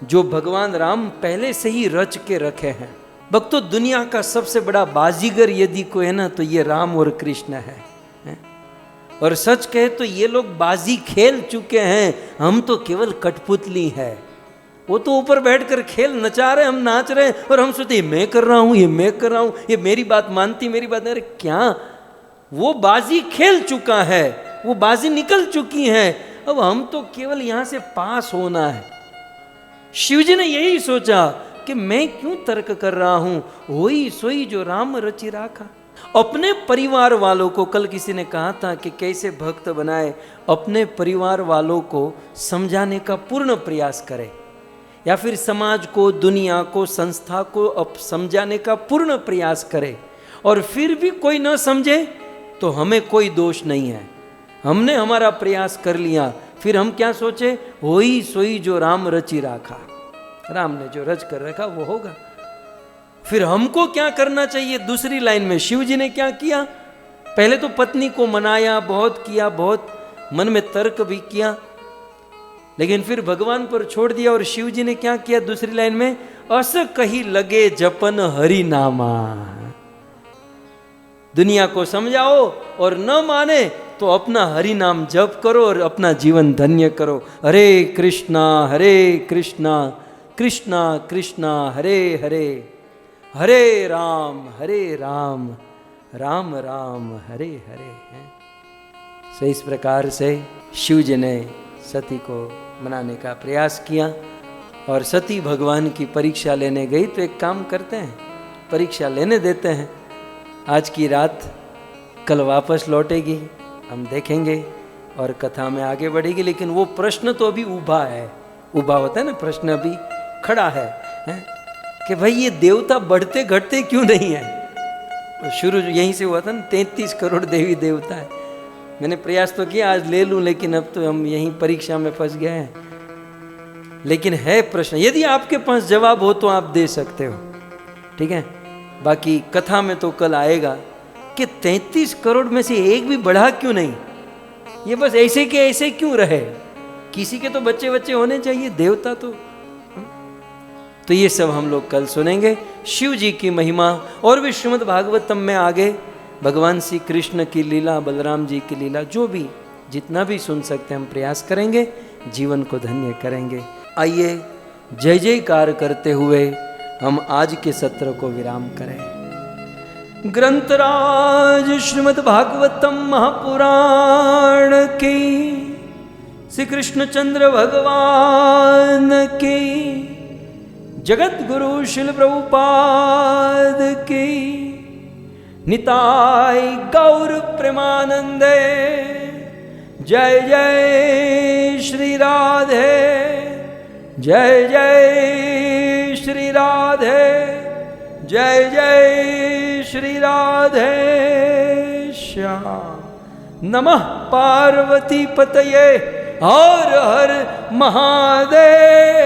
जो भगवान राम पहले से ही रच के रखे हैं। भक्तों, दुनिया का सबसे बड़ा बाजीगर यदि कोई है ना तो ये राम और कृष्ण है। और सच कहे तो ये लोग बाजी खेल चुके हैं, हम तो केवल कठपुतली है। वो तो ऊपर बैठकर खेल नचा रहे, हम नाच रहे हैं और हम सोचते मैं कर रहा हूं, ये मैं कर रहा हूं, ये मेरी बात मानती, मेरी बात नहीं। अरे क्या, वो बाजी खेल चुका है, वो बाजी निकल चुकी है, अब हम तो केवल यहां से पास होना है। शिव जी ने यही सोचा कि मैं क्यों तर्क कर रहा हूं, होई सोई जो राम रचि राखा। अपने परिवार वालों को, कल किसी ने कहा था कि कैसे भक्त बनाए, अपने परिवार वालों को समझाने का पूर्ण प्रयास करें, या फिर समाज को, दुनिया को, संस्था को समझाने का पूर्ण प्रयास करें। और फिर भी कोई न समझे तो हमें कोई दोष नहीं है, हमने हमारा प्रयास कर लिया। फिर हम क्या सोचे, होई सोई जो राम रचि राखा, राम ने जो रच कर रखा वो होगा। फिर हमको क्या करना चाहिए, दूसरी लाइन में शिव जी ने क्या किया, पहले तो पत्नी को मनाया, बहुत किया, बहुत मन में तर्क भी किया, लेकिन फिर भगवान पर छोड़ दिया और शिव जी ने क्या किया दूसरी लाइन में, अस कही लगे जपन हरि नामा। दुनिया को समझाओ और न माने तो अपना हरि नाम जप करो और अपना जीवन धन्य करो। हरे कृष्णा कृष्णा कृष्णा हरे हरे, हरे राम राम राम हरे हरे। सो इस प्रकार से शिव जी ने सती को मनाने का प्रयास किया और सती भगवान की परीक्षा लेने गई। तो एक काम करते हैं, परीक्षा लेने देते हैं। आज की रात कल वापस लौटेगी, हम देखेंगे और कथा में आगे बढ़ेगी। लेकिन वो प्रश्न तो अभी उभा है, उभा होता है ना, प्रश्न अभी खड़ा है कि भाई ये देवता बढ़ते घटते क्यों नहीं है। शुरू यहीं से हुआ था ना, 33 करोड़ देवी देवता है। मैंने प्रयास तो किया आज ले लूं, लेकिन अब तो हम यहीं परीक्षा में फंस गए हैं। लेकिन है प्रश्न, यदि आपके पास जवाब हो तो आप दे सकते हो, ठीक है। बाकी कथा में तो कल आएगा कि 33 करोड़ में से एक भी बढ़ा क्यों नहीं, ये बस ऐसे के ऐसे क्यों रहे। किसी के तो बच्चे बच्चे होने चाहिए, देवता तो ये सब हम लोग कल सुनेंगे। शिव जी की महिमा और भी श्रीमद् भागवतम में आगे भगवान श्री कृष्ण की लीला, बलराम जी की लीला, जो भी जितना भी सुन सकते हैं हम प्रयास करेंगे, जीवन को धन्य करेंगे। आइए जय जयकार करते हुए हम आज के सत्र को विराम करें। ग्रंथराज श्रीमद् भागवतम महापुराण की, श्री कृष्णचंद्र भगवान की, जगत गुरु शिल प्रभुपाद की, निताय गौर प्रेमानंदे। जय जय श्री राधे, जय जय श्री राधे, जय जय श्री राधे श्याम। नमः पार्वती पतये, हर हर महादेव।